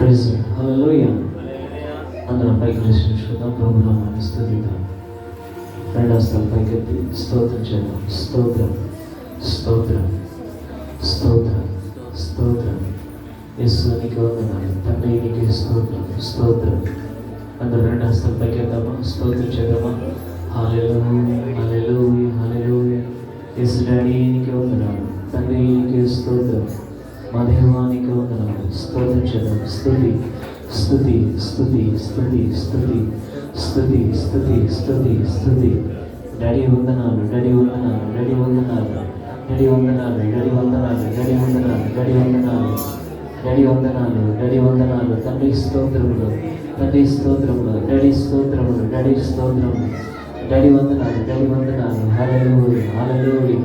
Praise హల్లెలూయా. అందరం పైకి లేచి చూద్దాం, ప్రభువుని స్తుతిద్దాం. రెండు హస్తాలు పైకెత్తి స్తోత్రం చేద్దాం. స్తోత్రం స్తోత్రం స్తోత్రం స్తోత్రం. యేసునికి వందనాలు, తండ్రి నీకే స్తోత్రం స్తోత్రం. అందరూ రెండు హస్తాలు పైకెత్తామా, స్తోత్రం చేద్దామా. హల్లెలూయా హల్లెలూయా హల్లెలూయా. యేసు డాడీ నీకే వందనాలు, తండ్రి నీకే స్తోత్రం, మా దేవానికి వందనాలు. స్తోత్రం చేద్దాం. స్తుతి స్తుతి స్తుతి స్తుతి స్తుతి స్తుతి స్తుతి స్తుతి స్తుతి. డాడీ వందనాలు, డాడీ వందనాలు, డాడీ వందనాలు, డాడీ వందనాలు, డాడీ వందనాలు, డాడీ వందనాలు, డాడీ వందనాలు, డాడీ వందనాలు, డాడీ వందనాలు. తండ్రి స్తోత్రములు, తండ్రి స్తోత్రములు, డాడీ స్తోత్రములు, డాడీ స్తోత్రములు, డాడీ వందనాలు, డాడీ వందనాలు. Hallelujah hallelujah.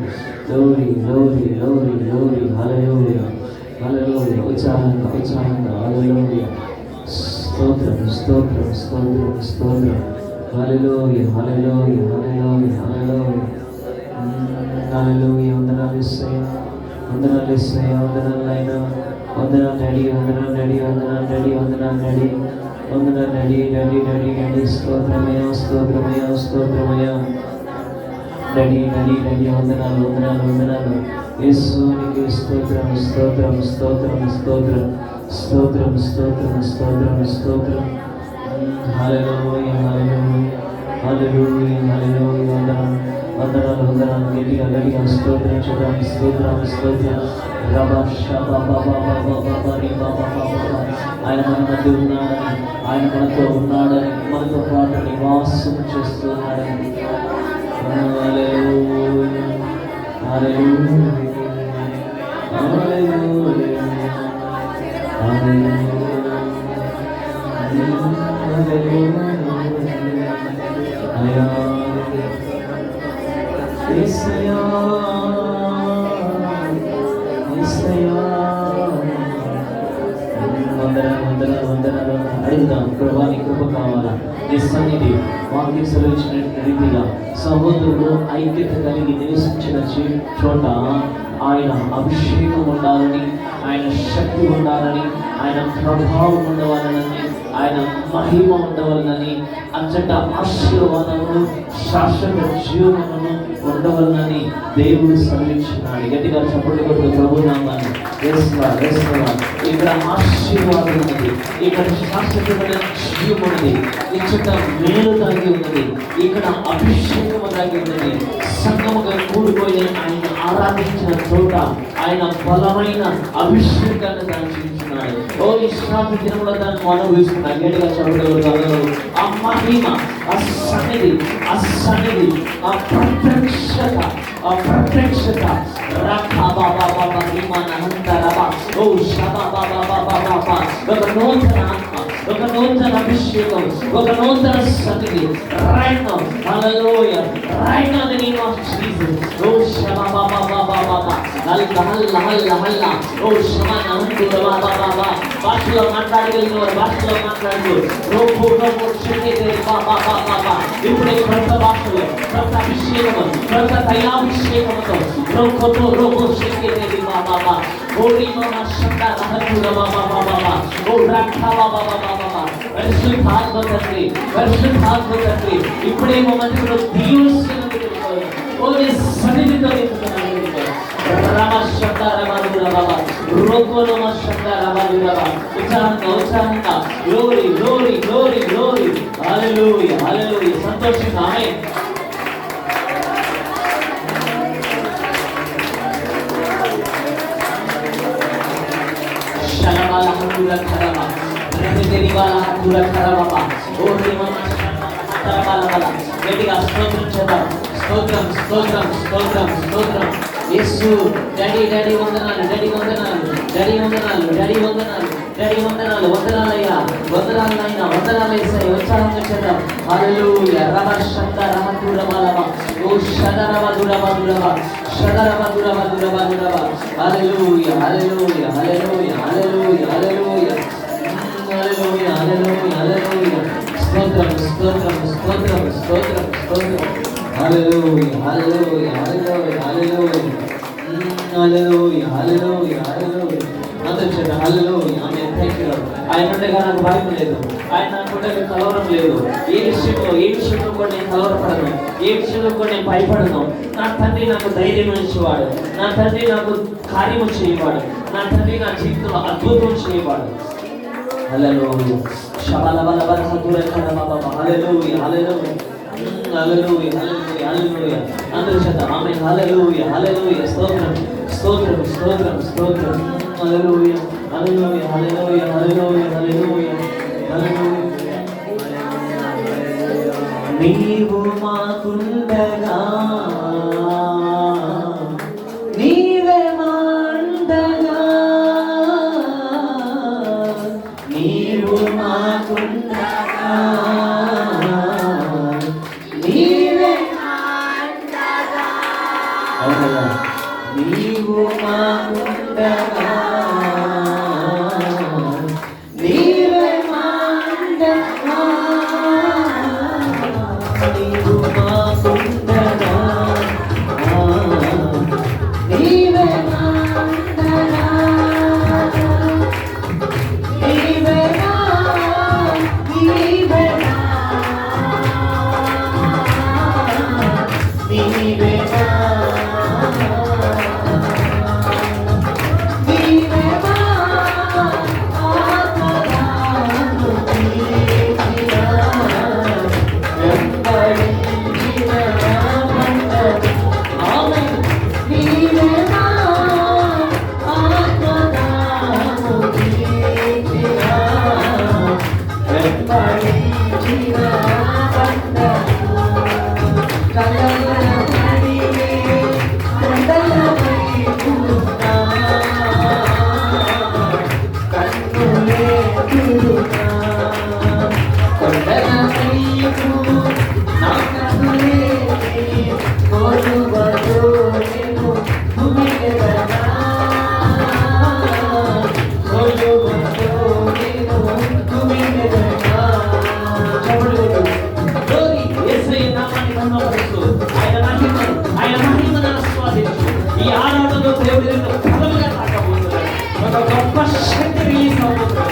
Glory glory glory glory. Hallelujah hallelujah. ఉత్సాహంగా ఉత్సాహంగా. హల్లెలూయా. స్తోత్రం స్తోత్రం స్తోత్రం స్తోత్రం. హల్లెలూయా హల్లెలూయా హల్లెలూయా హల్లెలూయా హల్లెలూయా. వందనాలు యేసయ్యా, వందనాలు యేసయ్యా, వందనాలు నాయనా, వందనాలు డాడీ, వందనాలు డాడీ, వందనాలు డాడీ, వందనాలు డాడీ, వందనాలు డాడీ, డాడీ డాడీ డాడీ. స్తోత్రమయ్యా స్తోత్రమయ్యా స్తోత్రమయ్యా. Daddy daddy daddy. వందనాలు వందనాలు వందనాలు. యేసునికి స్తోత్రం స్తోత్రం స్తోత్రం స్తోత్రం స్తోత్రం స్తోత్రం స్తోత్రం స్తోత్రం. హల్లెలూయా హల్లెలూయా హల్లెలూయా హల్లెలూయా. వందనాలు వందనాలు వందనాలు. గట్టిగా గట్టిగా స్తోత్రం చూద్దాం. స్తోత్రం స్తోత్రం. ఆయన మన మధ్య ఉన్నాడని, ఆయన మనతో ఉన్నాడని, మనతో పాటు నివాసం చేస్తున్నాడని. హల్లెలూయా హల్లెలూయా హల్లెలూయా యేసయ్యా యేసయ్యా. వందనాలు వందనాలు వందనాలు. అడుగుదాం, ప్రభా నీ కృప కావాలా. నీ సన్నిధి వాక్యం సెలవించిన రీతిగా సహోదరుడు ఐక్యత కలిగి నివసించిన చోట ఆయన అభిషేకం ఉండాలని, ఆయన శక్తి ఉండాలని, ఆయన ప్రభావం ఉండవాలని, ఆయన మహిమ ఉండవాలని, అంతట ఆశీర్వాదమును శాశ్వత జీవనమును ఉండవాలని దేవుడు సెలవించున్నాడు. గట్టిగా చప్పట్లు కొట్టు ప్రభు నామాన్ని. ఇక్కడ ఆశీర్వాదం ఉన్నది, ఇక్కడ శాశ్వతమైన జీవం ఉన్నది, ఇచ్చట మేలు దాగి ఉన్నది, ఇక్కడ అభిషేకము దాగి ఉన్నది. సంగముగా కూడిపోయి ఆయన ఆరాధించిన చోట ఆయన బలమైన అభిషేకాన్ని దర్శించున్నాడు. ఓ విశ్రాంతి దినములో దాన్ని అనుభవిస్తున్నాడు. గట్టిగా చప్పట్లు. ఆ మహిమ, ఆ సన్నిధి, ఆ సన్నిధి, ఆ ప్రత్యక్షత, ఆ ప్రత్యక్షత. ఒక నూతన ఆత్మ, ఒక నూతన అభిషేకం, ఒక నూతన సన్నిధి. Right now, hallelujah, right now in the name of Jesus. Oh shama ba ba ba ba ba ba, halla halla halla halla. Oh shama nahandu ba ba ba ba. భాషలో మాట్లాడగలిగినవారు భాషలో మాట్లాడు. రోబో రోబో షకేతే బా బా బా బా బా. ఇప్పుడే కొత్త భాషలో, కొత్త అభిషేకం, కొత్త తైలాభిషేకంతో రోబో రోబో షకేతే బా బా బా. ఓడి మామ శబ్ద రహతుల బా బా బా బా. ఓ రక్షా బా బా బా బా బా. పరిశుద్ధాత్మ తండ్రి, పరిశుద్ధాత్మ తండ్రి, ఇప్పుడే మమ్మల్ని దీవిస్తున్నందుకు ఓ సన్నిధితో నింపుతున్నాను. రమ శబ్ద రమదుల బాబా, రోగోల శబ్ద రమదుల బాబా. ఉత్సాహంగా ఉత్సాహంగా. Glory glory glory glory. Hallelujah hallelujah. సంతోషంగా ఆమేన్. శలబాల హందుల ఖరబా, రెహదెలిబాల హందుల ఖరబా. ఓ రిమమ ఖరబాల బాల. గట్టిగా స్తోత్రం చేద్దాం. స్తోత్రం స్తోత్రం స్తోత్రం స్తోత్రం. యేసు డాడీ డాడీ వందనాలు, డాడీ వందనాలు, డాడీ వందనాలు, డాడీ వందనాలు, డాడీ వందనాలు. వందనాలయ్యా, వందనాలు నాయనా, వందనాలు యేసయ్యా. ఉత్సాహంగా చేద్దాం. హల్లెలూయా. రమ శబ్ద రహతుల బాలవ. ఓ షదరవ దురవ దురవ, షదరవ దురవ దురవ దురవ. హల్లెలూయా hallelujah hallelujah hallelujah hallelujah hallelujah hallelujah హల్లెలూయా. స్తోత్రం స్తోత్రం స్తోత్రం స్తోత్రం స్తోత్రం. హల్లెలూయా hallelujah hallelujah hallelujah hallelujah hallelujah hallelujah. అందరూ చేద్దాం. హల్లెలూయా. ఆమేన్. Thank you lord. ఆయన ఉండగా నాకు భయం లేదు, ఆయన నాకుంటే కలవరం లేదు. ఏ విషయంలో కూడా నేను కలవరపడను, ఏ విషయంలో కూడా నేను భయపడను. నా తండ్రి నాకు ధైర్యం ఇచ్చేవాడు, నా తండ్రి నాకు కార్యము చేయవాడు, నా తండ్రి నా జీవితంలో అద్భుతం చేయవాడు. హల్లెలూయా శబలబలబల హతురకన బాబా హల్లెలూయా హల్లెలూయా హల్లెలూయా హల్లెలూయా హల్లెలూయా అందరూ చేద్దాం ఆమేన్. హల్లెలూయా హల్లెలూయా స్తోత్రం స్తోత్రం స్తోత్రం స్తోత్రం హల్లెలూయా హల్లెలూయా హల్లెలూయా హల్లెలూయా హల్లెలూయా హల్లెలూయా. నీవు మాకుండగా నీవే మాండగా, నీవు మాకుండగా నీవే మాండగా, నీవు మాకుండగా నీవే మాండగా, నీవు మాకుండగా నీవే మాండగా, నీవే నీవే నీవే ఈ ఆరాధనలో దేవుడి బలముగా తాకబోతున్నాడు. ఒక గొప్ప శక్తి రిలీజ్ అవుతుంది.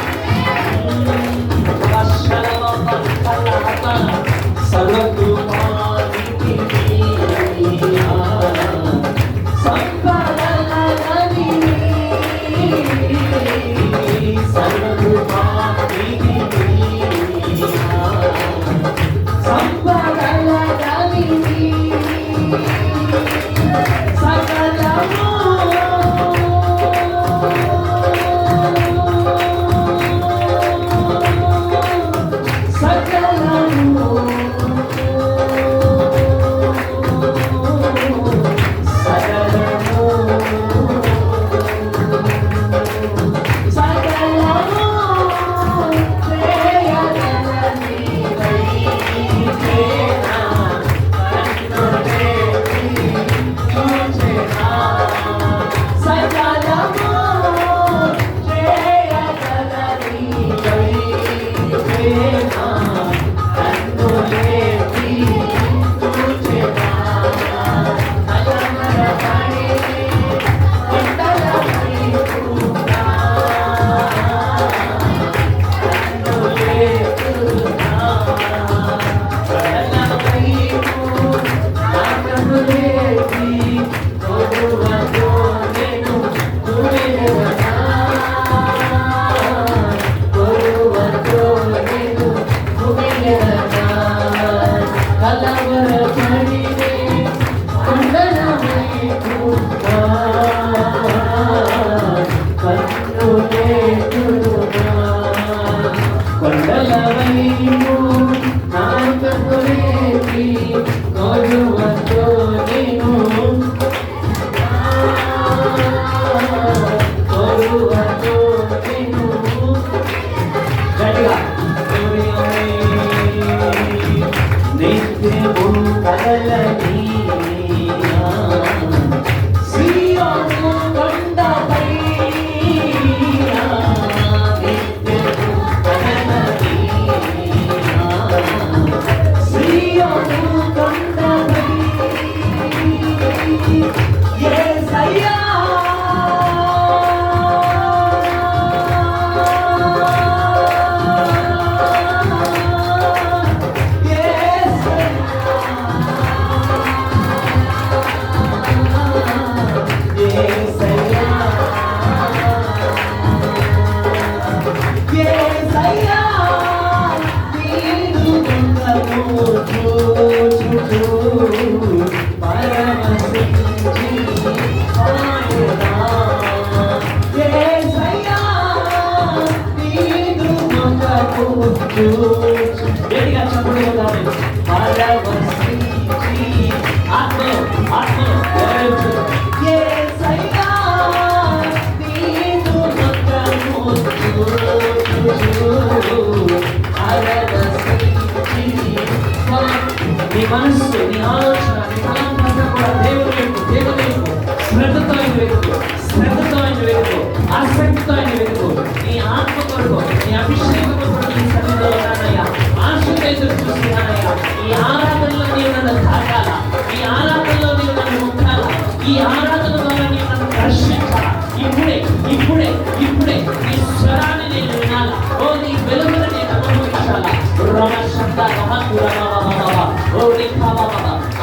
ఈ ఆరాధన ద్వారా నేను నన్ను దర్శించాలా. ఇప్పుడే ఇప్పుడే ఇప్పుడే నీ స్వరాన్ని నేను వినాలా. ఓ నీ వెలుగును నేను అనుభవించాలా.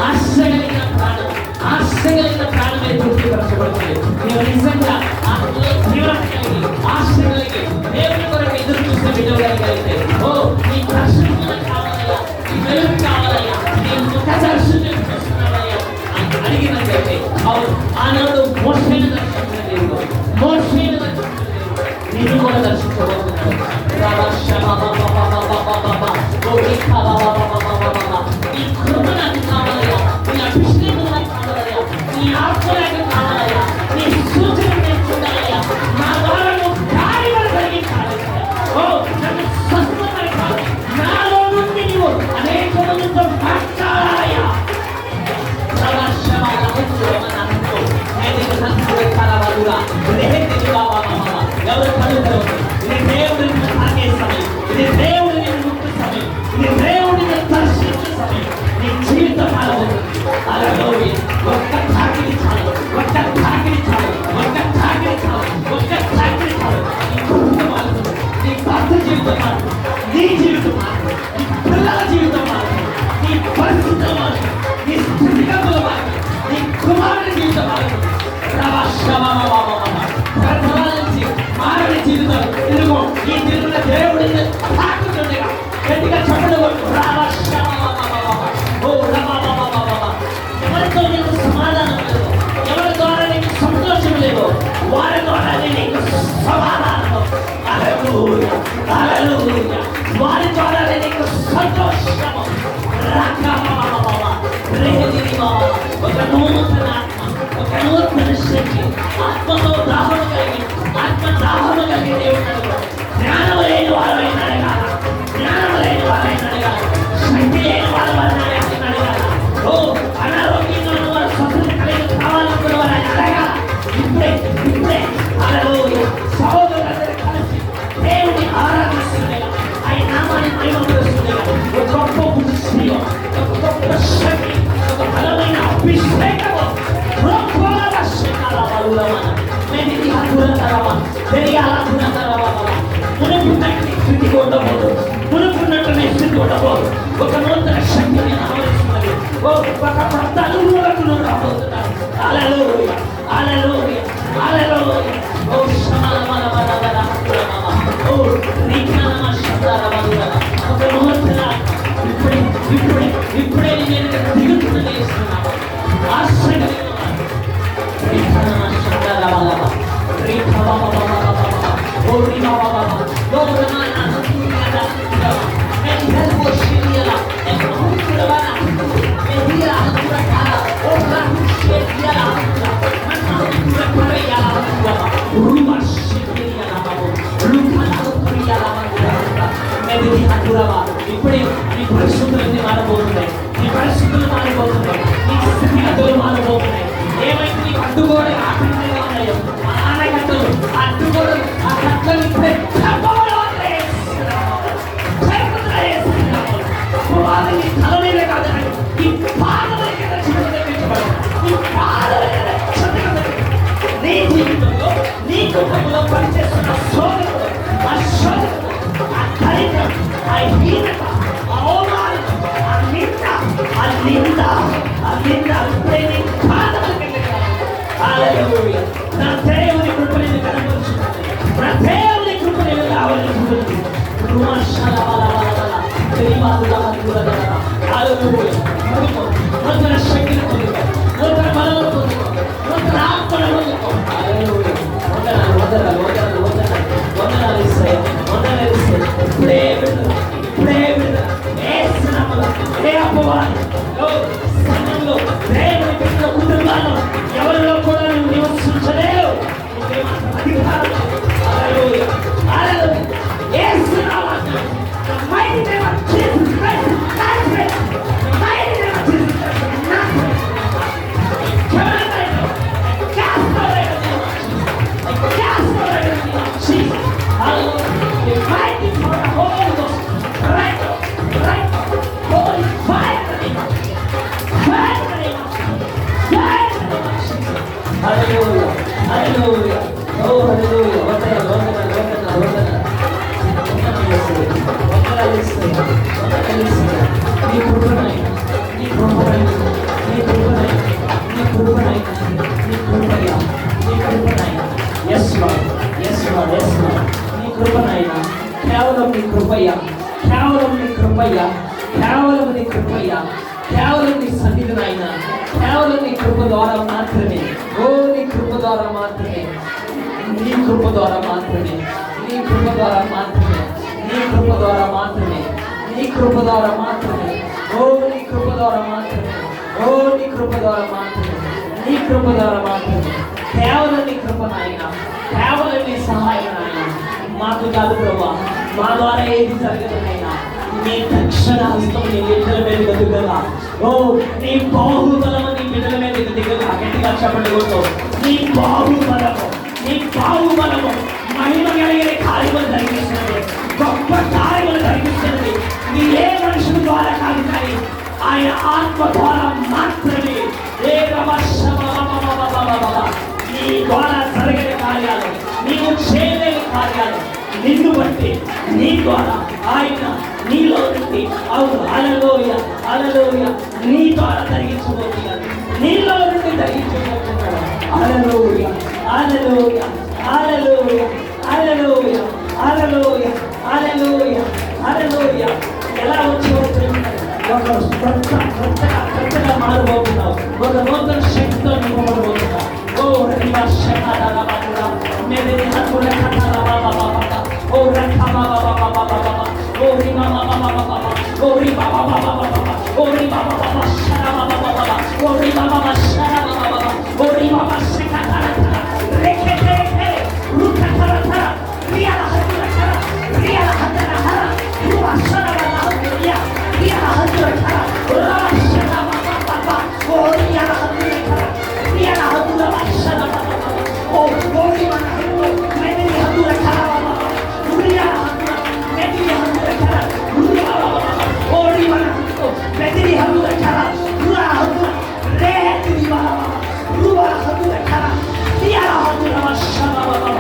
ఆశగలిగిన ప్రాణం, ఆశగలిగిన ప్రాణమే తృప్తిపరచబడుతుంది. నేను నిజంగా ఆత్మలో తీవ్రత కలిగి, ఆశ కలిగి దేవుని కొరకు ఎదురు చూస్తే విడవగలిగితే, ఓ నీ దర్శనం కావాలయ్యా, నీ వెలుగు కావాలయ్యా, నీ ముఖ దర్శనం చూస్తున్నావయ్యా అని అడిగినట్లయితే, అవును ఆనాడు మోషేను దర్శించిన దేవుడు, మోషేను దర్శించిన దేవుడు నిన్ను కూడా దర్శించబోతున్నాడు. నీ కృప నాకు కావాలయ్యా, నీ అభిషేకం నాకు కావాలయ్యా, నీ ఆత్మ నాకు కావాలయ్యా, నీ సూచన నేను చూడాలయ్యా, నా ద్వారా నువ్వు కార్యాలు కలిగించాలి. ఓ నన్ను స్వస్థపరచాలి, నాలో నుండి నువ్వు అనేక మందితో మాట్లాడాలయ్యా. ఎవరు కలుగుతారు? ఇది దేవుడిని తాకే సమయం, ఇది దేవుడిని ముక్తి సమయం, ఇది దేవుడిని దర్శించే సమయం. నీ జీవిత కాలం అలాగే ఒక్క తాకిడి చాలు, ఒక్క తాకిడి చాలు, ఒక్క తాకిడి చాలు, ఒక్క తాకిడి చాలు. నీ కుటుంబం మారుతుంది, నీ భర్త జీవితం మారుతుంది, నీ జీవితం మారుతుంది, నీ పిల్లల జీవితం మారుతుంది, నీ పరిస్థితులు మారుతుంది, నీ స్థితిగతులు మారుతుంది, నీ కుమారుడి జీవితం మారుతుంది. మారని జీవితం ఇదిగో ఈ తిరుగుల దేవుడిని తాకుతుండగా గట్టిగా చెప్పడం. ఎవరితో నీకు సమాధానం లేదు, ఎవరి ద్వారా నీకు సంతోషం లేదు, వారి ద్వారా నీకు సమాధానం, వారి ద్వారా నీకు సంతోషము. ఒక నూతన ఆత్మ, ఒక నూతన శక్తి, ఆత్మతో దాహము కలిగి, ఆత్మ దాహము కలిగి దేవుడు జ్ఞానం లేని వారైనా అడగాల, జ్ఞానం లేని వారైనా అడగాలి, శక్తి లేని వారైనా అడగాల. ఓ అనారోగ్యంగా ఉన్న వారు స్వస్థత కలిగి కావాలనుకున్న వారైనా అడగాల. ఇప్పుడే ఇప్పుడే హల్లెలూయా సహోదరులందరూ కలిసి దేవుని ఆరాధిస్తుండగా, ఆయన నామాన్ని మహిమపరుస్తుండగా ఒక గొప్ప ఉద్దేశం, ఒక గొప్ప శక్తి, ఒక బలమైన అభిషేకము ఒక నూతన శక్తిని ఆవరిస్తున్నది. ఒక కొత్త అనుభూతులు రాబోతున్నారు. హల్లెలూయా హల్లెలూయా హల్లెలూయా. ఓ శమలమలమలమల ఓ రీకనమ శబ్దరమలమల ఒక నూతన ఇప్పుడే ఇప్పుడే ఇప్పుడే నేను దిగుతున్నది ఇస్తున్నాను. ఆశ్చర్యకరమైన రీకనమ శబ్దరమలమల రీకనమ ఓ రీకనమ లోకమాన అనుకున్నదా ఇప్పుడే నీ పరిస్థితులన్నీ మారబోతున్నాయి, నీ పరిస్థితులు మారిపోతున్నాయి, నీ స్థితిగతులు మారబోతున్నాయి. ఏమైతే నీకు అడ్డుగోడ ఆటంకంగా ఉన్నాయో ఆ ఆనకట్టలు అడ్డుగోడ ఆ కట్టలు ఇప్పుడే తల మీద కాదు, ఈ పాదల నీ జీవితంలో నీ కుటుంబంలో పనిచేస్తున్న సోదరుడు, ఆ సోదరుడు, ఆ దరిద్రం, ఆ హీన హల్లెలూయా హల్లెలూయా ఓ హల్లెలూయా వందనాలు వందనాలు వందనాలు వందనాలు నీ కృపనైనా నీ కృపనైనా నీ కృపనైనా నీ కృపనైనా నీ కృపయ్యా నీ కృపనైనా yes lord yes lord yes lord నీ కృపనైనా కేవలం నీ కృపయ్యా కేవలం నీ కృపయ్యా కేవలం నీ కృపయ్యా కేవలం నీ సన్నిధినైనా కేవలం నీ కృప ద్వారా మాత్రమే ఓ నీ కృప ద్వారా మాత్రమే నీ కృప ద్వారా మాత్రమే నీ కృప ద్వారా మాత్రమే నీ కృప ద్వారా మాత్రమే నీ కృప ద్వారా మాత్రమే ఓ నీ కృప ద్వారా మాత్రమే ఓ నీ కృప ద్వారా మాత్రమే నీ కృప ద్వారా మాత్రమే కేవలం నీ కృపనైనా కేవలం నీ సహాయమైనా మాకు కాదు ప్రభా మా ద్వారా ఏది జరగదనైనా నీ దక్షిణ హస్తం నీ బిడ్డల మీద దిగగా ఓ నీ బాహుబలము నీ బిడ్డల మీద దిగగా గట్టిగా చెప్పండి నీ బాహుబలము మహిమ కలిగిన కార్యములు జరిగిస్తున్నది గొప్ప కార్యములు జరిగిస్తున్నది నీ ఏ మనుషుల ద్వారా కాదు కానీ ఆయన ఆత్మ ద్వారా మాత్రమే నీ ద్వారా జరిగిన కార్యాలు నీవు చేయలేని కార్యాలు నిన్ను బట్టి నీ ద్వారా ఆయన నీలో నుండి అవును హల్లెలూయా హల్లెలూయా నీ ద్వారా జరిగించబోతున్నాడు నీలో నుండి జరిగించబోతున్నాడు హల్లెలూయా hallelujah hallelujah hallelujah hallelujah hallelujah హల్లెలూయా ఎలా వచ్చావో ఒక కొత్తగా మారబోతున్నావు ఒక నూతన శక్తితో నింపబడబోతున్నావు ఓ రహిమా శకాల మెదడి హక్కుల కథల ఓ రఖమా ఓ రిమా ఓ రిమా ఓ రిమా శరమా ఓ రిమా శరమా ఓ రిమా శకతర రేఖే రుఖతర రియల హక్కుల కర రియల హద్దన హర రువా శరమా రియా రియల హక్కుల కర రువా శరమా ఓ రియల హక్కుల కర రియల హక్కుల శరమా ఓ రిమా మెదడి హక్కుల కర రియల హక్కుల మెదడి హక్కుల కర రియల ఓ రిమా మెదడి హక్కుల కర రువా హక్కుల రేఖి రిమా రువా హక్కుల కర రియల హక్కుల శరమా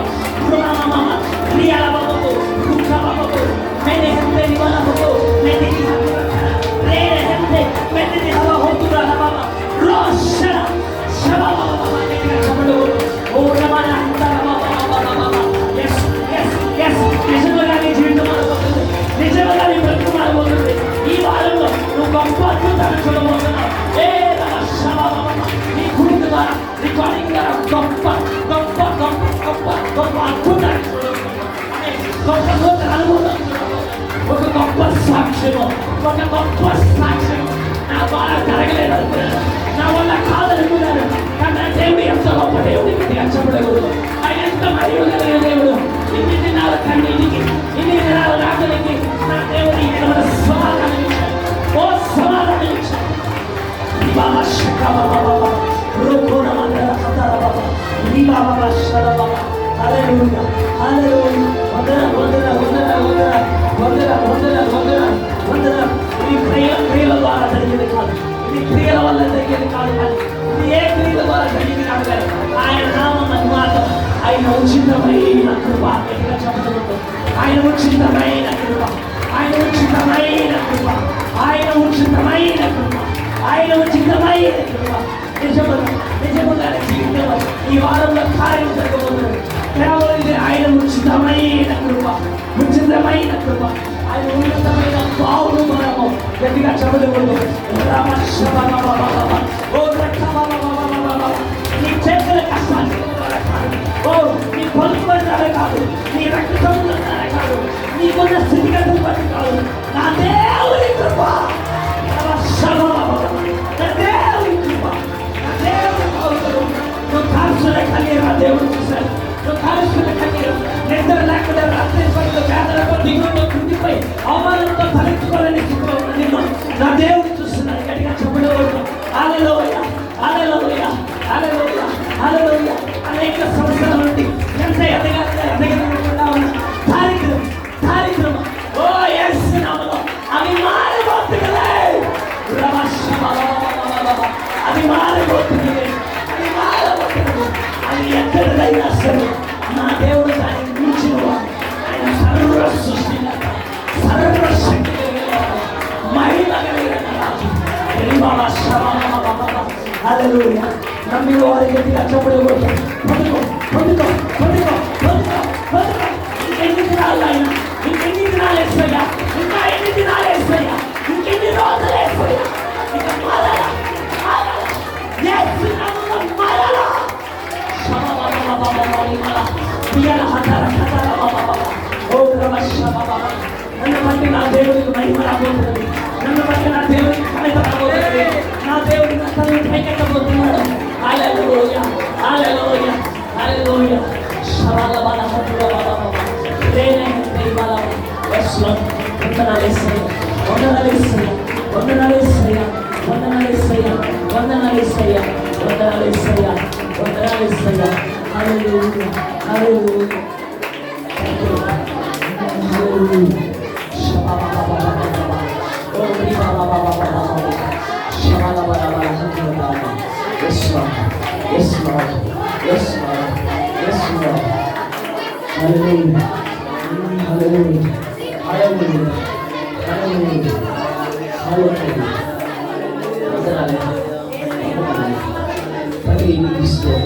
రువా మమ రియల బాబు రుఖా బాబు మెదడి హక్కుల రిమా బాబు మెదడి హక్కుల కర రేఖి హక్కుల మెదడి హక్కుల హక్కుల బాబా రోషన శరమా బాబా దగ్గర చెప్పడు ఓ రమణ నిజంగా నీ జీవితం మారబోతుంది నిజంగా నీ బ్రతుకు మారబోతుంది ఈ వారంలో నువ్వు గొప్ప అద్భుతాన్ని చూడబోతున్నావు ఏ నీ గురువు ద్వారా రికార్డింగ్ ద్వారా గొప్ప గొప్ప గొప్ప గొప్ప గొప్ప అద్భుతాన్ని గొప్ప నూతన అనుభూతం ఒక గొప్ప సాక్ష్యము ఒక గొప్ప సాక్ష్యము నా ద్వారా జరగలేదు అనుకున్నాను నా వల్ల కాదనుకున్నాను కానీ దేవుడు ఎంత గొప్ప దేవుడు చెప్పలేదు ఆయన ఎంత మరియు దేవుడు ఇన్ని దినాల కన్నీటికి ఇన్ని దినాల రాకలికి నా దేవుడు ఏమైనా సమాధానం ఇచ్చాడు ఓ సమాధానం ఇచ్చాడు బాబా శకబా బాబా రోకోన మందర కథల బాబా నీ బాబా శరబా హల్లెలూయా హల్లెలూయా వందన వందన వందన వందన వందన వందన వందన వందన ఈ క్రియల ద్వారా జరిగేది కాదు ఈ క్రియల వల్ల జరిగేది కాదు కానీ ఇది ఏ క్రియల ద్వారా జరిగేది కాదు కానీ ఆయన నామం అన్మాతం ఆయన ఉచితమైన కృప ఆయన ఉచితమైన కృప ఆయన ఉచితమైన కృప ఆయన ఉచితమైన కృప ఆయన ఉచితమైన కృప నిజముగా జీవితంలో ఈ వారంలో కార్యం జరగబోతున్నది కేవలం ఇది ఆయన ఉచితమైన కృప ఉచితమైన కృప ఆయన ఉన్నతమైన బావులు మనము గట్టిగా చెప్పకూడదు నీ చేతుల కష్టాలు ఓ నీ పొలుపుల కాదు నీ రక్తం కాదు నీకున్న స్థితిగతులు బట్టి కాదు నా దేవుని కృప నా దేవుని కృప నా దేవుని కౌలుడు నువ్వు కాల్చుల కన్నీరు దేవుడు చూశాడు నువ్వు కాల్చుల కన్నీరు నిద్ర లేకుండా రాత్రి పడితో పేదలతో దిగుతో కృతిపోయి అవమానంతో తలెత్తుకోవాలని నిన్ను నా దేవుడు చూస్తున్నాడు గట్టిగా చెప్పడం హల్లెలూయా హల్లెలూయా హల్లెలూయా హల్లెలూయా అనేక సంవత్సరాల నుండి ఎంత ఎదగకుండా ఉన్న కార్యక్రమం ఓ యేసు నామములో అవి మారబోతున్నాయి అది మారబోతుంది అది మారబోతుంది నమ్మిన వారి గట్టిగా చప్పట్లు కొడతాం. పొందుకో పొందుకో పొందుకో పొందుకో పొందుకో. ఇంకెన్ని దినాలు అయినా, ఇంకెన్ని దినాలు వేస్తాయా, ఇంకా ఎన్ని దినాలు వేస్తాయా, ఇంకెన్ని రోజులు వేస్తాయా, ఇక మారాలా మారాలా మారాలా. నన్ను బట్టి నా దేవుడికి మహిమ రాబోతున్నది. నన్ను బట్టి నా దేవుడికి ఘనత రాబోతున్నది. నా దేవుడి నా తల్లి పైకెత్తబోతున్నాడు. హల్లెలూయా హల్లెలూయా హల్లెలూయా. శబలబల హల్లెలూయా. ప్రేరణే బల. Yes lord. వందనాలేసయ్యా వందనాలేసయ్యా వందనాలేసయ్యా వందనాలేసయ్యా వందనాలేసయ్యా వందనాలేసయ్యా వందనాలేసయ్యా. Hallelujah hallelujah. Hallelujah. Yes, Lord. Yes, Lord. Yes, Lord. Yes, Lord. Hallelujah. Hallelujah. Hallelujah. Hallelujah. Hallelujah. Pagi ini Kristus.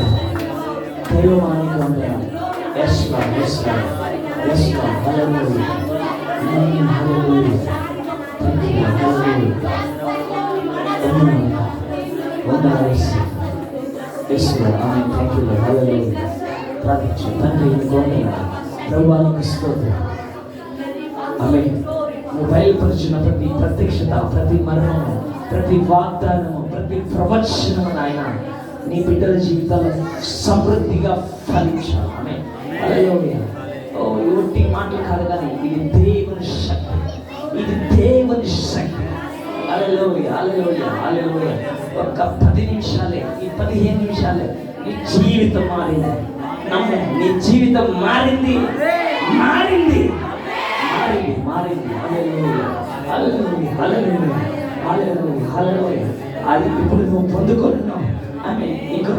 Tayo manik wanda. Yes, Lord. Yes, Lord. Yes, Lord. Hallelujah. Hallelujah. Thank you. Hallelujah. Yes, Lord. Amen. Thank you, Lord. Hallelujah. ప్రార్థించు. తండ్రి ప్రభువానికి స్తోత్రం. ఆమేన్. నువ్వు బయలుపరిచిన ప్రతి ప్రత్యక్షత, ప్రతి మరణము, ప్రతి వాగ్దానము, ప్రతి ప్రవచనము నాయన నీ బిడ్డల జీవితాల్లో సమృద్ధిగా ఫలించాలి. ఆమేన్. హల్లెలూయా. ఓ యువతి మాటలు కాదు కానీ ఇది దేవుని శక్తి, ఇది దేవుని శక్తి. హల్లెలూయా హల్లెలూయా హల్లెలూయా. ఒక్క 10 నిమిషాలే, ఈ 15 నిమిషాలే నీ జీవితం మారింది. నమ్ము, నీ జీవితం మారింది మారింది మారింది మారింది. హల్లెలూయా హల్లెలూయా హల్లెలూయా హల్లెలూయా హల్లెలూయా. అది ఇప్పుడు నువ్వు పొందుకుంటున్నావు. ఆమె నీకు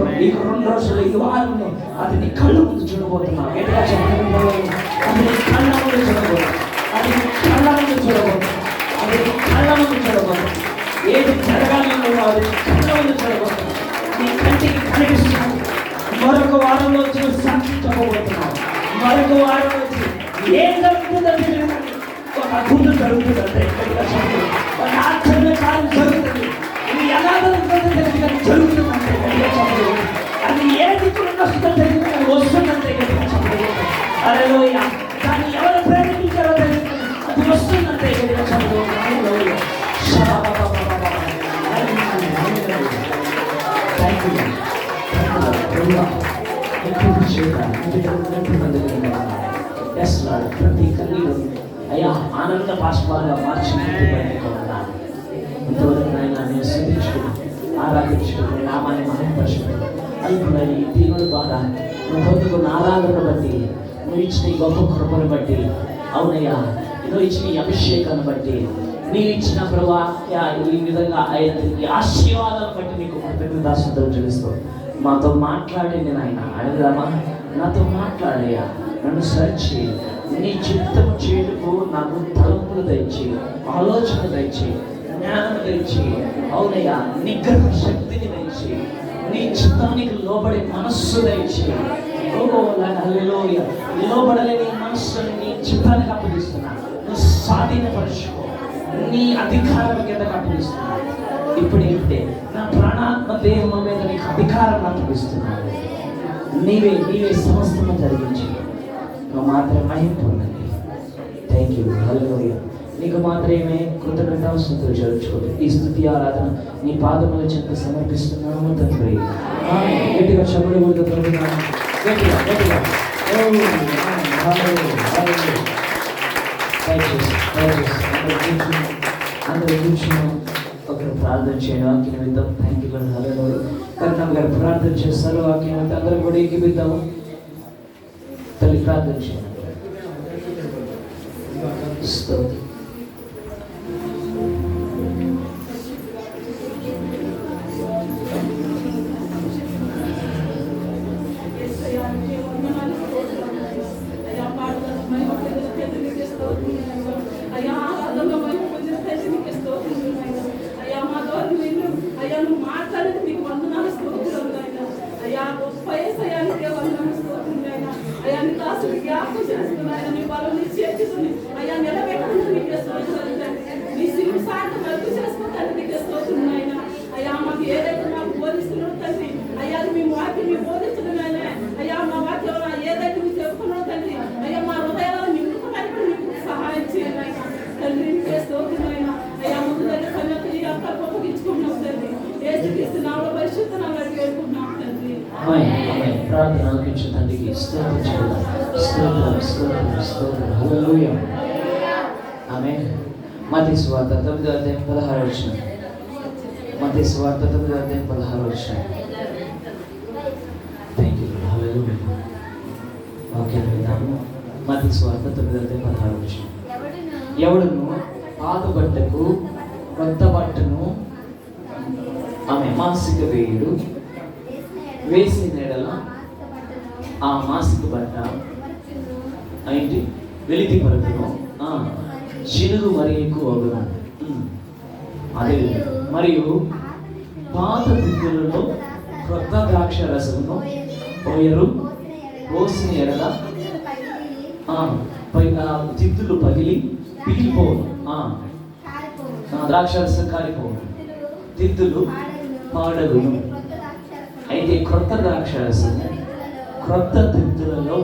2 రోజులు ఈ వారంలో అది నీ కళ్ళ ముందు చూడబోతున్నావు. ఎట్లా చెప్పబోతున్నావు? అది నీ కళ్ళ ముందు చూడబోతున్నావు. అది నీ కళ్ళ ముందు చూడబోతున్నావు. అది నీ కళ్ళ ముందు చూడబోతున్నావు. ఏది జరగాలని అది కళ్ళ ముందు చూడబోతున్నావు. నీ కంటికి కనిపిస్తున్నావు. మరొక వారంలో వచ్చి సాక్షి చెప్పబోతున్నావు. మరొక వారం వచ్చి ఏం జరుగుతుందంటే ఒక అద్భుతం జరుగుతుందంటే, ఒక ఆశ్చర్య కార్యం జరుగుతుంది. ఇది ఎలా జరుగుతుందంటే జరుగుతుందంటే అది ఏ దిక్కున వస్తుందంటే వస్తుందంటే గట్టిగా చెప్పబోతుంది. హల్లెలూయా. దాన్ని ఎవరు ప్రేరేపించారో తెలియదు, అది వస్తుందంటే గట్టిగా చెప్పబోతుంది. హల్లెలూయా. ప్రతి కన్నీరు అయ్యా ఆనంద బాష్పాలుగా మార్చి ఇంతవరకు నాయన నేను స్థుతించుకుని ఆరాధించుకుని నామాన్ని మహిమపరచుకుని అల్పులని దీనుల ద్వారా నువ్వు పొందుకున్న ఆరాధన బట్టి, నువ్వు ఇచ్చిన ఈ గొప్ప కృపను బట్టి, అవునయ్యా నువ్వు ఇచ్చిన ఈ అభిషేకాన్ని బట్టి, నీవు ఇచ్చిన ప్రభా ఈ విధంగా ఈ ఆశీర్వాదాలను బట్టి నీకు కృతజ్ఞతాస్తుతులు చెల్లిస్తావు. మాతో మాట్లాడింది నాయన. అడగదామా? నాతో మాట్లాడయ్యా, నన్ను సరిచి నీ చిత్తం చేటుకు నాకు తలంపులు దయచి, ఆలోచన దయచి, జ్ఞానం దయచి, అవునయ్యా నిగ్రహ శక్తిని దయచి, నీ చిత్తానికి లోబడే మనస్సు దయచి. హల్లెలూయా. లోబడలేని మనస్సుని నీ చిత్తానికి అప్పగిస్తున్నా. నువ్వు స్వాధీనపరుచుకో. నీ అధికారం కింద అప్పగిస్తున్నా. ఇప్పుడు ఏంటంటే నా ప్రాణాత్మ దేహం మీద నీకు అధికారం అప్పగిస్తున్నాను. నీవే సమస్తము జరిగించి నువ్వు మాత్రమే మహిమ పొందండి. Thank you. హల్లెలూయా. నీకు మాత్రమే కృతజ్ఞతాస్తుతులు చెల్లించుకోండి. ఈ స్తుతి ఆరాధన నీ పాదముల చెంత సమర్పిస్తున్నాము తండ్రి. గట్టిగా చెప్పకూడదు గట్టిగా గట్టిగా. అందరూ కూర్చున్నాం. ఒకరు ప్రార్థన చేయడం వాక్యం విద్దాం. థ్యాంక్ యూ గారు. హల్లెలూయా. కరుణమ్మ గారు ప్రార్థన చేస్తారు. వాక్యం అయితే అందరూ కూడా ఎక్కిపిద్దాము. తల్లి ప్రార్థన చేయండి. స్తోత్రం. ఏసయ్యానికి వందనాలు స్తోత్రం ఆయన. అయ్యా నీ దాసుని జ్ఞాపకం చేసుకున్నాయన, నీ బలం చేర్చుకుని అయ్యా నిలబెట్టుకుని నీకే స్తోత్రాలు తండ్రి. నీ సిలువ సాటి రద్దు చేసుకుంటాను నీకే స్తోత్రం ఆయన. అయ్యా మాకు ఏదైతే మాకు బోధిస్తున్నావు తండ్రి, అయ్యా మీ వాక్యం మీ బోధించడమే అయ్యా, మా వాక్యం ఏదైతే మీరు చెప్పుకున్నావు తండ్రి, అయ్యా మా హృదయాలను నింపుకోవడానికి మీకు సహాయం చేయాలి తండ్రి. నీకే స్తోత్రం ఆయన. అయ్యా ముందు దగ్గర సమయంలో ఈ అక్క ఉపయోగించుకుంటున్నాం తండ్రి. యేసుక్రీస్తు నామములో పరిశుద్ధ నామములో వేడుకుంటున్నాం తండ్రి. ఆమేన్. ప్రార్థన ఆలకించు తండ్రికి స్తోత్రం చెల్లిద్దాం. స్తోత్రం స్తోత్రం స్తోత్రం. హల్లెలూయా. ఆమేన్. మత్తయి సువార్త 9:16. మత్తయి సువార్త 9:16. Thank you. హల్లెలూయా. వాక్యం విందాము. మత్తయి సువార్త 9:16. ఎవడును పాత బట్టకు కొత్త బట్టను ఆమె మాసిక వేయుడు వేసిన ఎడల ఆ మాసిక బట్ట ఏంటి వెలితి పరుపును చినుగు మరి ఎక్కువ అగును. అదే మరియు పాత తిత్తులలో క్రొత్త ద్రాక్ష రసమును పోయరు పోసిన ఎడల తిత్తులు పగిలి పిగిలిపోవును. ద్రాక్ష రసం కాలిపోవును, తిత్తులు పాడగును. అయితే క్రొత్త ద్రాక్ష రసం క్రొత్త తిత్తులలో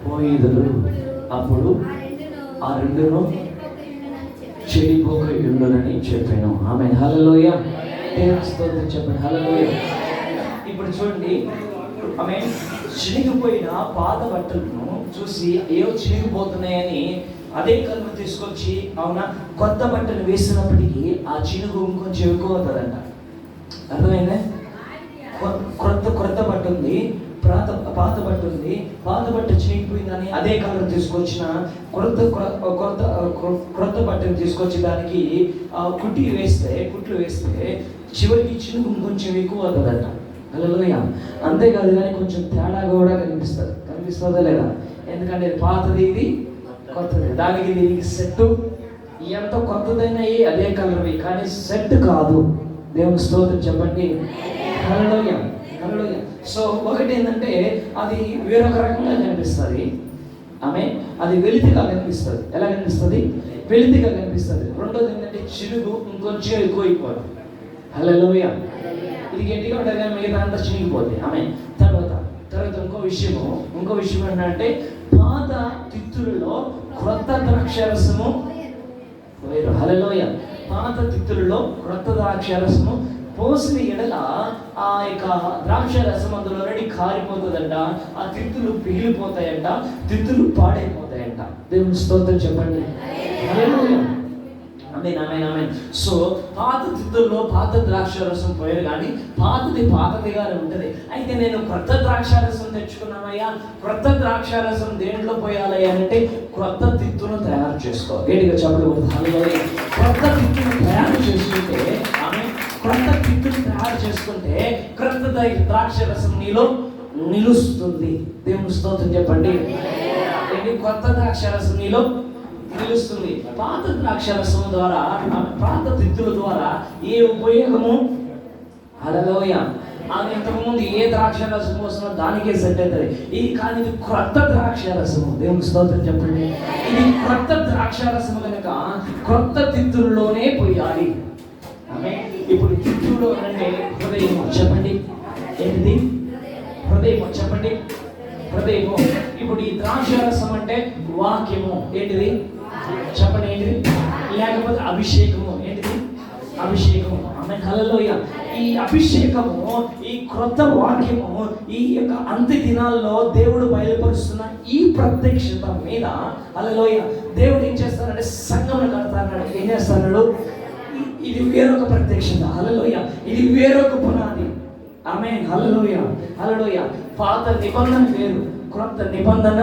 పోయిదురు, అప్పుడు ఆ రెండును చెడిపోక ఉండునని చెప్పాను. ఆమె హల్లెలూయా. దేవుని స్తోత్రం చెప్పండి. హల్లెలూయా. ఇప్పుడు చూడండి, ఆమె చినిగిపోయిన పాత బట్టలను చూసి ఏవో చినిగిపోతున్నాయని అదే కలుపు తీసుకొచ్చి అవునా కొత్త బట్టలు వేసినప్పటికీ ఆ చినుగు ఇంకొంచెం ఎక్కువ అవుతుందంట. అర్థమైందే? క్రొత్త బట్ట ఉంది, పాత బట్ట ఉంది. పాత బట్ట చినిగిపోయిందని అదే కలర్ తీసుకొచ్చిన క్రొత్త బట్టను తీసుకొచ్చి దానికి కుట్లు వేస్తే చివరికి చినుగు ఇంకొంచెం ఎక్కువ అవుతుందంట. హల్లెలూయా. అంతేకాదు కానీ కొంచెం తేడా కూడా కనిపిస్తుందా లేదా? ఎందుకంటే ఇది పాతది, ఇది కొత్తది. దానికి దీనికి సెట్ ఎంత కొత్తదైనా అదే కలర్, కానీ సెట్ కాదు. దేవుని స్తోత్రం చెప్పండి. హల్లెలూయా. హల్లెలూయా. సో ఒకటి ఏంటంటే అది వేరొక రకంగా కనిపిస్తుంది. అది వెలితిగా కనిపిస్తుంది. ఎలా కనిపిస్తుంది? వెలితిగా కనిపిస్తుంది. రెండోది ఏంటంటే చిరుగు ఇంకొంచెం ఎక్కువైపోతుంది. హల్లెలూయా. ఇది గట్టిగా ఉంటుంది కానీ మిగతా అంతా చినిగిపోతుంది. తర్వాత ఇంకో విషయం ఏంటంటే పాత తిత్తులలో క్రొత్త ద్రాక్షరసము పోయారు. హల్లెలూయా. పాత తిత్తులలో క్రొత్త ద్రాక్షరసము పోసిన ఎడల ఆ యొక్క ద్రాక్షరసం అందులో రెడీ కారిపోతుందంట. ఆ తిత్తులు పిగిలిపోతాయంట, తిత్తులు పాడైపోతాయంట. దేవుని స్తోత్రం చెప్పండి. హల్లెలూయా. ఆమేన్. సో పాత తిత్తుల్లో పాత ద్రాక్షరసం పోయారు కానీ పాతదిగానే ఉంటుంది. అయితే నేను క్రొత్త ద్రాక్షరసం తెచ్చుకున్నామయ్యా. క్రొత్త ద్రాక్షరసం దేంట్లో పోయాలి అంటే క్రొత్త తిత్తును తయారు చేసుకో. గట్టిగా చెప్పకూడదు. హల్లెలూయా. క్రొత్త తిత్తును తయారు చేసుకుంటే క్రొత్త ద్రాక్షరసం నీలో నిలుస్తుంది. దేవుని స్తోత్రం చెప్పండి. కొత్త ద్రాక్షరసం నీలో నిలుస్తుంది. పాత ద్రాక్షరసం ద్వారా, పాత తిత్తుల ద్వారా ఏ ఉపయోగము? హల్లెలూయా. అది ఇంతకుముందు ఏ ద్రాక్షరసం వస్తుందో దానికే సెట్ అవుతుంది. కానీ ఇది క్రొత్త ద్రాక్షరసము. దేవుని స్తోత్రం చెప్పండి. ఇది క్రొత్త ద్రాక్షరసము కనుక క్రొత్త తిత్తుల్లోనే పోయాలి. ఇప్పుడు తిత్తులు అంటే హృదయం. చెప్పండి ఏంటిది? హృదయం. చెప్పండి హృదయము. ఇప్పుడు ఈ ద్రాక్షరసం అంటే వాక్యము. ఏంటిది? చెప్పండి ఏంటిది? లేకపోతే అభిషేకము. ఏంటిది? అభిషేకము. హల్లెలూయా. ఈ అభిషేకము, ఈ క్రొత్త వాక్యము, ఈ యొక్క అంత్య దినాల్లో దేవుడు బయలుపరుస్తున్న ఈ ప్రత్యక్షత మీద హల్లెలూయా దేవుడు ఏం చేస్తానంటే సంఘమును కడతాడు. ఏం చేస్తాడు? ఇది వేరొక ప్రత్యక్షత. హల్లెలూయా. ఇది వేరొక పునాది. ఆమేన్. హల్లెలూయా. హల్లెలూయా. పాత నిబంధన వేరు, క్రొత్త నిబంధన.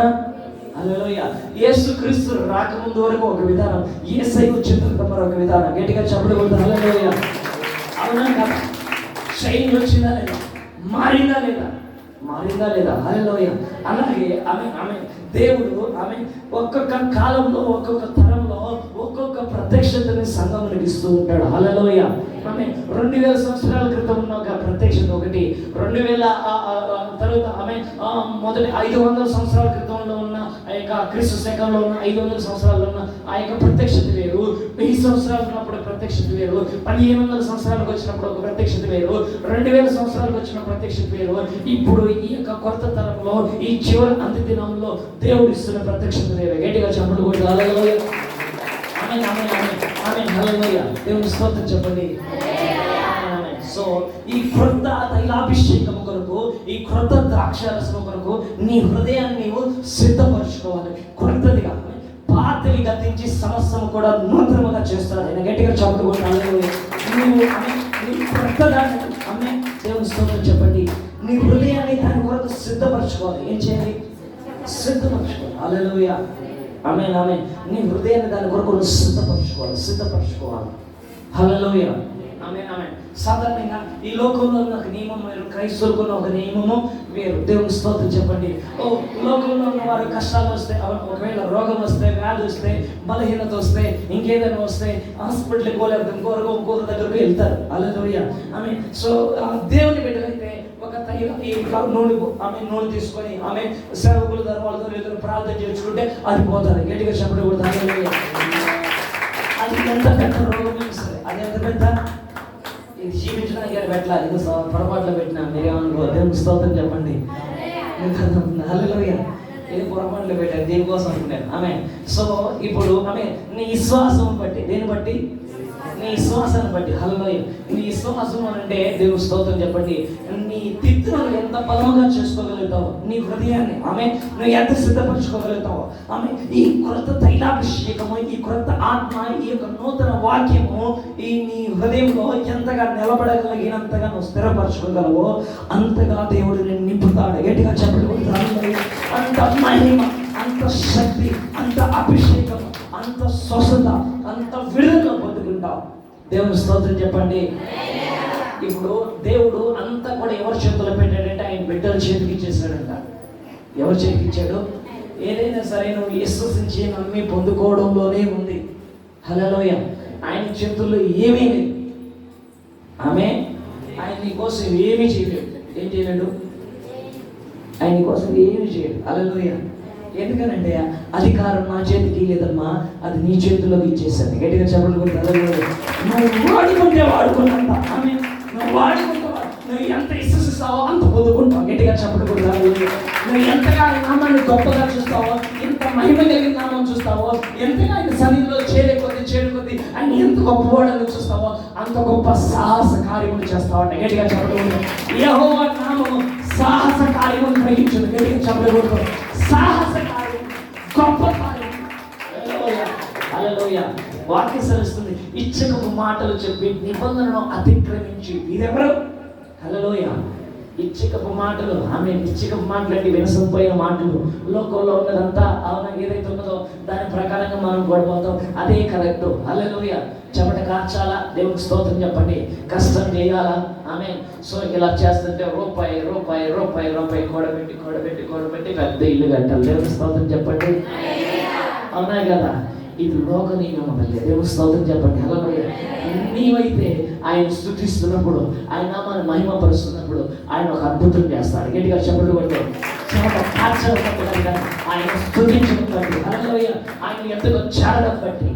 హల్లెలూయా. యేసుక్రీస్తు రాకముందు వరకు ఒక విధానం, యేసయ్య వచ్చిన తర్వాత మరొక విధానం. గట్టిగా చెప్పకూడదు. హల్లెలూయా. అవునా కదా? చైన్ వచ్చిందా లేదా? మారిందా లేదా? హల్లెలూయా. అలాగే దేవుడు ఒక్కొక్క కాలంలో ఒక్కొక్క తరంలో కాలంలో ఒక్కొక్క ప్రత్యక్షతని సంఘమునికి ఇస్తూ ఉంటాడు. హల్లెలూయా. ఆమె 2000 సంవత్సరాల క్రితం ఉన్న ఒక ప్రత్యక్షత ఒకటి, 2000 తర్వాత ఆమె మొదటి 500 సంవత్సరాల క్రితంలో ఉన్న ఆ యొక్క క్రీస్తు శకంలో ఉన్న 500 సంవత్సరాల్లో ఉన్న ఆ యొక్క ప్రత్యక్షత వేరు, 1000 సంవత్సరాలు ఉన్నప్పుడు ప్రత్యక్షత వేరు, 1500 సంవత్సరాలకు వచ్చినప్పుడు ఒక ప్రత్యక్షత వేరు, 2000 సంవత్సరాలకు వచ్చిన ప్రత్యక్షత వేరు. ఇప్పుడు ఈ యొక్క కొత్త తరంలో ఈ చివరి అంత్య దినంలో దేవుడు ఇస్తున్న ప్రత్యక్షత వేరు. గట్టిగా చప్పట్లు కొట్టి హల్లెలూయా. ఆమేన్ ఆమేన్ ఆమేన్ ఆమేన్ హల్లెలూయా. దేవుని స్తోత్రం చెప్పండి. సో ఈ క్రొత్త తైలాభిషేకం కొరకు, ఈ క్రొత్త ద్రాక్షారసం కొరకు నీ హృదయాన్ని నీవు సిద్ధపరచుకోవాలి. క్రొత్తదిగా, పాతవి గతించి సమస్యను కూడా నూతనముగా చేస్తాడు. ఆయన గట్టిగా చప్పట్లు కొట్టి హల్లెలూయా. నీవు క్రొత్తదాన్ని ఆమె దేవుని స్తోత్రం చెప్పండి. నీ హృదయాన్ని దాని కొరకు సిద్ధపరచుకోవాలి. ఏం చేయాలి? సిద్ధపరచుకోవాలి. హల్లెలూయా. ఆమేన్ ఆమేన్. నీ హృదయాన్ని దాని కొరకు సిద్ధపరచుకోవాలి. హల్లెలూయా. ఆమేన్ ఆమేన్. సాధారణంగా ఈ లోకంలో ఉన్న ఒక నియమం వేరు, క్రైస్తవులకు ఉన్న ఒక నియమము వేరు. దేవుని స్తోత్రం చెప్పండి. లోకంలో ఉన్న వారు కష్టాలు వస్తే, ఒకవేళ రోగం వస్తే, వ్యాధి వస్తే, బలహీనత వస్తే, ఇంకేదైనా వస్తే హాస్పిటల్కి పోలేకపోతే ఇంకొక దగ్గరకు వెళ్తారు. హల్లెలూయా. ఆమె సో దేవుని బిడ్డలైతే ఒక నూనె తీసుకొని ఆమె సేవకుల ద్వారా వాళ్ళతో ప్రార్థన చేసుకుంటే అది పోతుంది. గట్టిగా చెప్పడం కూడా అది ఎంత పెద్ద రోగం సరే, అది ఎంత పెద్ద ఇది జీవించడానికి పెట్టాలి. ఇది పొరపాట్లు పెట్టినా మీరేమనుకో. దేవుని స్తోత్రం చెప్పండి. హల్లెలూయా. ఇది పొరపాట్లు పెట్టారు దీనికోసం అనుకున్నాను. ఆమె సో ఇప్పుడు ఆమె నీ విశ్వాసం బట్టి, దేని బట్టి? నీ విశ్వాసాన్ని బట్టి. హల్లెలూయా. నీ విశ్వాసం అంటే దేవుని స్తోత్రం చెప్పండి. నీ తిత్తును ఎంత బలముగా చేసుకోగలుగుతావు, నీ హృదయాన్ని ఆమె నువ్వు ఎంత సిద్ధపరచుకోగలుగుతావు. ఆమె ఈ క్రొత్త తైలాభిషేకము, ఈ క్రొత్త ఆత్మ, ఈ యొక్క నూతన వాక్యము ఈ నీ హృదయంలో ఎంతగా నిలబడగలిగినంతగా నువ్వు స్థిరపరచుకోగలవో అంతగా దేవుడు నేను నింపుతాడు. గట్టిగా చెప్పగలుగుతాడు. అంత మహిమ, అంత శక్తి, అంత అభిషేకం, అంత స్వస్థత, అంత విడుదల పొందుకుంటావు. దేవుని స్తోత్రం చెప్పండి. ఇప్పుడు దేవుడు అంతా కూడా ఎవరి చేతుల్లో పెట్టాడంటే ఆయన బిడ్డల చేతికి ఇచ్చేసాడంట. ఎవరి చేతికి ఇచ్చాడు? ఏదైనా సరే నువ్వు విశ్వసించి నమ్మి పొందుకోవడంలోనే ఉంది. హల్లెలూయా. ఆయన చేతుల్లో ఏమీ లేదు. ఆమె ఆయన నీ కోసం ఏమీ చేయలేడు. ఏం చేయలేడు? ఆయన కోసం ఏమీ చేయడు. హల్లెలూయా. ఎందుకనంటే అధికారం నా చేతికి లేదమ్మా, అది నీ చేతుల్లోకి ఇచ్చేసాను. గట్టిగా చెప్పలు కూడా నువ్వు వాడుకుంటే వాడుకున్నంత, ఆమె నువ్వు వాడుకుంటే నువ్వు ఎంత విశ్వసిస్తావో అంత పొందుకుంటావు. గట్టిగా చెప్పలు కూడా నువ్వు ఎంతగా నామాన్ని గొప్పగా చూస్తావో, ఎంత మహిమ కలిగిన నామం చూస్తావో, ఎంతగా ఆయన సన్నిధిలో చేరుకొద్ది ఆయన ఎంత గొప్పవాడని చూస్తావో అంత గొప్ప సాహస కార్యములు చేస్తావు. గట్టిగా చెప్పలు యెహోవా నామము సాహస కార్యములు గ్రహించదు. గట్టిగా చెప్పలు సాహస కార్యం, గొప్ప కార్యం. హల్లెలూయా. వాక్యం సరిస్తుంది. ఇచ్చకపు మాటలు చెప్పి నిబంధనను అతిక్రమించి వీరెవరు? హల్లెలూయా. ఇచ్చకపు మాటలు, ఆమె ఇచ్చకపు మాటలు అంటే వినసంపోయిన మాటలు. లోకంలో ఉన్నదంతా అవునా ఏదైతే ఉన్నదో దాని ప్రకారంగా మనం గొడవతాం. అదే కరెక్ట్. హల్లెలూయా. చెమట కార్చాలా? దేవునికి స్తోత్రం చెప్పండి. కష్టం చేయాలా? ఆమె సో ఇలా చేస్తుంటే రూపాయి రూపాయి రూపాయి రూపాయి కూడబెట్టి పెద్ద ఇల్లు కట్టాలి. దేవునికి స్తోత్రం చెప్పండి. అవునా కదా? ఇది లోక నియమం. దేవునికి స్తోత్రం చెప్పండి. హల్లెలూయా. నీవైతే ఆయన స్తుతిస్తున్నప్పుడు, ఆయన నామాన్ని మహిమపరుస్తున్నప్పుడు ఆయన ఒక అద్భుతం చేస్తాడు. గట్టిగా చెప్పండి. చెమట కార్చడం బట్టి, ఆయన స్తుతించడం బట్టి, హల్లెలూయా, ఆయన ఎంతగా చేరడం బట్టి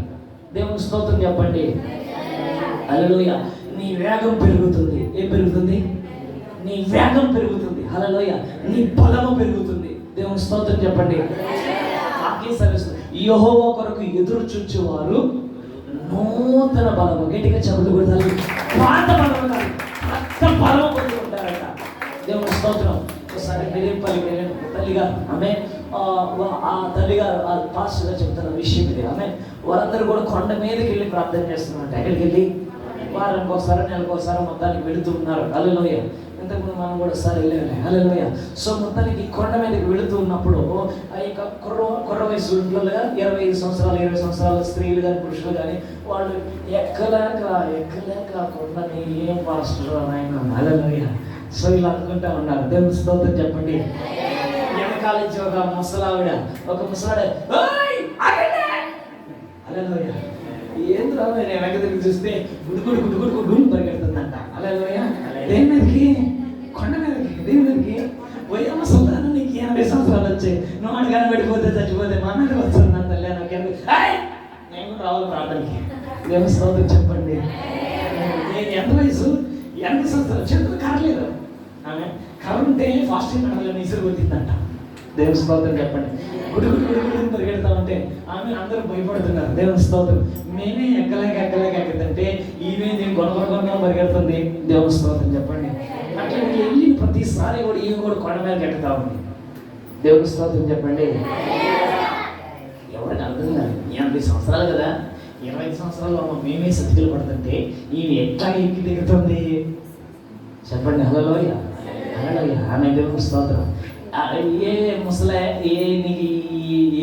దేవునికి స్తోత్రం చెప్పండి. హల్లెలూయా. నీ వేగం పెరుగుతుంది. ఏం పెరుగుతుంది? నీ వేగం పెరుగుతుంది. హల్లెలూయా. నీ బలము పెరుగుతుంది. దేవునికి స్తోత్రం చెప్పండి. వాక్యం సరిస్తుంది. యెహోవా కొరకు ఎదురు చూచేవారు నూతన బలము. గట్టిగా చెవులు కొడతారు. పాత బలము కాదు, కొత్త బలము పొందుకుంటారట. దేవుని స్తోత్రం. ఒకసారి బెలింపల్లి తల్లిగా ఆమె ఆ తల్లిగారు ఆ పాస్టర్గా చెప్తున్న విషయం ఇది. ఆమె వారందరూ కూడా కొండ మీదకి వెళ్ళి ప్రార్థన చేస్తున్నారంట. ఎక్కడికి వెళ్ళి? వారానికి ఒకసారి, నెలకు ఒకసారి మొత్తానికి వెళుతూ ఉన్నారు. హల్లెలూయా. ఇంతకుముందు మనం కూడా ఒకసారి వెళ్ళాలి. హల్లెలూయా. సో మొత్తానికి కొండ మీదకి వెళుతూ ఉన్నప్పుడు ఆ యొక్క కుర్ర వయసు ఇంట్లోగా 25 సంవత్సరాలు 20 సంవత్సరాల స్త్రీలు కానీ పురుషులు కానీ వాళ్ళు ఎక్కలేక కొండని ఏం పాస్టర్ ఆయన. హల్లెలూయా. సో ఇలా అనుకుంటా ఉన్నారు. దేవుని స్తోత్రం చెప్పండి. వెనకాల నుంచి ఒక ముసలావిడ, ఒక ముసలాడు హల్లెలూయా. ఏంద్రా నేను వెనక తిరిగి చూస్తే గుడుగుడు గుడుగుడు గుడుగుడు పరిగెడుతుందంట. హల్లెలూయా. దేని మీదకి? కొండ మీదకి. దేని మీదకి? పోయమ్మ సుల్తాను, నీకు 80 సంవత్సరాలు వచ్చాయి, నువ్వు అడగాని పడిపోతే చచ్చిపోతే మా మీద వస్తుందంట. నేను కూడా రావాలి ప్రార్థనకి. దేవుని స్తోత్రం చెప్పండి. నేను ఎంత వయసు, 80 సంవత్సరాలు, చేతులు కర్రలేదు. ఆమె కర్ర ఉంటే ఫాస్టింగ్ నడవలేని ఇసురు కొట్టిందంట. దేవుని స్తోత్రం చెప్పండి. గుడుగుడు గుడుగుడు పరిగెడతా ఉంటే ఆమె అందరూ భయపడుతున్నారు. దేవుని స్తోత్రం. మేమే ఎక్కలేక ఈమె నేను గొడవ పరిగెడుతుంది. దేవుని స్తోత్రం చెప్పండి. అట్లా వెళ్ళిన ప్రతిసారి కూడా ఈమె కూడా కొండ మీద ఎక్కతా ఉంది. దేవుని స్తోత్రం చెప్పండి. ఎవరికి అర్థం కాదు. 80 సంవత్సరాలు కదా, 25 సంవత్సరాలు మేమే సతికిలు పడుతుంటే ఈమె ఎట్లా ఎక్కి దిగుతుంది చెప్పండి. హల్లెలూయా. హల్లెలూయా. ఆమె దేవుని స్తోత్రం. ఏ ముసలే నీకు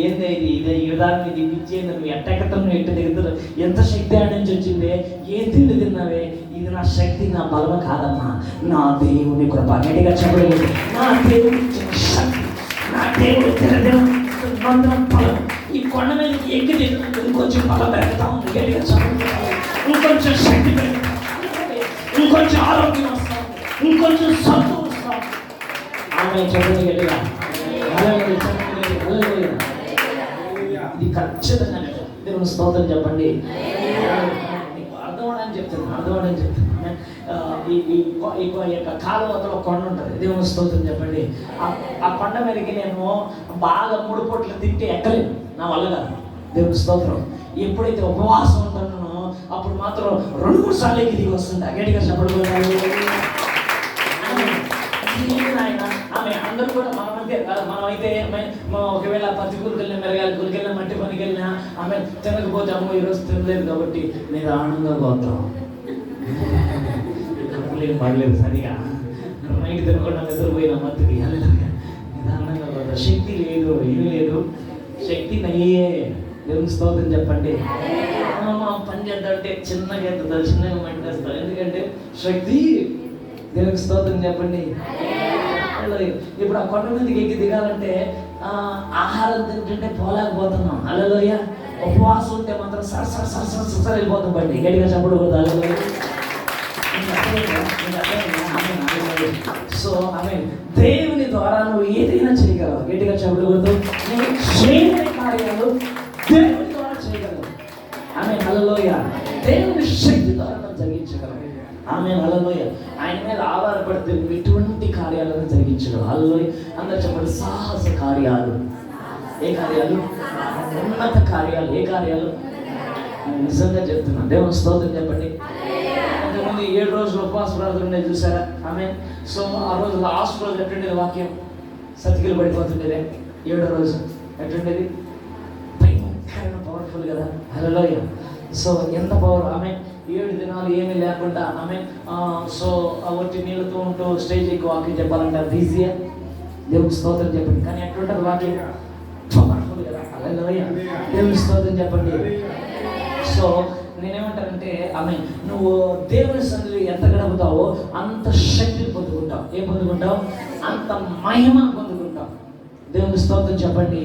ఏంది ఇదే యుధాన్ని దిగించి నువ్వు ఎట్టెక్కతం, నువ్వు ఎట్ట దిగుతావు, ఎంత శక్తి ఆడి నుంచి వచ్చిందే, ఏ తిండి తిన్నావే, ఇది నా శక్తి నా బలం కాదమ్మా, నా దేవుని కృప. గట్టిగా చెప్పలేదు. నా దేవుని శక్తి, నా దేవుడు తినదేవం బలం. ఈ కొండ మీద ఎక్కి దిగుతుంది, ఇంకొంచెం బలం పెడతా ఉంది. గట్టిగా చెప్పలేదు. ఇంకొంచెం శక్తి పెడతా, ఇంకొంచెం ఆరోగ్యం వస్తాం, ఇంకొంచెం సంతోషం వస్తాం. ఆమె చెప్పండి గట్టిగా. ఇది ఖచ్చితంగా దేవుని స్తోత్రం చెప్పండి. అర్థమని చెప్తున్నాను. ఈ యొక్క కాలువతలో కొండ ఉంటుంది. దేవుని స్తోత్రం చెప్పండి. ఆ కొండ మీదకి నేను బాగా 3 పూటలు తింటే ఎక్కలేదు, నా వల్ల కాదు. దేవుని స్తోత్రం. ఎప్పుడైతే ఉపవాసం ఉంటానో అప్పుడు మాత్రం 2-3 సార్లు దిగి వస్తుంది. గట్టిగా చెప్పడం. ఆమె అందరూ కూడా మనమైతే ఒకవేళ పత్తి కూలికెళ్ళిన, మిరగాయలు కూలికెళ్ళిన, మట్టి పనికి వెళ్ళినా ఆమె తినకపోతే అమ్మో ఈరోజు తినలేదు కాబట్టి నేను ఆనందంగా పోతాం. కప్పులేం పడలేదు సరిగా, నైట్ తినకుండా నిద్రపోయిన మత్తుకి నిదానంగా పోతాం. శక్తి లేదు, ఏమీ లేదు, శక్తి నయ్యే. దేవుని స్తోత్రం చెప్పండి. పని చేద్దామంటే చిన్నగా ఎత్తుతారు, చిన్నగా మంటేస్తారు. ఎందుకంటే శక్తి. దేవుని స్తోత్రం చెప్పండి. ఇప్పుడు ఆ కొండ మీదకి ఎక్కి దిగాలంటే ఆహారం తింటుంటే పోలేకపోతున్నాం. హల్లెలూయా. ఉపవాసం ఉంటే మాత్రం సర వెళ్ళిపోతాం. బండి గట్టిగా చెప్పకూడదు. హల్లెలూయా. సో ఆమె దేవుని ద్వారా నువ్వు ఏదైనా చేయగలవు. గట్టిగా చెప్పకూడదు. నేను చేయని కార్యాలు దేవుని ద్వారా చేయగలవు. ఆమె హల్లెలూయా. దేవుని శక్తి ద్వారా జరిగించగలవు. ఆమె హల్లెలూయా. ఆయన మీద ఆధారపడితే ఎటువంటి కార్యాలను జరిగించడం. హల్లెలూయా. అందరూ చెప్పండి. సాహస కార్యాలు. ఏ కార్యాలు? ఉన్నత కార్యాలు. ఏ కార్యాలు? నిజంగా చెప్తున్నాను. దేవుని స్తోత్రం చెప్పండి. అంతకుముందు 7 రోజులు ఉపవాస ప్రార్థన ఉండేది చూసారా? ఆమె సో ఆ రోజు లాస్ట్ రోజు ఎట్టుండేది వాక్యం? సతికిలు పడిపోతుండేదే. 7వ రోజు ఎట్టుండేది? భయంకరమైన పవర్ఫుల్ కదా. హల్లెలూయా. సో ఎంత పవర్. ఆమె 7 దినాలు ఏమీ లేకుండా ఆమె సో ఒట్టి నీళ్ళతో ఉంటూ స్టేజ్ ఎక్కువ వాక్యం చెప్పాలంటే అది ఈజీయా? దేవుని స్తోత్రం చెప్పండి. కానీ ఎట్లుంటుంది వాక్యం? పవర్ఫుల్ కదా. హల్లెలూయా. దేవుని స్తోత్రం చెప్పండి. సో నేనేమంటానంటే ఆమె నువ్వు దేవుని సన్నిధిలో ఎంత గడుపుతావో అంత శక్తిని పొందుకుంటావు. ఏం పొందుకుంటావు? అంత మహిమను పొందుకుంటావు. దేవుని స్తోత్రం చెప్పండి.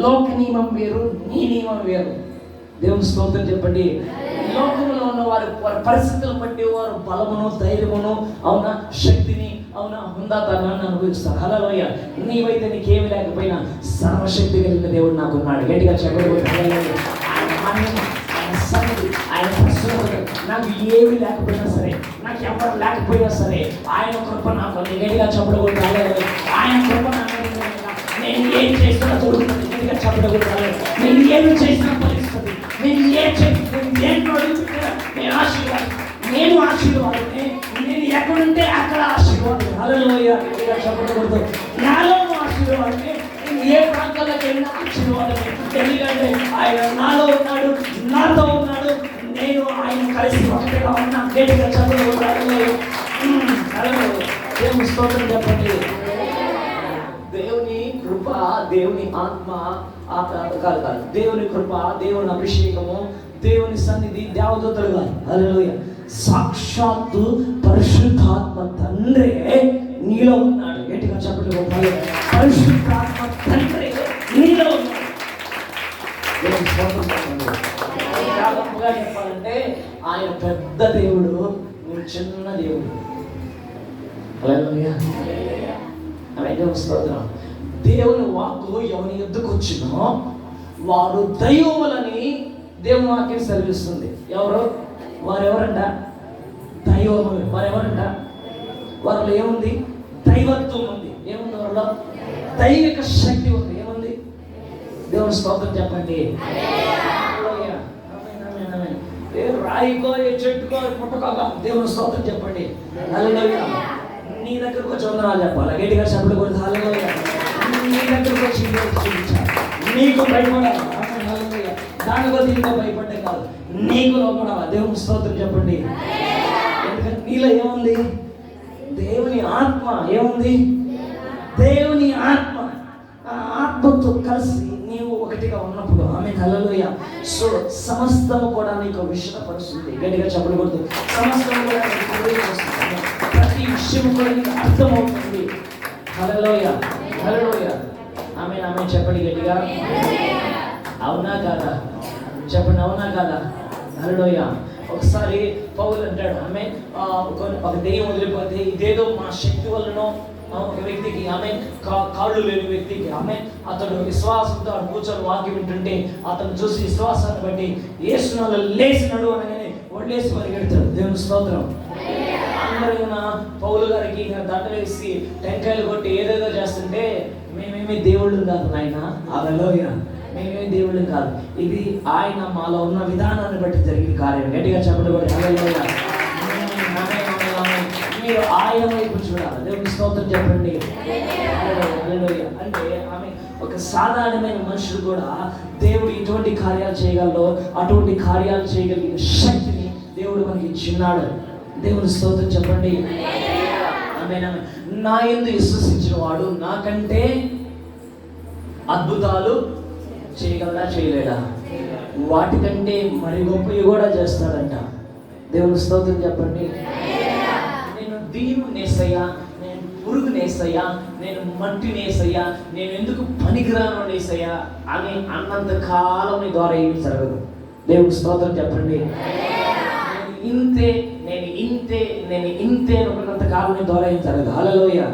లోక నియమం వేరు, నీ నియమం వేరు. దేవుని స్తోత్రం చెప్పండి. లోకంలో ఉన్న వారి పరిస్థితులను బట్టి వారు బలమును, ధైర్యమును, అవునా, శక్తిని, అవునా, హుందాతనాన్ని అనుభవిస్తారు. హల్లెలూయా. నీవైతే నీకేమి లేకపోయినా సర్వశక్తి కలిగిన దేవుడు నాకున్నాడు. గట్టిగా చెప్పకూడదు. ఆయన ప్రశ్న నాకు ఏమి లేకపోయినా సరే, నాకు ఎవరు లేకపోయినా సరే ఆయన కృప నాకు గట్టిగా చెప్పకూడదు. ఆయన కృప నాకు నేను ఏం చేసినా చూడుతుంది. గట్టిగా చెప్పకూడదు. నేను ఏమి చేసిన పరిస్థితి, నేను నేను ఆశీర్వాదమే. నేను ఎక్కడుంటే అక్కడ ఆశీర్వాదం. హల్లెలూయా. గట్టిగా చెప్పకూడదు. నాలో ఆశీర్వాదమే. ఏ ప్రాంతాలకు వెళ్ళినా ఆశీర్వాదమే. ఎందుకంటే ఆయన నాలో ఉన్నాడు, నాతో ఉన్నాడు, నేను ఆయన కలిసి ఒకటిగా ఉన్నా. గట్టిగా చెప్పకూడదు. దేవుని స్తోత్రం చెప్పండి. దేవుని కృప, దేవుని ఆత్మ కాదు, దేవుని కృప, దేవుని అభిషేకము, దేవుని సన్నిధి, దేవదూతలు కాదు. హల్లెలూయా. సాక్షాత్తు పరిశుద్ధాత్మ తండ్రి నీలో ఉన్నాడు. గట్టిగా చెప్పండి. పరిశుద్ధాత్మ తండ్రి నీలో ఉన్నాడు. దేవుని స్తోత్రం చెప్పండి. ఇంకా గొప్పగా చెప్పాలంటే ఆయన పెద్ద దేవుడు, నువ్వు చిన్న దేవుడు. హల్లెలూయా. దేవుని స్తోత్రం. దేవుని వాక్కు ఎవరి ఎద్దుకు వచ్చినో వారు దైవములని దేవుని వాక్యం సెలవిస్తుంది. ఎవరు వారెవరంట? దైవములు. వారెవరంట? వారిలో ఏముంది? దైవత్వం ఉంది. ఏముంది వారిలో? దైవిక శక్తి ఉంది. ఏముంది? దేవుని స్తోత్రం చెప్పండి. రాయికో చెట్టుకో పుట్టకోగా దేవుని స్తోత్రం చెప్పండి. హల్లెలూయా. నీ దగ్గరకు వచ్చి వందనాలు చెప్పాలి. గట్టిగా చెప్పండి కొడుకు. హల్లెలూయా. నీ దగ్గరకు వచ్చి చూపించాలి. నీకు భయపడాలి. హల్లెలూయా. దానికో దీనికో భయపడ్డే కాదు, నీకు లోపడాలి. దేవుని స్తోత్రం చెప్పండి. ఎందుకంటే నీలో ఏముంది? దేవుని ఆత్మ. ఏముంది? దేవుని ఆత్మ. ఆ ఆత్మతో కలిసి నీవు ఒకటిగా ఉన్నప్పుడు ఆమె హల్లెలూయా. సో సమస్తము కూడా నీకు విషయపరుస్తుంది. గట్టిగా చెప్పకూడదు. సమస్తము కూడా ప్రతి విషయం కూడా నీకు అర్థమవుతుంది. హల్లెలూయా. హల్లెలూయా. ఆమె ఆమె చెప్పండి గట్టిగా. అవునా కాదా? చెప్పండి, అవునా కాదా? హల్లెలూయా. ఒకసారి పౌలు అంటాడు, ఆమె ఒక దెయ్యం వదిలిపోతే ఇదేదో మా శక్తి వల్లనో ఒక వ్యక్తికి, ఆమె కాళ్ళు లేని వ్యక్తికి, ఆమె అతడు విశ్వాసంతో కూర్చొని వాక్యం వింటుంటే అతను చూసి విశ్వాసాన్ని బట్టి యేసునామములో లేచినాడు అనగానే ఒళ్ళేసి పరిగెడతాడు. దేవుని స్తోత్రం. అందరూ పౌలు గారికి దండలేసి టెంకాయలు కొట్టి ఏదేదో చేస్తుంటే మేమేమి దేవుళ్ళు కాదు నాయన. హల్లెలూయా. మేమేమి దేవుళ్ళు కాదు, ఇది ఆయన మాలో ఉన్న విధానాన్ని బట్టి జరిగిన కార్యం. గట్టిగా చెప్పబడి హల్లెలూయా. మీరు ఆయన వైపు చూడాలి. దేవుని స్తోత్రం చెప్పండి. హల్లెలూయా. అంటే ఆమె ఒక సాధారణమైన మనుషులు కూడా దేవుడు ఇటువంటి కార్యాలు చేయగలరు, అటువంటి కార్యాలు చేయగలిగిన శక్తిని దేవుడు మనకి ఇచ్చిన్నాడు. దేవుని స్తోత్రం చెప్పండి. ఆమె నా యందు విశ్వసించిన వాడు నాకంటే అద్భుతాలు చేయగలడా చేయలేడా? వాటికంటే మరి గొప్పవి కూడా చేస్తాడంట. దేవుని స్తోత్రం చెప్పండి. నేను దీవునేసయ్యా, నేను పురుగునేసయ్యా, నేను మట్టినేసయ్యా, నేను ఎందుకు పనికిరాను నేసయ్యా అని అన్నంత కాలం నీ ద్వారా ఏమి జరగదు. దేవుని స్తోత్రం చెప్పండి. ఇంతే, నేను ఇంతే, నేను ఇంతే అనుకున్నంత కాలం నీ ద్వారా ఏం జరగదు. హల్లెలూయా.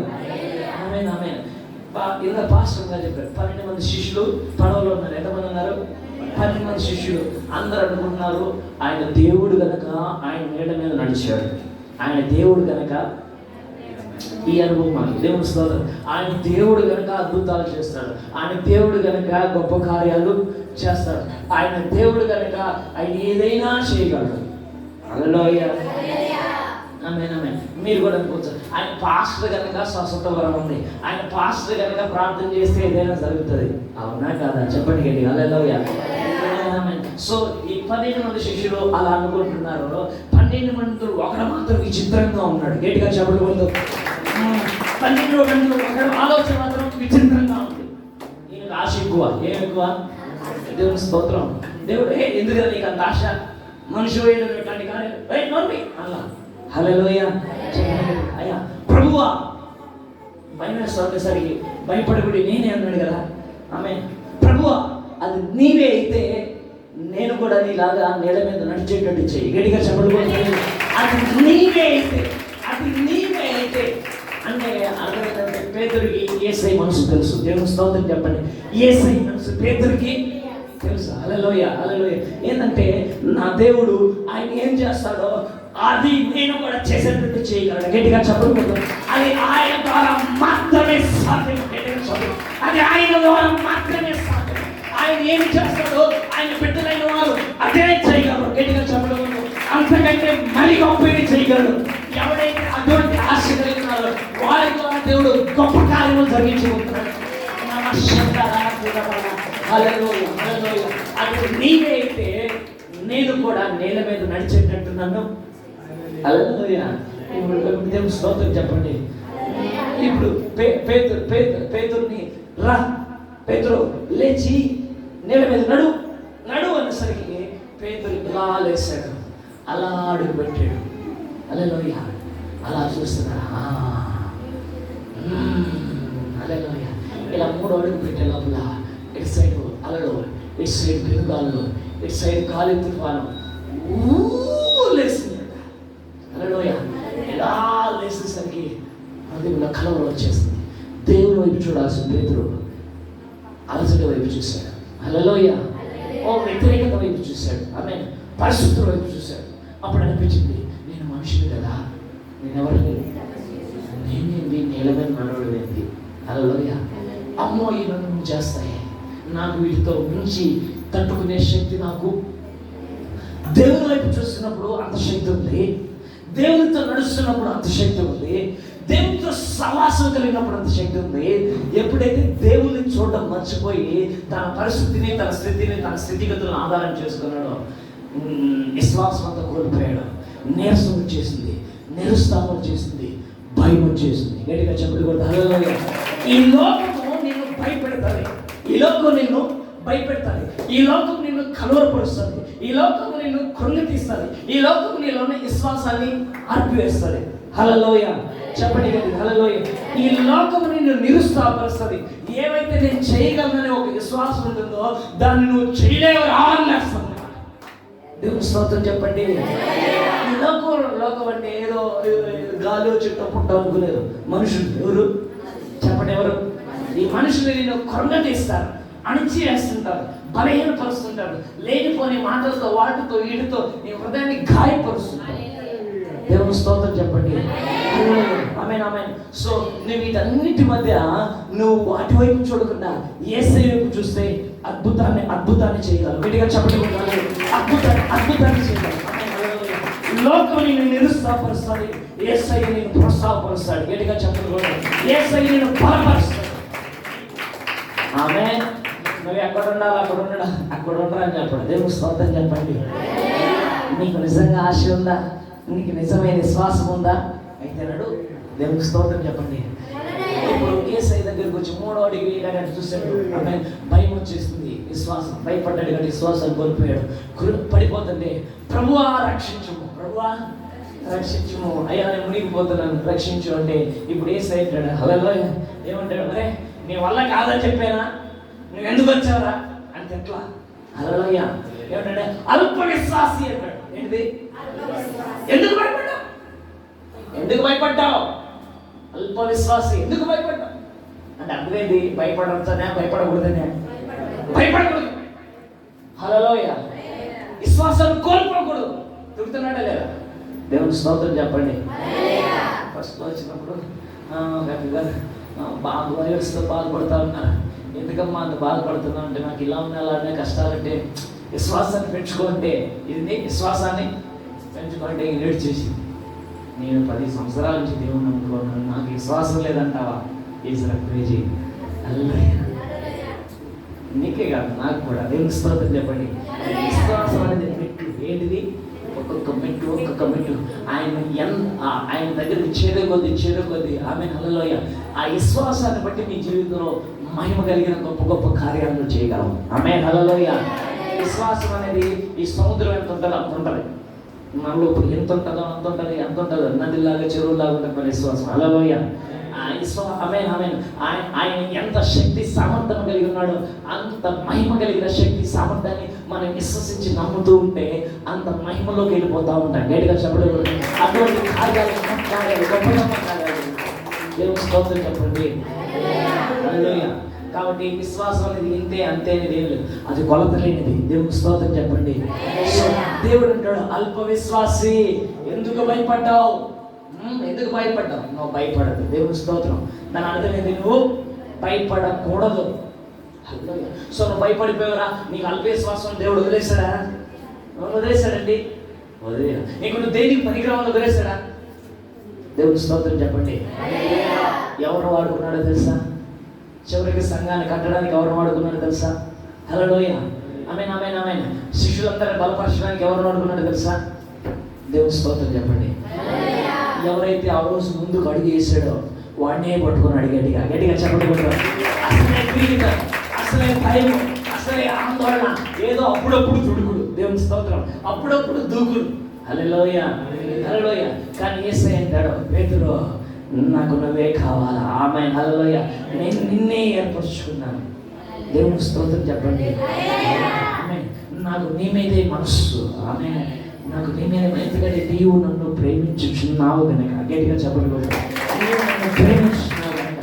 ఆమేన్, ఆమేన్. ఇలా పాస్టర్ గారు చెప్పారు, 12 మంది శిష్యులు పడవలో ఉన్నారు. ఎంతమంది ఉన్నారు? 12 మంది శిష్యులు. అందరూ అనుకుంటున్నారు ఆయన దేవుడు గనక ఆయన నీడ మీద నడిచాడు, ఆయన దేవుడు గనక ఈ అనుభవం మాకు. దేవుని స్తోత్రం. ఆయన దేవుడు గనక అద్భుతాలు చేస్తాడు, ఆయన దేవుడు గనక గొప్ప కార్యాలు చేస్తాడు, ఆయన దేవుడు గనక ఆయన ఏదైనా చేయగలడు. హల్లెలూయా. ఆమేన్, ఆమేన్. మీరు కూడా అనుకోవచ్చు, ఆయన పాస్టర్ కనుక స్వస్థత వరం ఉంది, ఆయన పాస్టర్ కనుక ప్రార్థన చేస్తే ఏదైనా జరుగుతుంది. అవునా కాదా? చెప్పండి గట్టిగా. హల్లెలూయా. సో ఈ 12 మంది శిష్యులు అలా అనుకుంటున్నారు. 12 మంది ఒకడు మాత్రం విచిత్రంగా ఉన్నాడు. గట్టిగా చెప్పకూడదు. 12 మంది ఒకడు ఆలోచన మాత్రం విచిత్రంగా ఉంది. ఈయనకు ఆశ ఎక్కువ. ఏం ఎక్కువ? దేవుని స్తోత్రం. దేవుడు ఎందుకంటే నీకు అంత ఆశ, మనిషి వేయడానికి కానీ నోర్మి అలా. హల్లెలూయా. అయ్యా ప్రభువా, పైన సరికి భయపడబడి నేనే అన్నాడు కదా. ఆమె ప్రభువా, అది నీవే అయితే నేను కూడా నీలాగా నేల మీద నడిచేటట్టు చెయ్యి. గట్టిగా చెప్పకూడదు. అది నీవే అయితే, అది నీవే అయితే అంటే అర్థమైందంటే పేతురికి యేసయ్య మనసు తెలుసు. దేవుని స్తోత్రం చెప్పండి. యేసయ్య మనసు పేతురికి తెలుసు. హల్లెలూయా. హల్లెలూయా. ఏంటంటే నా దేవుడు ఆయన ఏం చేస్తాడో అది నేను కూడా చేసేటట్టు చేయగలను. గట్టిగా చెప్పకూడదు. అది ఆయన ద్వారా మాత్రమే సాధ్యం. అది ఆయన ద్వారా మాత్రమే సాధ్యం. ఆయన ఏమి చేస్తాడో ఆయన బిడ్డలైన వారు అదే చేయగలరు. గట్టిగా చెప్పకూడదు. అంతకంటే మరి గొప్పది చేయగలరు. ఎవరైతే అటువంటి ఆశ కలిగినారో వారి ద్వారా దేవుడు గొప్ప కార్యములు జరిగించబోతున్నాడు. అది నీవే అయితే నేను కూడా నేల మీద నడిచేటట్టున్నాను. హల్లెలూయా. ఇప్పుడు దేవుని స్తోత్రం చెప్పండి. ఇప్పుడు పేతురుని రా పేతురు లేచి నేల మీద నడు నడు అనేసరికి పేతురు ఇలా లేచాడు, అలా అడుగు పెట్టాడు. హల్లెలూయా. అలా చూస్తున్నాడు. హల్లెలూయా. ఇలా 3 అడుగు పెట్టే లోపల ఇటు సైడ్ అలలు ఇటు సైడ్ పెనుగాలు, ఇటు సైడ్ గాలి తుఫాను లేసింది. హల్లెలూయా. ఇలా లేసేసరికి హృదయంలో కలవరం వచ్చేసింది. దేవుని వైపు చూడాల్సిన పేతురు అలసట వైపు చూశాడు. హల్లెలూయా. ఓ వ్యతిరేకత వైపు చూశాడు. ఆమె పరిశుద్ధుల వైపు చూశాడు. అప్పుడు అనిపించింది, నేను మనిషిని కదా, నేను ఎవరిని, నేనేంటి, నీలమైన మనోడు ఏంటి. హల్లెలూయా. అమ్మో ఈ నన్ను చేస్తాయి, నాకు వీటితో మించి తట్టుకునే శక్తి నాకు. దేవుని వైపు చూస్తున్నప్పుడు అంత శక్తి ఉంది, దేవునితో నడుస్తున్నప్పుడు అంత శక్తి ఉంది, దేవునితో సవాసం కలిగినప్పుడు అంత శక్తి ఉంది. ఎప్పుడైతే దేవుని చూడడం మర్చిపోయి తన పరిస్థితిని, తన స్థితిని, తన స్థితిగతులను ఆధారం చేసుకున్నాడో విశ్వాసం అంతా కోల్పోయాడు. నీరసం వచ్చేసింది, నిరుత్సాహం వచ్చేసింది, భయం వచ్చేసింది. గట్టిగా చెప్పడు కూడా. హల్లెలూయా. ఈ లోకము నిన్ను భయపెడతాది, ఈ లోకం నిన్ను భయపెడతాది, ఈ లోకం నిన్ను కలవరపరుస్తుంది, ఈ లోకం నిన్ను కృంగతీస్తుంది, ఈ లోకం నీలోని విశ్వాసాన్ని ఆర్పివేస్తుంది. హల్లెలూయా. చెప్పండి కదా. హల్లెలూయా. ఈ లోకము నిన్ను నిరుత్సాహపరుస్తుంది. ఏవైతే నేను చేయగలననే ఒక విశ్వాసం ఉంటుందో దాన్ని నువ్వు చేయలేవు రావాలనేస్తుంది. దేవుని స్తోత్రం చెప్పండి. ఈ లోకం అంటే ఏదో గాలి చుట్టూ పుట్ట అనుకునేరు మనుషులు. ఎవరు చెప్పండి, ఎవరు? ఈ మనుషులు నిన్ను కృంగతీస్తారు, అణిచివేస్తుంటారు, బలహీనపరుస్తుంటారు, లేనిపోని మాటలతో, వాటితో, వీటితో నీ హృదయాన్ని గాయపరుస్తుంటారు. దేవుని స్తోత్రం చెప్పండి. ఆమేన్, ఆమేన్. సో నువ్వు వీటన్నిటి మధ్య నువ్వు వాటి వైపు చూడకుండా యేసయ్య వైపు చూస్తే అద్భుతాన్ని చేయగలవు. గట్టిగా చెప్పండి. అద్భుతాన్ని చేయగలవు. లోకం నిన్ను నిరుత్సాహపరుస్తుంది, యేసయ్య నిన్ను ప్రోత్సాహపరుస్తాడు. గట్టిగా చెప్పండి. యేసయ్య నిన్ను బలపరుస్తాడు. ఆమేన్. నువ్వు ఎక్కడ ఉండాలి అక్కడ ఉండరా అని చెప్పండి. దేవుని స్తోత్రం చెప్పండి. నీకు నిజంగా ఆశ ఉందా? నీకు నిజమైన విశ్వాసం ఉందా? అయితే నడు. దేవునికి స్తోత్రం చెప్పండి. ఇప్పుడు యేసయ్య దగ్గరికి వచ్చి 3వ అడుగు వేయడానికి చూశాడు. ఆమె భయం వచ్చేస్తుంది, విశ్వాసం భయపడ్డాడు కానీ విశ్వాసాన్ని కోల్పోయాడు. పడిపోతుంటే ప్రభువా రక్షించుము, ప్రభువా రక్షించుము, అయ్యా నేను మునిగిపోతున్నాను, రక్షించు అంటే ఇప్పుడు యేసయ్య అంటాడు. హల్లెలూయా. ఏమంటాడు? అరే నీ వల్ల కాదని చెప్పానా, నువ్వు ఎందుకు వచ్చావురా అంటే ఎట్లా? హల్లెలూయా. ఏమంటాడు? అల్ప విశ్వాసి అన్నాడు. ఏంటిది? ఎందుకు భయపడ్డావు? అల్ప విశ్వాసి, ఎందుకు భయపడ్డావు అంటే అర్థమేంటి? భయపడవచ్చనే, భయపడకూడదనే? భయపడకూడదు. హల్లెలూయా. విశ్వాసాన్ని కోల్పోకూడదు. తిరుగుతున్నాడా లేదా? దేవుని స్తోత్రం చెప్పండి. ఫస్ట్ వచ్చినప్పుడు వైరస్తో బాధపడతా ఉన్నారు. ఎందుకమ్మా అంత బాధపడుతున్నా అంటే, నాకు ఇలా ఉన్నానే కష్టాలంటే విశ్వాసాన్ని పెంచుకోంటే, ఇది విశ్వాసాన్ని పెంచుకోంటే లేట్ చేసి, నేను 10 సంవత్సరాల నుంచి దేవుని నమ్ముకున్నాను, నాకు విశ్వాసం లేదంటావా? క్రేజీ. నీకే కాదు, నాకు కూడా. దేవుని స్తోత్రం చెప్పండి. విశ్వాసం అనేది మెట్టు. ఏంటిది? ఒక్కొక్క మెట్టు ఆయన దగ్గరికి చేరే కొద్ది ఆమె. హల్లెలూయా. ఆ విశ్వాసాన్ని బట్టి మీ జీవితంలో మహిమ కలిగిన గొప్ప కార్యాలను చేయగలం. ఆమె. హల్లెలూయా. విశ్వాసం అనేది ఈ సముద్రం ఎంత ఉంటుందో అంత ఉంటుంది. మనలో ఇప్పుడు ఎంత ఉంటుందో అంత ఉంటుంది. నదిలాగా, చెరువులాగా ఉంటుంది మన విశ్వాసం. హల్లెలూయా. ఆయన ఎంత శక్తి సామర్థ్యం కలిగి ఉన్నాడో అంత మహిమ కలిగిన శక్తి సామర్థ్యాన్ని మనం విశ్వసించి నమ్ముతూ ఉంటే అంత మహిమలోకి వెళ్ళిపోతూ ఉంటాం. గట్టిగా చెప్పలేదు. అటువంటి కార్యాలు గొప్ప కార్యాలు. దేవుని స్తోత్రం చెప్పండి. హల్లెలూయా. కాబట్టి విశ్వాసం అనేది ఇంతే అంతే అనేది ఏం లేదు, అది కొలత లేనిది. దేవునికి స్తోత్రం చెప్పండి. సో దేవుడు అంటాడు, అల్ప విశ్వాసి ఎందుకు భయపడ్డావు? ఎందుకు భయపడ్డావు? నువ్వు భయపడదు. దేవుని స్తోత్రం. దాని అర్థం ఏంటి? నువ్వు భయపడకూడదు. సో నువ్వు భయపడిపోయావురా, నీకు అల్ప విశ్వాసం దేవుడు వదిలేశాడా? వదిలేశాడండి. వదిలేడు. నీకు నువ్వు దేనికి పనికిరావాలో వదిలేశాడా? దేవుని స్తోత్రం చెప్పండి. ఎవరు వాడుకున్నాడో తెలుసా? చివరికి సంఘాన్ని కట్టడానికి ఎవరు వాడుకున్నాడో తెలుసా? హల్లెలూయా. ఆమేన్. శిష్యులందరినీ బలపరచడానికి ఎవరు వాడుకున్నాడో తెలుసా? దేవుని స్తోత్రం చెప్పండి. ఎవరైతే ఆ రోజు ముందుకు అడుగు వేసాడో వాడినే పట్టుకున్నాడు. గట్టిగా చెప్పండి. అసలే పీడిత, అసలే భయం, అసలే ఆందోళన, ఏదో అప్పుడప్పుడు దుడుకుడు. దేవుని స్తోత్రం. అప్పుడప్పుడు దూకుడు. హల్లెలూయా. కానీ యేసయ్య అంటాడు, పేతురు నాకు నువ్వే కావాలా? ఆమేన్. హల్లెలూయా. నేను నిన్నే ఏర్పరచుకున్నాను, దేవునికి స్తోత్రం చెప్పండి. ఆమేన్. నాకు నీ మీదే మనస్సు, ఆమె నాకు నీ మీద, ఎందుకంటే నీవు నన్ను ప్రేమించుచున్నావు కనుక. గట్టిగా చెప్పండి. నీవు నన్ను ప్రేమించున్నావు కనుక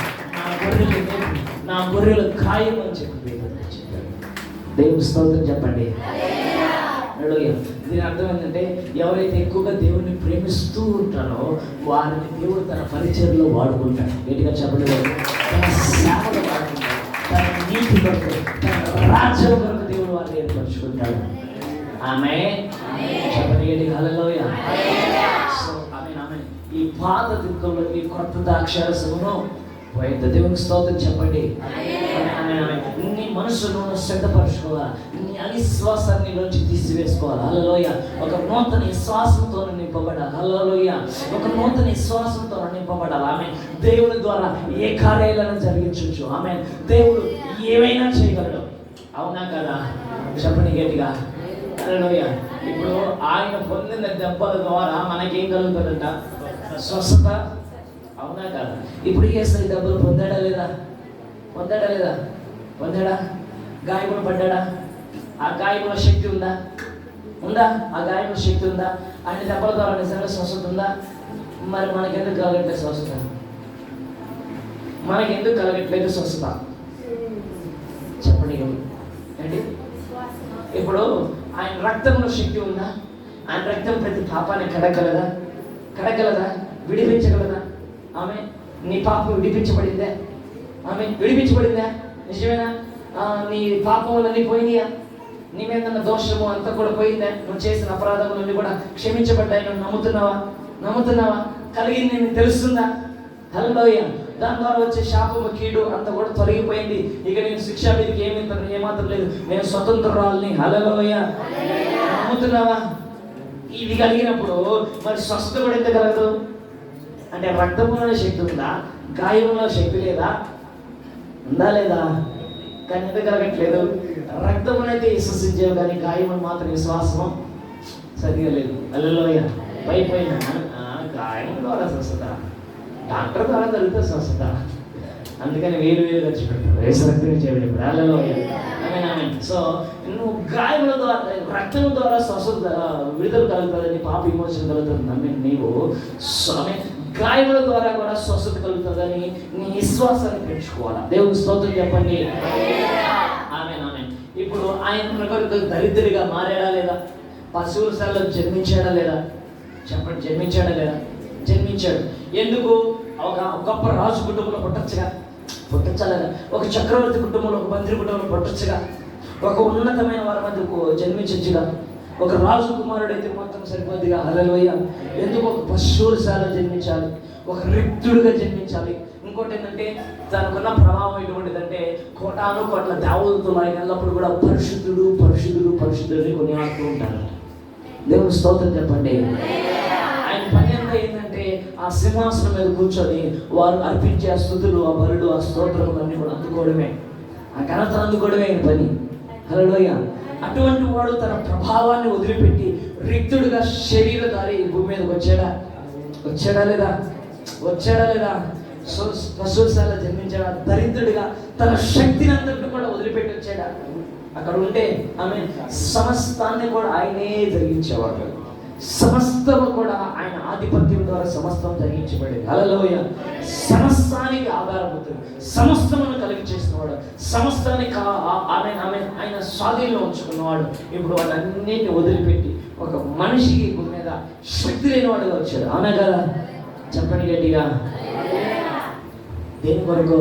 నా గొర్రెలు ఖాయం అని చెప్పి దేవుని స్తోత్రం చెప్పండి. దీని అర్థం ఏంటంటే ఎవరైతే ఎక్కువగా దేవుడిని ప్రేమిస్తూ ఉంటారో వారిని దేవుడు తన పరిచయంలో వాడుకుంటాడు. గట్టిగా చెప్పండి. తన సేవలో వాడుకుంటాడు, తన నీతి కొరకు, తన రాజ్యం కొరకు దేవుడు వారిని ఏర్పరచుకుంటాడు. ఆమె చెప్పండి గట్టిగా హల్లెలూయా. సో ఆమేన్. ఈ పాత దిక్కుల్లో ఈ కొత్త ద్రాక్షారసమును పోయేంత దేవునికి స్తోత్రం చెప్పండి. నీ మనసును సిద్ధపరచుకోవాలి, నీ అవిశ్వాసాన్ని నుంచి తీసివేసుకోవాలి. హల్లెలూయా. ఒక నూతన విశ్వాసంతో నింపబడాలి. హల్లెలూయా. ఒక నూతన విశ్వాసంతో నింపబడాలి. ఆమె దేవుని ద్వారా ఏ కార్యాలను జరిగించవచ్చు. ఆమె దేవుడు ఏమైనా చేయగలడు. అవునా కదా? చెప్పండి గట్టిగా హల్లెలూయా. ఇప్పుడు ఆయన పొందిన దెబ్బల ద్వారా మనకేం కలుగుతుందంట? స్వస్థత. అవునా కదా? ఇప్పుడు యేసయ్య దెబ్బలు పొందాడా లేదా? పొందాడా? గాయములు పడ్డాడా? ఆ గాయముల శక్తి ఉందా? ఆ గాయముల శక్తి ఉందా? ఆయన దెబ్బల ద్వారా నిజంగా స్వస్థత ఉందా? మరి మనకెందుకు కలగట్లేదు స్వస్థత? చెప్పండి ఏంటి? ఇప్పుడు ఆయన రక్తంలో శక్తి ఉందా? ఆయన రక్తం ప్రతి పాపాన్ని కడగలదా? విడిపించగలదా? ఆమె నీ పాపం విడిపించబడిందా? నిజమేనా? నీ పాపములన్నీ పోయినాయా? నీ మీద ఉన్న దోషము అంతా కూడా పోయిందా? నువ్వు చేసిన అపరాధములన్నీ కూడా క్షమించబడ్డాయి. నువ్వు నమ్ముతున్నావా? కలిగింది నీకు తెలుస్తుందా? హల్లెలూయా. దాని ద్వారా వచ్చే శాపము, కీడు అంతా కూడా తొలగిపోయింది. ఇక నేను శిక్ష మీదకి ఏమాత్రం లేదు. నేను స్వతంత్రురాలిని. హల్లెలూయా. నమ్ముతున్నావా? ఇది కలిగినప్పుడు మరి స్వస్థత కూడా ఎంత కలగదు? అంటే రక్తంలో శక్తి ఉందా? గాయంలో శక్తి లేదా? లేదా? కానీ ఎందుకు కలగట్లేదు? రక్తమునైతే విశ్వసించేవి కానీ గాయము మాత్రం విశ్వాసం సరిగా లేదు. హల్లెలూయా. పైపోయిన గాయం ద్వారా స్వస్థత, డాక్టర్ ద్వారా జరిగితే స్వస్థత. అందుకని వేరు ఖర్చు పెడతారు. రక్తం చేయడం. హల్లెలూయా. ఆమేన్. సో నువ్వు గాయముల ద్వారా, రక్తం ద్వారా స్వస్థత విడుదల కలుగుతుందని, పాప విమోచన కలుగుతుంది నమ్మి నీవు గాయముల ద్వారా కూడా స్వస్థత కలుగుతుందని నీ విశ్వాసాన్ని పెంచుకోవాలా. దేవుని స్తోత్రం చెప్పండి. ఆమేన్. ఇప్పుడు ఆయన దరిద్రుడిగా మారాడా లేదా? పశువుల శాలలో జన్మించాడా లేదా? చెప్పండి. జన్మించాడు. ఎందుకు? ఒక గొప్ప రాజు కుటుంబంలో పుట్టచ్చాలేదా? ఒక చక్రవర్తి కుటుంబంలో, ఒక మంత్రి కుటుంబంలో పుట్టచ్చుగా? ఒక ఉన్నతమైన వారి మధ్య జన్మించచ్చుగా? ఒక రాజు కుమారుడు అయితే మొత్తం సరిపోద్దిగా. హల్లెలూయా. ఎందుకు? ఒక పశువుల శాలలో జన్మించాలి, ఒక రిక్తుడుగా జన్మించాలి. ఇంకోటి ఏంటంటే తనకున్న ప్రభావం ఎటువంటిదంటే కోట్ల దేవతలతో ఆయన ఎల్లప్పుడు కూడా పరిశుద్ధుడు కొని ఆడుతూ ఉంటారు. దేవుని స్తోత్రం చెప్పండి. ఆయన పని అంతా ఏంటంటే ఆ సింహాసనం మీద కూర్చొని వారు అర్పించే ఆ స్తుతులు, ఆ బలులు, ఆ స్తోత్రములన్నీ కూడా అందుకోవడమే, ఆ ఘనత అందుకోవడమే ఆయన పని. హల్లెలూయా. అటువంటి వాడు తన ప్రభావాన్ని వదిలిపెట్టి రిక్తుడుగా శరీరధారి భూమి మీదకి వచ్చాడా లేదా? పశువుశాల జన్మించాడా? దరిద్రుడిగా తన శక్తిని అంతటి కూడా వదిలిపెట్టి వచ్చాడా? అక్కడ ఉంటే ఆమె సమస్తాన్ని కూడా ఆయనే జరిగించేవాడు. సమస్తము కూడా ఆయన ఆధిపత్యం ద్వారా సమస్తం జరిగించబడేది. హల్లెలూయా. సమస్తానికి ఆధారపడుతుంది, సమస్తమును కలిగి చేసినవాడు, సమస్తానికి ఆయన స్వాధీనంలో ఉంచుకున్నవాడు. ఇప్పుడు వాళ్ళన్నిటిని వదిలిపెట్టి ఒక మనిషికి భూమి మీద శక్తి లేని వాడుగా వచ్చాడు. అవునా కదా? చెప్పండి గట్టిగా. దేని కొరకు?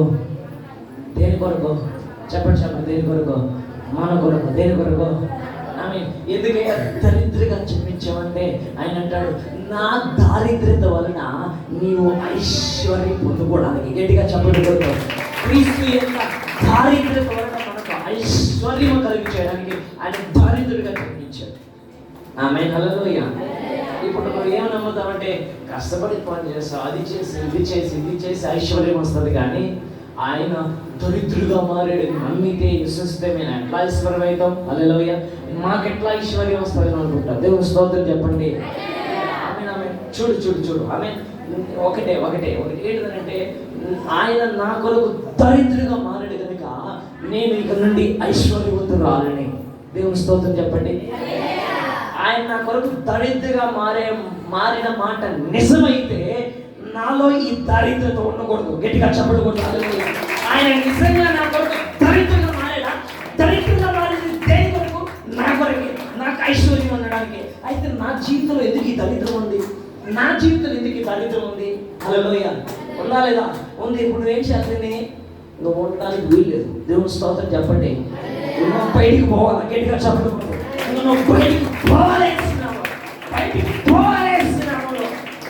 చెప్పండి. దేని కొరకు? మన కొరకు. దేని కొరకు? ఆమె ఎందుకయ్యా దరిద్రగా జన్మించావంటే ఆయన అంటాడు, నా దారిద్ర్యత వలన నీవు ఐశ్వర్యం పొందుకోవడానికి. గట్టిగా చెప్పండి. క్రీస్తు యొక్క దారిద్ర్యత వలన మనకు ఐశ్వర్యం కలిగి చేయడానికి ఆయన దారిద్రుడిగా జన్మించాడు. ఆమేన్. హల్లెలూయా. ఇప్పుడు నువ్వు ఏమి నమ్ముతావంటే కష్టపడి పని చేస్తావు, అది చేసి ఇది చేసి ఐశ్వర్యం వస్తుంది. కానీ ఆయన దరిద్రుడుగా మారాడు. నమ్మితే విశ్వసిస్తే మేము ఎట్లా ఐశ్వర్యం అవుతాం? హల్లెలూయా. మాకెట్లా ఐశ్వర్యం వస్తుంది అనుకుంటా. దేవుని స్తోత్రం చెప్పండి. ఆమె చూడు ఆమె ఒకటే ఏంటంటే ఆయన నా కొరకు దరిద్రుడుగా మారాడు కనుక నేను ఇక నుండి ఐశ్వర్యవంతురాలని. దేవుని స్తోత్రం చెప్పండి. ఆయన నా కొరకు దరిద్రగా మారిన మాట నిజమైతే నాలో ఈ దరిద్రత ఉండకూడదు. గట్టిగా చెప్పకూడదు. ఆయన నిజంగా నా కొరకు దరిద్రంగా మారేలా. దరిద్రంగా మారేది దేని కొరకు? నా కొరకే, నాకు ఐశ్వర్యం ఉండడానికి. అయితే నా జీవితంలో ఎందుకు ఈ దరిద్రం ఉంది? నా జీవితంలో ఎందుకు ఈ దరిద్రం ఉంది? హల్లెలూయా. ఉందా లేదా? ఉంది. ఇప్పుడు నువ్వేం చేస్తుంది? నువ్వు ఉండడానికి వీల్లేదు. దేవుని స్తోత్రం చెప్పండి. నువ్వు బయటికి పోవాలి. గట్టిగా చెప్పకూడదు. నువ్వు బయటికి పోవాలేస్తున్నావు. బయటికి పోవాలేస్తున్నావు.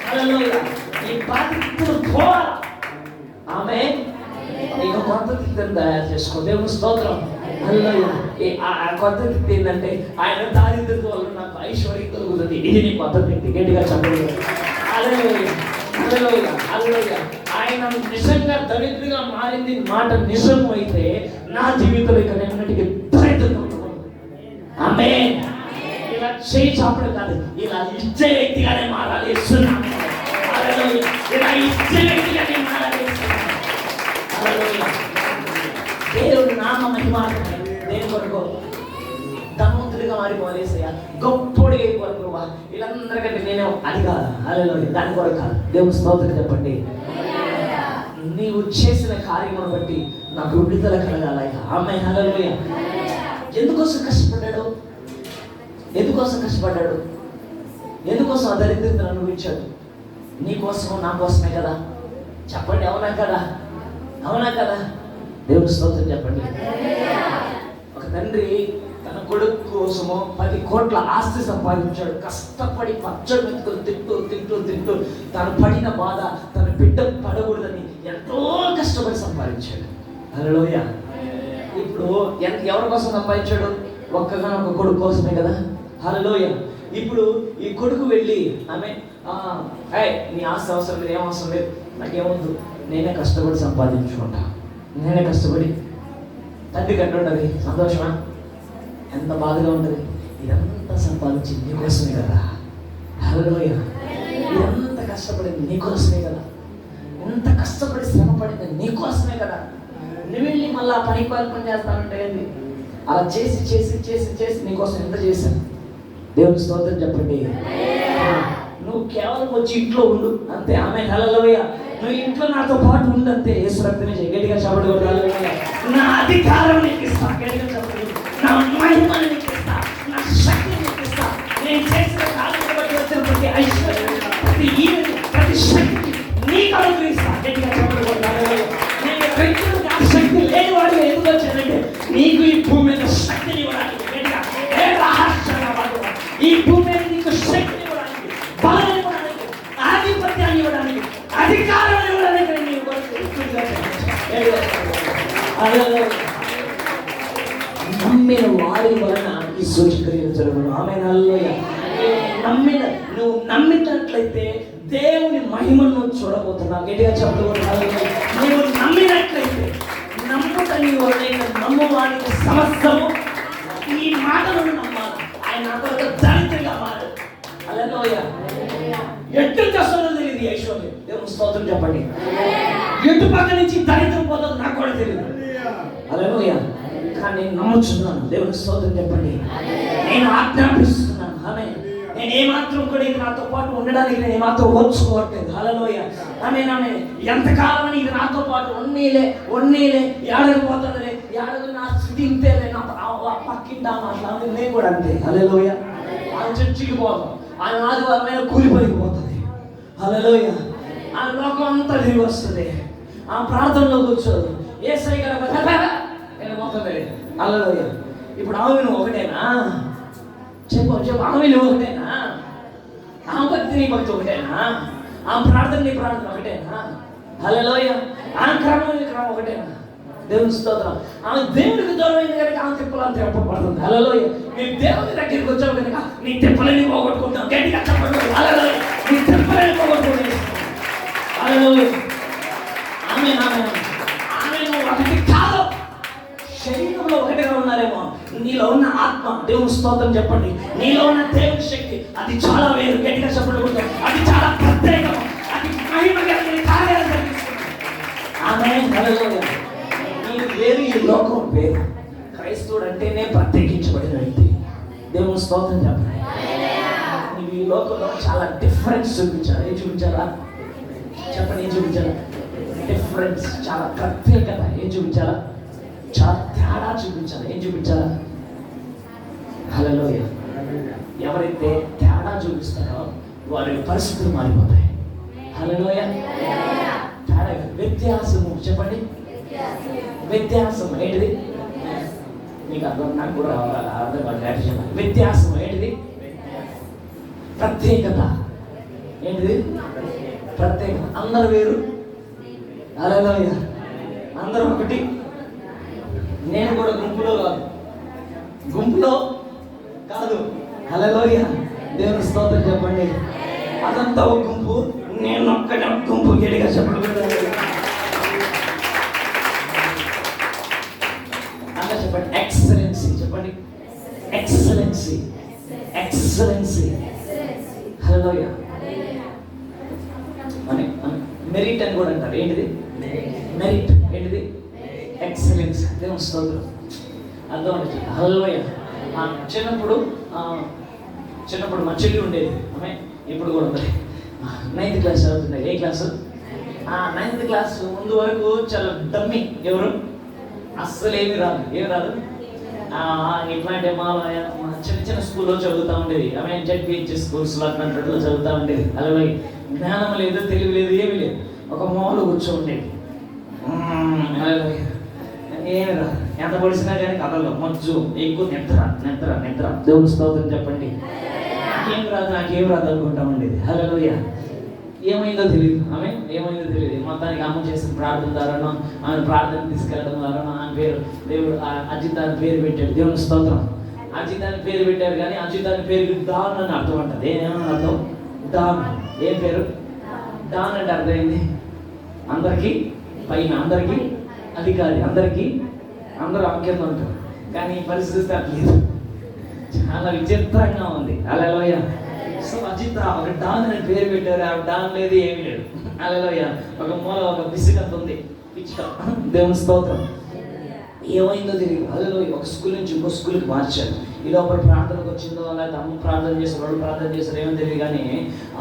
హల్లెలూయా. ఈ బాధ్యతలు పోవాలి. ఆమె ఇక కొత్త తిథిని తయారు చేసుకో. దేవుని స్తోత్రం. హల్లెలూయా. ఆ కొత్త తిథి ఏంటంటే ఆయన దారిద్ర్యం వల్ల నాకు ఐశ్వర్యం కలుగుతుంది. ఇది నీ కొత్త తిథి. గట్టిగా చెప్పలేదు. హల్లెలూయా. హల్లెలూయా. హల్లెలూయా. ఆయన నిజంగా దరిద్రంగా మారింది మాట నిజం అయితే నా జీవితంలో ఇక ఎన్నటికీ దరిద్రం ఉండకూడదు. ఆమేన్. ఇలా చేయి చాపడం కాదు, ఇలా ఇచ్చే వ్యక్తిగానే మారాలి. హల్లెలూయా. ఇలా ఇచ్చే వ్యక్తిగానే మారాలి. హల్లెలూయా. దేవుని నామ మహిమార్థమై దేని కొరకు? ధనవంతుడిగా మారిపోలేసయ్యా, గొప్పడిగా అయిపోవాలి ప్రభా. వీళ్ళందరికంటే నేను అది కాదు. హల్లెలూయా. దాని కొరకు కాదు. దేవుని స్తోత్రం చెప్పండి. నీవు చేసిన కార్యమును బట్టి నాకు విడుదల కలగాలయ్యా. ఆమేన్. హల్లెలూయా. ఎందుకోసం కష్టపడ్డాడు? ఎందుకోసం కష్టపడ్డాడు? ఎందుకోసం ఆ దరిద్రతను అనుభవించాడు? నీకోసం, నా కోసమే కదా. చెప్పండి. అవునా కదా? అవునా కదా? దేవుని స్తోత్రం చెప్పండి. ఒక తండ్రి తన కొడుకు కోసము 10 కోట్ల ఆస్తి సంపాదించాడు. కష్టపడి పచ్చడి మెతుకులు తింటూ తను పడిన బాధ తన బిడ్డ పడకూడదని ఎంతో కష్టపడి సంపాదించాడు. హల్లెలూయా. ఇప్పుడు ఎవరి కోసం సంపాదించాడు? ఒక్కగా ఒక కొడుకు కోసమే కదా. హల్లెలూయా. ఇప్పుడు ఈ కొడుకు వెళ్ళి ఆమె నీ ఆస్తి అవసరం లేదు, ఏం అవసరం లేదు, నాకేమొద్దు, నేనే కష్టపడి సంపాదించుకుంటా, నేనే కష్టపడి. తండ్రికి అంటుండదు సంతోషమా? ఎంత బాధగా ఉంటుంది. ఇదంతా సంపాదించింది నీకోసమే కదా. హల్లెలూయా. ఇదంతా కష్టపడింది నీకోసమే కదా. ఎంత కష్టపడి శ్రమ పడింది నీకోసమే కదా. నువ్వు వెళ్ళి మళ్ళీ ఆ పని చేస్తానంటే ఏంది? అలా చేసి చేసి చేసి చేసి నీకోసం ఎంత చేశాను. దేవుని స్తోత్రం చెప్పండి. నువ్వు కేవలం వచ్చి ఇంట్లో ఉండు అంతే. ఆమేన్. హల్లెలూయా. నువ్వు ఇంట్లో నాతో పాటు ఉండు అంతే. యేసు రక్తమే గట్టిగా చెప్పకూడదు. హల్లెలూయా. నా అధికారం నీకు ఇస్తా. గట్టిగా చెప్పకూడదు. నా మహిమను నీకు ఇస్తా. నా శక్తిని నీకు ఇస్తా. నేను చేసిన కార్యాలను బట్టి వచ్చిన ప్రతి ఐశ్వర్యం, ప్రతి ఈవెన్, ప్రతి శక్తి నీకు అనుగ్రహిస్తా. గట్టిగా చెప్పకూడదు. హల్లెలూయా. నేను వ్యక్తులకు ఆ శక్తి లేని వాడు ఎందుకు వచ్చానంటే నీకు ఈ భూమి మీద శక్తిని ఇవ్వడానికి. గట్టిగా ఈ భూమి మీద నీకు శక్తిని ఇవ్వడానికి, బలం ఇవ్వడానికి, ఆధిపత్యాన్ని ఇవ్వడానికి, అధికారం ఇవ్వడానికి నమ్మిన వారి వలన ఈ సూచక్రియలు జరుగును. ఆమేన్. హల్లెలూయా. నువ్వు నమ్మినట్లయితే దేవుని మహిమను చూడబోతున్నావు. గట్టిగా చెప్పకూడదు. హల్లెలూయా. నువ్వు నమ్మినట్లయితే నమ్ముట నీ వలన నమ్మువానికి సమస్తము. ఈ మాటలను నమ్మాలి. ఆయన నా కొరకు దరిద్రంగా మారాడు. హల్లెలూయా. ఎట్టు చేస్తుందో తెలియదు ఐశ్వర్యం. దేవుని స్తోత్రం చెప్పండి. ఎటు పక్క నుంచి దరిద్రం పోతుందో నాకు కూడా తెలియదు. హల్లెలూయా. కానీ నేను నమ్ముచున్నాను. దేవుని స్తోత్రం చెప్పండి. నేను ఆజ్ఞాపిస్తున్నాను. ఆమేన్. నేను ఏమాత్రం కూడా ఇది నాతో పాటు ఉండడానికి నేను ఏమాత్రం ఓర్చుకోవట్లేదు. హల్లెలూయా. ఆమేన్. ఆమేన్. ఎంతకాలం ఇది నాతో పాటు ఉన్నీలే ఏడకు పోతుందిలే, ఏడకు నా స్థితి ఇంతేలే, నా పక్కింటా మాట్లాడు నేను కూడా అంతే. హల్లెలూయా. ఆయన చర్చికి పోతాం, ఆయన ఆదివారమైన కూలి పనికి పోతుంది. హల్లెలూయా. ఆయన లోకం అంతా తిరిగి వస్తుంది. ఆ ప్రార్థనలో కూర్చోదు. యేసయ్య గారు పోతుంది. హల్లెలూయా. ఇప్పుడు ఆమె నువ్వు ఒకటేనా? చెప్పు ఆమె నువ్వు ఒకటేనా? ఆ భక్తి నీ భక్తి ఒకటేనా? ఆ ప్రార్థన నీ ప్రార్థన ఒకటేనా? హల్లెలూయా. ఆ క్రమం నీ క్రమం ఒకటేనా? దేవుని స్తోత్రం. ఆమె దేవుడికి దూరమైంది కనుక ఆమె తిప్పలని తిప్పబడుతుంది. హల్లెలూయా. నీ దేవుని దగ్గరికి వచ్చావు కనుక నీ తిప్పలని పోగొట్టుకుంటావు. గట్టిగా చెప్పండి. హల్లెలూయా. నీ తిప్పలని పోగొట్టుకుంటావు. హల్లెలూయా. ఆమేన్. ఆమేన్. ఆమేన్. ఒకటి కాదు, శరీరంలో ఒకటిగా ఉన్నారేమో, నీలో ఉన్న ఆత్మ, దేవుని స్తోత్రం చెప్పండి, నీలో ఉన్న దేవుని శక్తి అది చాలా వేరు. గట్టిగా చెప్పండి. అది చాలా ప్రత్యేకం. అది మహిమ కలిగిన కార్యాలు జరిగిస్తుంది. ఆమేన్. హల్లెలూయా. వేరు, ఈ లోకం వేరు. స్తోత్రం చెప్పండి. నీవు ఈ లోకంలో చాలా డిఫరెన్స్ చూపించాలి. ఏం చూపించాలా చెప్పండి? ఏం చూపించాలా? డిఫరెన్స్, చాలా ప్రత్యేకత. ఏం చూపించాలా? చాలా తేడా చూపించాలి. ఏం చూపించాలా? హల్లెలూయా. ఎవరైతే తేడా చూపిస్తారో వారి పరిస్థితులు మారిపోతాయి. హల్లెలూయా. తేడా, వ్యత్యాసము. చెప్పండి, వ్యత్యాసం ఏంటిది? మీకు అర్థం, నాకు కూడా అర్థం కాదు. వ్యత్యాసం ఏంటిది? ప్రత్యేకత. ఏంటిది? ప్రత్యేకత. అందరూ వేరు. హల్లెలూయా. అందరూ ఒకటి. నేను కూడా గుంపులో కాదు, గుంపులో కాదు. హల్లెలూయా. దేవుని స్తోత్రం చెప్పండి. అదంతా ఒక గుంపు, నేను ఒక్కడే గుంపు. గట్టిగా చెప్పండి. అలా చెప్పండి. ఎక్సలెన్సీ. చెప్పండి, ఎక్సలెన్సీ. ఎక్సలెన్సీ. హల్లెలూయా. మెరిట్ అని కూడా అంటారు. ఏంటిది? మెరిట్. ఏంటిది? ఎక్సలెన్స్. దేవుని స్తోత్రం. అర్థం అంటే హల్లెలూయా. చిన్నప్పుడు మా చెల్లి ఉండేది. ఆమె ఇప్పుడు కూడా ఉంది. 9th క్లాస్ చదువుతుంది. ఏ క్లాసు? 9th క్లాస్ ముందు వరకు చాలా డమ్మి. ఎవరు? అస్సలు ఏమి రాదు. ఏమి రాదు. ఇట్లాంటి మా చిన్న చిన్న స్కూల్లో చదువుతూ ఉండేది. ఆమె జెడ్పిహెచ్ స్కూల్స్లో అట్లాంటిలో చదువుతూ ఉండేది. అలాగే జ్ఞానం లేదు, తెలివి లేదు, ఏమి లేదు. ఒక మూల కూర్చో ఉండేది. ఏమి రాదు. ఎంత పొడిసినా కానీ కథలో మజ్జు, ఎక్కువ నిద్ర నిద్ర నిద్ర. దేవుని స్తోత్రం చెప్పండి. నాకేం రాదు అనుకుంటా ఉండేది. హల్లెలూయా. ఏమైందో తెలియదు. ఆమె ఏమైందో తెలియదు. మొత్తానికి అమ్మ చేసిన ప్రార్థన ద్వారానో, ఆమె ప్రార్థన తీసుకెళ్ళడం ద్వారానో ఆమె పేరు దేవుడు అజిత్ అని పేరు పెట్టాడు. దేవుని స్తోత్రం. అజిత్ అని పేరు పెట్టారు, కానీ అజిత్ అని పేరు డాన్ అని అర్థం అంటది. ఏమన్నా అర్థం? డాన్. ఏం పేరు? డాన్ అంటే అర్థమైంది అందరికీ పైన, అందరికీ అధికారి, అందరికీ అందరూ ఆఖ్యంగా ఉంటారు. కానీ ఈ పరిస్థితి అట్లేదు. చాలా విచిత్రంగా ఉంది. హల్లెలూయా. సో అజిత్ ఒక డాన్ అని పేరు పెట్టారు. ఆ డాన్ లేదు, ఏమీ లేదు. హల్లెలూయా. ఒక మూల ఒక బిసికంత ఉంది, పిచ్చుక. దేవుని స్తోత్రం. ఏమైందో తెలియదు. హల్లెలూయా. ఒక స్కూల్ నుంచి ఇంకో స్కూల్కి మార్చారు. ఈ లోపల ప్రార్థనకు వచ్చిందో, లేకపోతే అమ్మ ప్రార్థన చేస్తారు, వాళ్ళు ప్రార్థన చేస్తారు, ఏమో తెలియదు. కానీ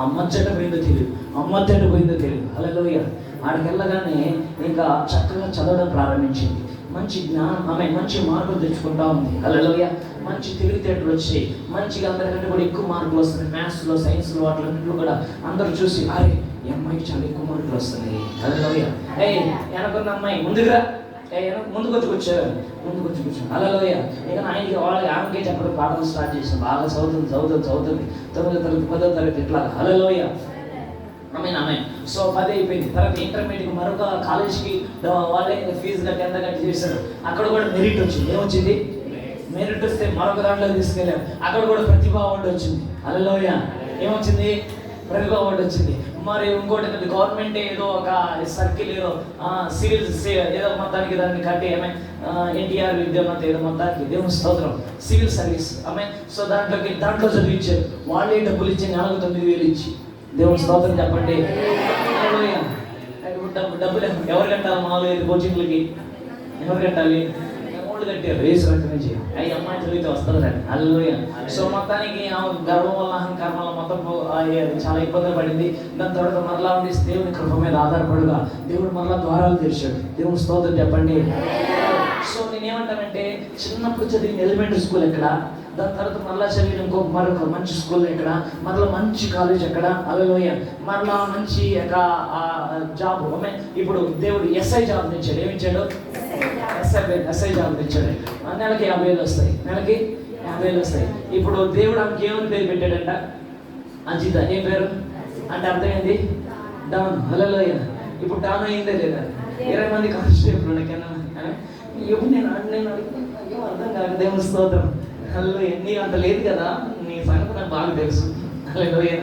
అమ్మ చెట్టు పోయిందో తెలియదు, అమ్మ చెట్టు పోయిందో తెలియదు. హల్లెలూయా. ఆడికి వెళ్ళగానే ఇంకా చక్కగా చదవడం ప్రారంభించింది. మంచి జ్ఞానం, ఆమె మంచి మార్కులు తెచ్చుకుంటా ఉంది. హల్లెలూయా. మంచి తెలివితేటలు వచ్చాయి. మంచిగా అందరికంటే కూడా ఎక్కువ మార్కులు వస్తున్నాయి. మ్యాథ్స్లో, సైన్స్లో, వాటిలో కూడా అందరూ చూసి, అరే ఈ అమ్మాయికి చాలా ఎక్కువ మార్కులు వస్తున్నాయి. హల్లెలూయా. వెనకున్న అమ్మాయి ముందుగా ముందుకు వచ్చి కూర్చోరు, ముందుకు వచ్చి కూర్చోరు. హల్లెలూయా. ఇక ఆయనకి వాళ్ళకి ఆమెకే చెప్పడం పాఠం స్టార్ట్ చేసాం. బాగా చదువుతుంది 9వ తరగతి 10వ తరగతి ఇట్లా. హల్లెలూయా. ఆమె సో 10 అయిపోయింది. తర్వాత ఇంటర్మీడియట్ మరొక కాలేజ్కి వాళ్ళే ఫీజు కట్టి ఎంత కట్టి చేశారు. అక్కడ కూడా మెరిట్ వచ్చింది. ఏమొచ్చింది? మెరిట్ వస్తే మరొక దాంట్లో తీసుకెళ్ళారు. అక్కడ కూడా ప్రతిభా అవార్డు వచ్చింది. హల్లెలూయా. ఏమొచ్చింది? ప్రతిభా అవార్డు వచ్చింది. మరి ఇంకోటి గవర్నమెంట్ ఏదో ఒక సర్కిల్ ఏదో సివిల్స్ ఏదో మొత్తానికి దాన్ని కట్టి ఆమె ఎన్టీఆర్ విద్యామంత ఏదో మొత్తానికి. దేవుని స్తోత్రం. సివిల్ సర్వీస్ ఆమె. సో దాంట్లో చదివించారు. వాళ్ళే డబ్బులు ఇచ్చి నెలకు 9,000 ఇచ్చి. దేవుని స్తోత్రం చెప్పండి. డబ్బులు ఎవరు కట్టాలి? మామూలుగా కోచింగ్లకి ఎవరు కట్టాలి? అమౌంట్ కట్టారు. రేసు రకం నుంచి అవి అమ్మాయి చదివితే వస్తుందండి. హల్లెలూయా. సో మొత్తానికి గర్వం వల్ల, అహంకారం వల్ల మొత్తం చాలా ఇబ్బందులు పడింది. దాని తర్వాత మరలా ఉండి దేవుని కృప మీద ఆధారపడుగా దేవుడు మరలా ద్వారాలు తెరిచాడు. దేవుని స్తోత్రం చెప్పండి. సో నేనేమంటానంటే, చిన్నప్పుడు చదివిన ఎలిమెంటరీ స్కూల్ ఎక్కడ, దాని తర్వాత మరలా చదివిన మరొక మంచి స్కూల్ ఎక్కడ, మరలా మంచి కాలేజ్ ఎక్కడ. హల్లెలూయా. మరలా మంచి జాబ్. ఇప్పుడు దేవుడు ఎస్ఐ జాబ్ తెచ్చాడు. ఏమిచ్చాడు? ఎస్ఐ జాబ్ తెచ్చాడు. నెలకి 50,000 వస్తాయి. నెలకి 50,000 వస్తాయి. ఇప్పుడు దేవుడు ఆమెకి ఏమని పేరు పెట్టాడంట? అజిత. ఏం పేరు అంటే అర్థమైంది? డాన్. హల్లెలూయా. ఇప్పుడు డాన్ అయిందే లేదా? 20 మంది కానిస్టేబుల్ ఉన్నాకన్నా ఇప్పుడు నేను ఏం అర్థం కాదు. దేవుని స్తోత్రం. హల్లెలూయా. నీకు అంత లేదు కదా, నీ సంగతి నాకు బాగా తెలుసు. హల్లెలూయా.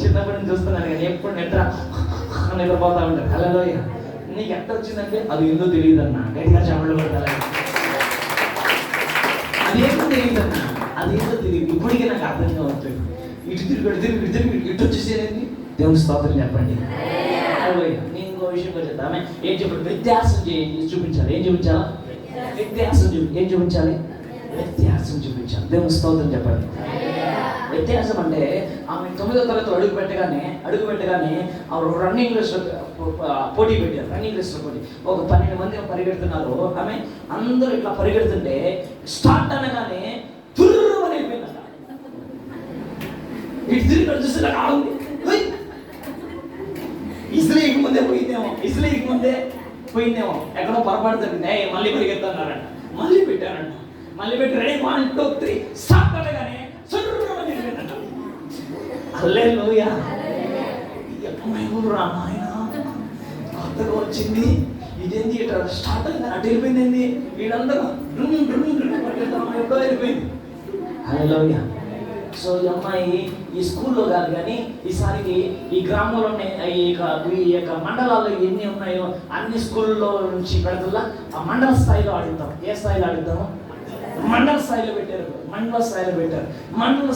చిన్నప్పటి నుంచి చూస్తున్నాను కానీ ఎప్పుడు నిద్రపోతా ఉంటాను. హల్లెలూయా. నీకు ఎంత వచ్చిందంటే అది ఏందో తెలియదు అన్న. గట్టిగా చెమటలు పడతాయి. అదేందో తెలియదు అన్న, అదేందో తెలియదు. ఇప్పటికే నాకు అర్థం కావట్లేదు. ఇటు తిరిగి ఇటు వచ్చేసేది. దేవుని స్తోత్రం చెప్పండి. నేను ఇంకో విషయం చెప్తాను. ఏం చెప్పండి? వ్యత్యాసం చూపించాలి. ఏం చూపించాలా? వ్యత్యాసం ఏం చూపించాలి? వ్యత్యాసం చూపించాను. దేవుని స్తోత్రం చెప్పండి. వ్యత్యాసం అంటే ఆమె 9వ తరగతిలో అడుగు పెట్టగానే ఆ రన్నింగ్ రేస్ పోటీ పెట్టారు. రన్నింగ్ రేస్ పోటీ ఒక 12 మంది పరిగెడుతున్నారు. ఆమె అందరూ ఇట్లా పరిగెడుతుంటే స్టార్ట్ అనగానే తుర్రమని అయిపోయిందట. ఇటు తిరిగి చూస్తే నాకు ఆడుంది. ఇస్లేకి ముందే పోయిందేమో ఎక్కడో పొరపాటు జరిగింది. మళ్ళీ పరిగెత్తున్నారంట. మళ్ళీ పెట్టారంట. మళ్ళీ పెట్టి రెడీ 1 2 3 స్టార్ట్ అనగానే హల్లెలూయా. కొత్తగా వచ్చింది ఇదేంటి ఇట్లా స్టార్ట్ అయింది, అటు వెళ్ళిపోయింది. వీళ్ళందరూ ఎప్పుడో వెళ్ళిపోయింది. హల్లెలూయా. సో ఈ అమ్మాయి ఈ స్కూల్లో కాదు కానీ ఈసారికి ఈ గ్రామంలోనే ఈ యొక్క మండలాల్లో ఎన్ని ఉన్నాయో అన్ని స్కూల్లో నుంచి పెడతల్లా ఆ మండల స్థాయిలో ఆడుతాం. ఏ స్థాయిలో ఆడుతాము? మండల స్థాయిలో పెట్టారు. మండల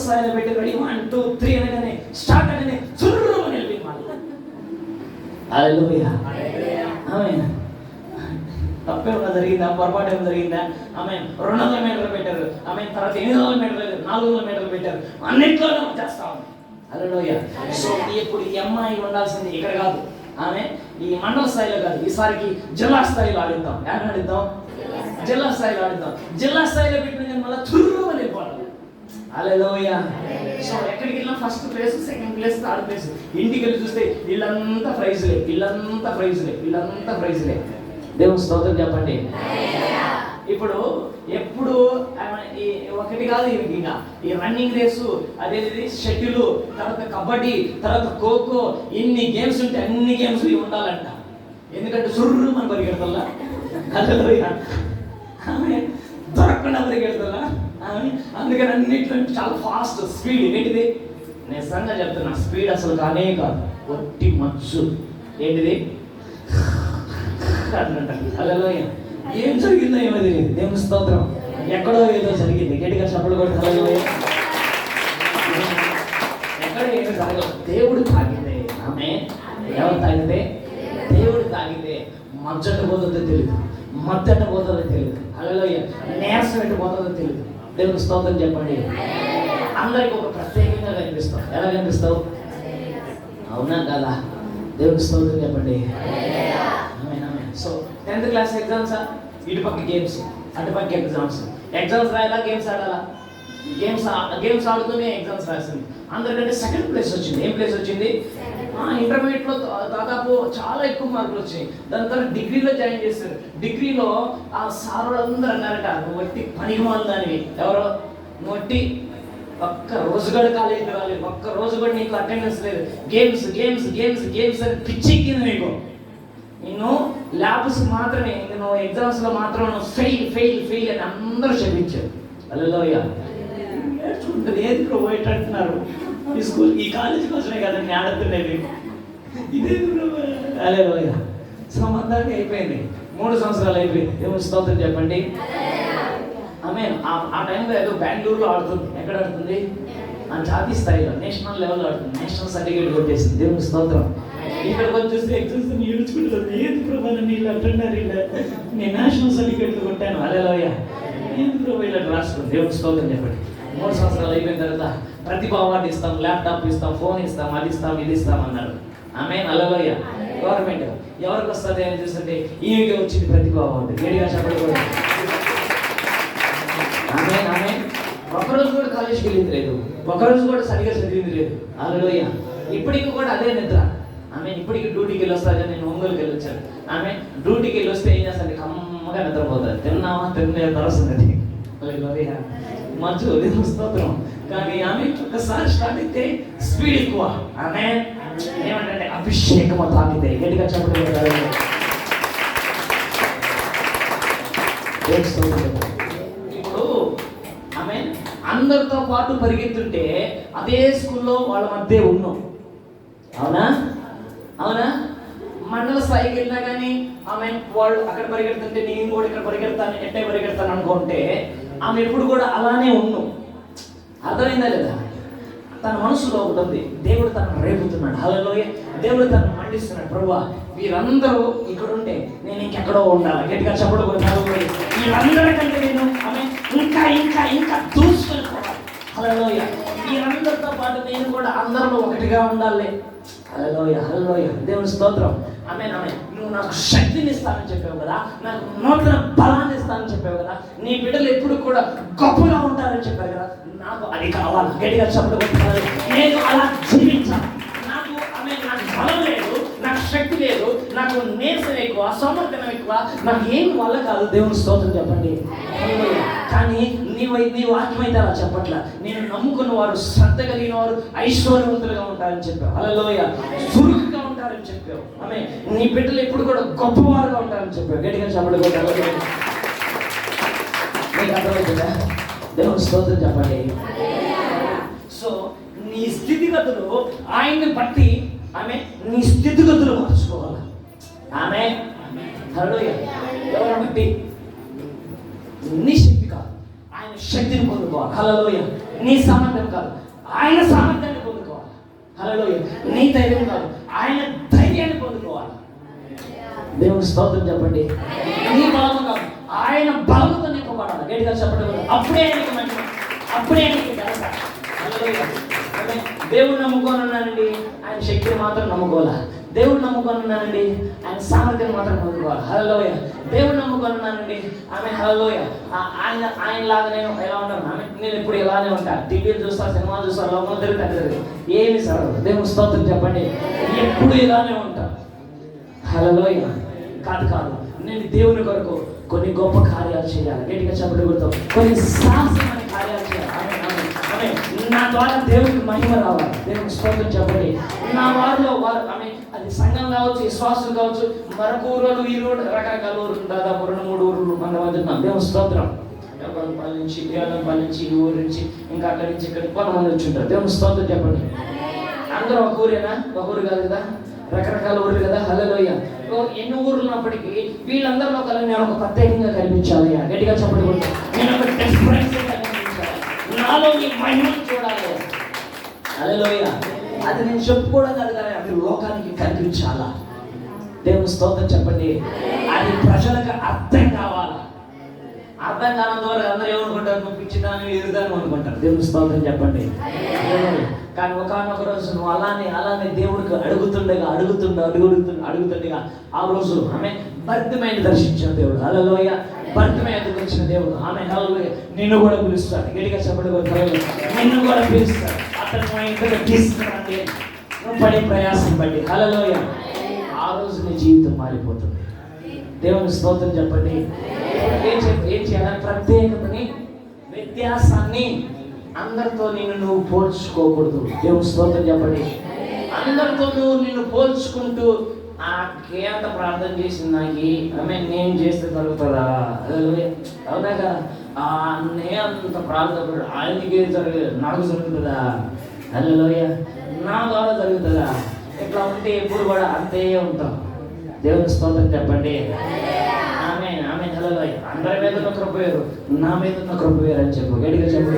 స్థాయిలో పెట్టి రెడీ 1 2 3 అనగానే స్టార్ట్ అనగానే చుర్రు అని వెళ్ళింది వాళ్ళు. హల్లెలూయా. ఆమేన్. తప్పేమన్నా జరిగిందా? పొరపాటు ఏమైనా జరిగిందా? ఆమె 200 మీటర్లు పెట్టారు. ఆమె తర్వాత 800 మీటర్లు 400 మీటర్లు పెట్టారు. అన్నింటిలోనే చేస్తా ఉంది. హల్లెలూయా. సో ఇప్పుడు ఈ అమ్మాయి ఉండాల్సింది ఇక్కడ కాదు. ఆమె ఈ మండల స్థాయిలో కాదు, ఈసారికి జిల్లా స్థాయిలో ఆడిద్దాం. ఏమని ఆడిద్దాం? జిల్లా స్థాయిలో ఆడిద్దాం. జిల్లా స్థాయిలో పెట్టిన మళ్ళీ చుర్రు అని వెళ్ళిపోవాలి. హల్లెలూయా. సో ఎక్కడికి వెళ్ళినా first place, second place, third place. ఇంటికి వెళ్ళి చూస్తే వీళ్ళంతా ప్రైజ్లే. దేవుని స్తోత్రం చెప్పండి. ఇప్పుడు ఎప్పుడు ఒకటి కాదు ఇంకా ఈ రన్నింగ్ రేసు, అదేది షటిల్, తర్వాత కబడ్డీ, తర్వాత ఖోఖో, ఇన్ని గేమ్స్ ఉంటే అన్ని గేమ్స్ ఉండాలంట. ఎందుకంటే సుర్రు మనం పరిగెడతల్లా. ఆమె దొరకకుండా పరిగెడతల్లా. అందుకని అన్నిట్లో చాలా ఫాస్ట్ స్పీడ్. ఏంటిది? నిజంగా చెప్తున్నా, స్పీడ్ అసలు కానే కాదు, ఒట్టి మచ్చు. ఏంటిది? హల్లెలూయా. ఏం జరిగిందో ఏమో తెలియదు. దేవుని స్తోత్రం. ఎక్కడో ఏదో జరిగింది. గట్టిగా చప్పట్లు కొట్టి హల్లెలూయా. ఎక్కడ ఏదో జరగదు. దేవుడు తాగితే, ఆమె ఎవరు తాగితే? దేవుడు తాగితే మజ్జట పోతుందో తెలియదు, మద్దట పోతుందో తెలియదు. హల్లెలూయా. నీరసం ఎట్టు పోతుందో తెలియదు. దేవుని స్తోత్రం చెప్పండి. అందరికి ఒక ప్రత్యేకంగా కనిపిస్తావు. ఎలా కనిపిస్తావు? అవునా కదా? దేవుని స్తోత్రం చెప్పండి. సో 10th క్లాస్ ఎగ్జామ్సా? ఇటుపక్క గేమ్స్, అటుపక్క ఎగ్జామ్స్ రాయాలా, గేమ్స్ ఆడాలా? గేమ్స్ ఆడుతూనే ఎగ్జామ్స్ రాసింది. అందరికంటే సెకండ్ ప్లేస్ వచ్చింది. ఏం ప్లేస్ వచ్చింది? ఇంటర్మీడియట్లో దాదాపు చాలా ఎక్కువ మార్కులు వచ్చాయి. దాని తర్వాత డిగ్రీలో జాయిన్ చేశారు. డిగ్రీలో ఆ సార్ వాళ్ళందరూ అన్నారట, నువ్వు వట్టి పనికిమాలి దానివి. ఎవరో? నువ్వు వట్టి ఒక్క రోజు కూడా కాలేజీకి రాలేదు, ఒక్క రోజు కూడా నీకు అటెండెన్స్ లేదు, గేమ్స్ అని పిచ్చెక్కింది నీకు. నిన్ను ల్యాబ్స్ మాత్రమే, నువ్వు ఎగ్జామ్స్లో మాత్రం నువ్వు ఫెయిల్ అని అందరూ చెప్పించారు. హల్లెలూయా. ఏడ్చుకుంటుంది. ఏది పోయేట అంటున్నారు? ఈ స్కూల్, ఈ కాలేజీ కోసమే కదా నేను ఆడుతుండేది. ఇదేది? హల్లెలూయా. సంబంధానికి అయిపోయింది. 3 సంవత్సరాలు అయిపోయింది. దేవుని స్తోత్రం చెప్పండి. ఆమె ఆ టైంలో ఏదో బెంగళూరులో ఆడుతుంది. ఎక్కడ ఆడుతుంది? జాతీయ స్థాయిలో, నేషనల్ లెవెల్లో ఆడుతుంది. నేషనల్ సర్టిఫికేట్ కొట్టేసింది. దేవుని స్తోత్రం. ఇక్కడికి వచ్చి చూస్తే ఎగ్జామ్స్ ఏడ్చుకుంటుంది. ఏది ప్రభా నీళ్ళు అంటున్నారు, ఇలా నేను నేషనల్ సర్టిఫికేట్లు కొట్టాను. హల్లెలూయా. ఏది ప్రభా ఇలా రాసుకుంది. దేవుని స్తోత్రం చెప్పండి. 3 సంవత్సరాలు అయిపోయిన తర్వాత ప్రతిభా అవార్డు ఇస్తాం, ల్యాప్టాప్ ఇస్తాం, ఫోన్ ఇస్తాం, అది ఇస్తాం, ఇది ఇస్తాం అన్నారు. ఆమె హల్లెలూయా. గవర్నమెంట్ ఎవరికి వస్తుంది అని చూస్తుంటే ఈమెకి వచ్చింది ప్రతిభా అవార్డు. గట్టిగా చెప్పడం. ఆమె ఒకరోజు కూడా కాలేజీకి వెళ్ళింది లేదు, ఒకరోజు కూడా సరిగా చదివింది లేదు. హల్లెలూయా. ఇప్పటికి కూడా అదే నిద్ర. ఆమె ఇప్పటికి డ్యూటీకి వెళ్ళి వస్తుంది. నేను ఒంగోలుకి వెళ్ళి వచ్చాను. ఆమె డ్యూటీకి వెళ్ళి వస్తే ఏం చేస్తుంది? కమ్మగా నిద్రపోతుంది. తినలే తరస్తుంది. మంచు స్తోత్రం. కానీ ఆమె ఒక్కసారి స్టార్ట్ అయితే స్పీడ్ ఎక్కువ. ఆమె ఏమంటే అభిషేకం తాకితే. గట్టిగా చెప్పడం. ఇప్పుడు ఆమె అందరితో పాటు పరిగెత్తుంటే అదే స్కూల్లో వాళ్ళ మధ్య ఉన్నాం. అవునా? మండల స్థాయికి వెళ్ళినా కానీ ఆమె వాళ్ళు అక్కడ పరిగెడుతుంటే నేను కూడా ఇక్కడ పరిగెడతాను, ఎట్టే పరిగెడతాను అనుకుంటే ఆమె ఎప్పుడు కూడా అలానే ఉన్నాం. అర్థమైందా లేదా? తన మనసులో ఒకటి ఉంది. దేవుడు తనను రేపుతున్నాడు. హల్లెలూయా. దేవుడు తనను మండిస్తున్నాడు. ప్రభువా, వీరందరూ ఇక్కడ ఉంటే నేను ఇంకెక్కడో ఉండాలి. గట్టిగా చెప్పడం. వీళ్ళందరికంటే నేను ఆమె ఇంకా ఇంకా ఇంకా దూసుకెళ్ళిపోవాలి. హల్లెలూయా. మీరందరితో పాటు నేను కూడా అందరిలో ఒకటిగా ఉండాలి. హల్లెలూయా, హల్లెలూయా. దేవుని స్తోత్రం. ఆమేన్, ఆమేన్. నువ్వు నాకు శక్తిని ఇస్తానని చెప్పావు కదా, నాకు నూతన బలాన్ని ఇస్తానని చెప్పావు కదా, నీ బిడ్డలు ఎప్పుడు కూడా గొప్పగా ఉంటారని చెప్పారు కదా, నాకు అది కావాలి. గట్టిగా చెప్పగలుగుతారు. నేను అలా జీవించాలి. నాకు బలం లేదు, నాకు శక్తి లేదు, నాకు నీరసం ఎక్కువ, అసమర్థనం ఎక్కువ, నాకు ఏం వల్ల కాదు. దేవుని స్తోత్రం చెప్పండి. కానీ నీ వాక్యం అయితే అలా చెప్పట్లా. నేను నమ్ముకున్న వారు, శ్రద్ధ కలిగిన వారు ఐశ్వర్యవంతులుగా ఉంటారని చెప్పావు. హల్లెలూయా. చురుకుగా ఉంటారని చెప్పావు. ఆమె నీ బిడ్డలు ఎప్పుడు కూడా గొప్పవారుగా ఉంటారని చెప్పావు. గట్టిగా చెప్పండి. మీకు అర్థమవుతుందా? దేవుని స్తోత్రం చెప్పండి. సో నీ స్థితిగతులు ఆయన్ని బట్టి ఆమె నీ స్థితిగతులు మార్చుకోవాలి. ఆమె హల్లెలూయా. ఎవరిని బట్టి? నీ శక్తి కాదు, ఆయన శక్తిని పొందుకోవాలి. హల్లెలూయా. నీ సామర్థ్యం కాదు, ఆయన సామర్థ్యాన్ని పొందుకోవాలి. హల్లెలూయా. నీ ధైర్యం కాదు, ఆయన ధైర్యాన్ని పొందుకోవాలి. దేవుని స్తోత్రం చెప్పండి. నీ బలము కాదు, ఆయన బలముతో నింపబడాలి. గట్టిగా చెప్పండి. అప్పుడే నీకు మంచి, అప్పుడే నీకు ఘనత. హల్లెలూయా. దేవుడు నమ్ముకోనున్నానండి, ఆయన శక్తిని మాత్రం నమ్ముకోవాలా. దేవుడు నమ్ముకోనున్నానండి, ఆయన సామర్థ్యం మాత్రం పొందుకోవాలి. హల్లెలూయా. దేవుడు నమ్ముకోనున్నానండి, ఆమె హల్లెలూయా. ఆయన లాగా నేను ఎలా ఉంటాను? ఆమె నేను ఇప్పుడు ఇలానే ఉంటా. టీవీలు చూస్తా, సినిమాలు చూస్తా, లోపల తిరుగుతుంది, ఏమి సరదు. దేవుని స్తోత్రం చెప్పండి. ఎప్పుడు ఇలానే ఉంటా. హల్లెలూయా. కాదు, నేను దేవుని కొరకు కొన్ని గొప్ప కార్యాలు చేయాలి. గట్టిగా చెప్పడం, కొన్ని సాహసమైన కార్యాలు చేయాలి. నా ద్వారా దేవుడికి మహిమ రావాలి. దేవునికి స్తోత్రం చెప్పండి. నా వారిలో వారు అది సంఘం కావచ్చు, విశ్వాసులు కావచ్చు, మరొక ఊరు ఈ ఊరు, రకరకాల ఊరు, దాదాపు 2-3 ఊర్లు కొంతమంది ఉన్నాం. దేవుని స్తోత్రం. పల్లి నుంచి, దేవపల్లి నుంచి, ఈ ఊరు నుంచి, ఇంకా అక్కడి నుంచి ఇక్కడికి కొంతమంది వచ్చి ఉంటారు. దేవుని స్తోత్రం చెప్పండి. అందరూ ఒక ఊరేనా? ఒక ఊరు కాదు కదా, రకరకాల ఊరు కదా. హల్లెలూయా. ఎన్ని ఊర్లు ఉన్నప్పటికీ వీళ్ళందరిలో కలిసి నేను ఒక ప్రత్యేకంగా కనిపించాలి. గట్టిగా చెప్పండి. నేను ఒక డిఫరెన్స్ నాలో నీ మహిమను చూడాలి. హల్లెలూయా. అది నేను చెప్పుకోవడం కాదు, కానీ అది లోకానికి కనిపించాలా. దేవుని స్తోత్రం చెప్పండి. అది ప్రజలకు అర్థం కావాలా. అర్థం కానంత వరకు అందరూ ఏమనుకుంటారు? నువ్వు పిచ్చిదాన్ని, ఎదురుదాన్ని అనుకుంటారు. దేవుని స్తోత్రం చెప్పండి. కానీ ఒకనొక రోజు నువ్వు అలానే దేవుడికి అడుగుతుండగా ఆ రోజు ఆమె భర్తమైన దర్శించిన దేవుడు. హల్లెలూయా. భర్తమైన వచ్చిన దేవుడు ఆమె హల్లెలూయా నిన్ను కూడా పిలుస్తాడు. గట్టిగా చెప్పండి. నిన్ను కూడా పిలుస్తాడు. అతను మా ఇంటికి తీసుకురండి, నువ్వు పడే ప్రయాసం బట్టి. హల్లెలూయా. ఆ రోజు నీ జీవితం మారిపోతుంది. దేవుని స్తోత్రం చెప్పండి. ఏం చేయాలి? ప్రత్యేకతని, వ్యత్యాసాన్ని, అందరితో నువ్వు పోల్చుకోకూడదు. దేవుని స్తోత్రం చెప్పండి. అందరితో నిన్ను పోల్చుకుంటూ కేంత ప్రార్థన చేసింది నాకు నేను చేస్తే జరుగుతుందా? అవునా కదా? నేను అంత ప్రార్థన ఆయనకే జరగలేదు, నాకు జరుగుతుందా? హల్లెలూయా. నా ద్వారా జరుగుతుందా? ఇట్లా ఉంటే ఎప్పుడు కూడా అంతే ఉంటాం. దేవుని స్తోత్రం చెప్పండి. హల్లెలూయా. అందరి మీద ఉన్న కృప వేరు, నా మీద ఉన్న కృప వేరు అని చెప్పు. గట్టిగా చెప్పు.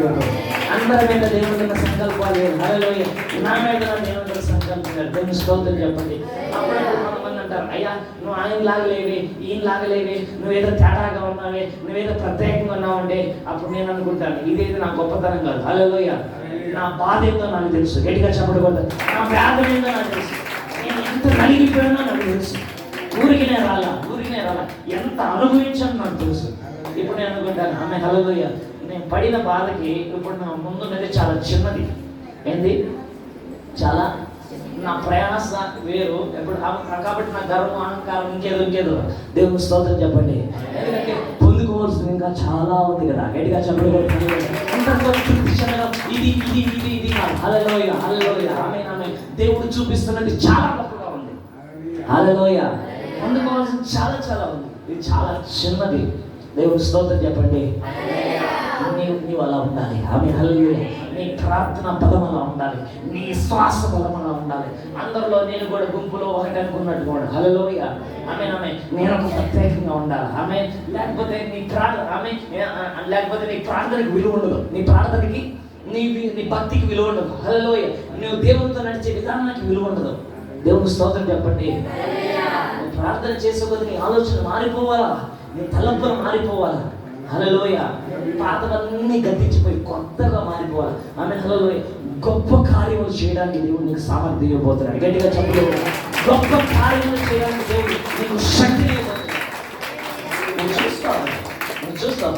అందరి మీద దేవుని మీద సంకల్పాలు వేరు. హల్లెలూయా. నా మీద దేవుని సంకల్పం వేరు. దేవుని స్తోత్రం చెప్పండి. అప్పుడప్పుడు కొంతమంది అంటారు, అయ్యా నువ్వు ఆయన లాగలేవే, ఈయన లాగలేవే, నువ్వేదో తేడాగా ఉన్నావే, నువ్వేదో ప్రత్యేకంగా ఉన్నావంటే అప్పుడు నేను అనుకుంటాను, ఇదేది నా గొప్పతనం కాదు. హల్లెలూయా. నా బాధ ఏందో నాకు తెలుసు. గట్టిగా చెప్పకూడదు. నా వ్యాధం ఏందో నాకు తెలుసు. నేను ఎంత నలిగిపోయానో నాకు తెలుసు. ఊరికినే రాలా ఎంత అనుభవించాను నాకు తెలుసు. ఇప్పుడు నేను అనుకుంటాను, ఆమె హల్లెలూయా, నేను పడిన బాధకి ఇప్పుడు నా ముందున్నది చాలా చిన్నది. ఏంది? చాలా నా ప్రయాస వేరు. ఎప్పుడు కాబట్టి నా గర్వం, అహంకారం ఇంకేదో. దేవుని స్తోత్రం చెప్పండి. ఎందుకంటే పొందుకోవాల్సింది ఇంకా చాలా ఉంది కదా. గట్టిగా చెప్పండి. ఇది కాదు. హల్లెలూయా. ఆమె దేవుడు చూపిస్తున్నది చాలా గొప్పగా ఉంది. హల్లెలూయా. పొందుకోవాల్సింది చాలా ఉంది. ఇది చాలా చిన్నది. దేవుని స్తోత్రం చెప్పండి. నీవు అలా ఉండాలి. ఆమె హల్లెలూయా. నీ ప్రార్థన బలం అలా ఉండాలి, నీ శ్వాస బలం అలా ఉండాలి. అందరిలో నేను కూడా గుంపులో ఒకటి అనుకున్నట్టు కూడా. హల్లెలూయా. ఆమె నేను ఒక ప్రత్యేకంగా ఉండాలి. ఆమె లేకపోతే నీ ప్రార్థనకి విలువ ఉండదు. నీ ప్రార్థనకి, నీ భక్తికి విలువ ఉండదు. హల్లెలూయా. నువ్వు దేవునితో నడిచే విధానానికి విలువ ఉండదు. దేవుని స్తోత్రం చెప్పండి. ప్రార్థన చేసే కొద్ది నీ ఆలోచన మారిపోవాలా, నీ తలంపులు మారిపోవాలా. హల్లెలూయా. పాతవన్నీ గతించిపోయి కొత్తగా మారిపోవాలి. ఆమె హల్లెలూయా. గొప్ప కార్యములు చేయడానికి దేవుడు నీకు సామర్థ్యం ఇవ్వబోతున్నాడు. గట్టిగా చెప్పు. గొప్ప కార్యములు చేయడానికి దేవుడు నీకు శక్తిని ఇవ్వబోతున్నాడు. నువ్వు చూస్తావు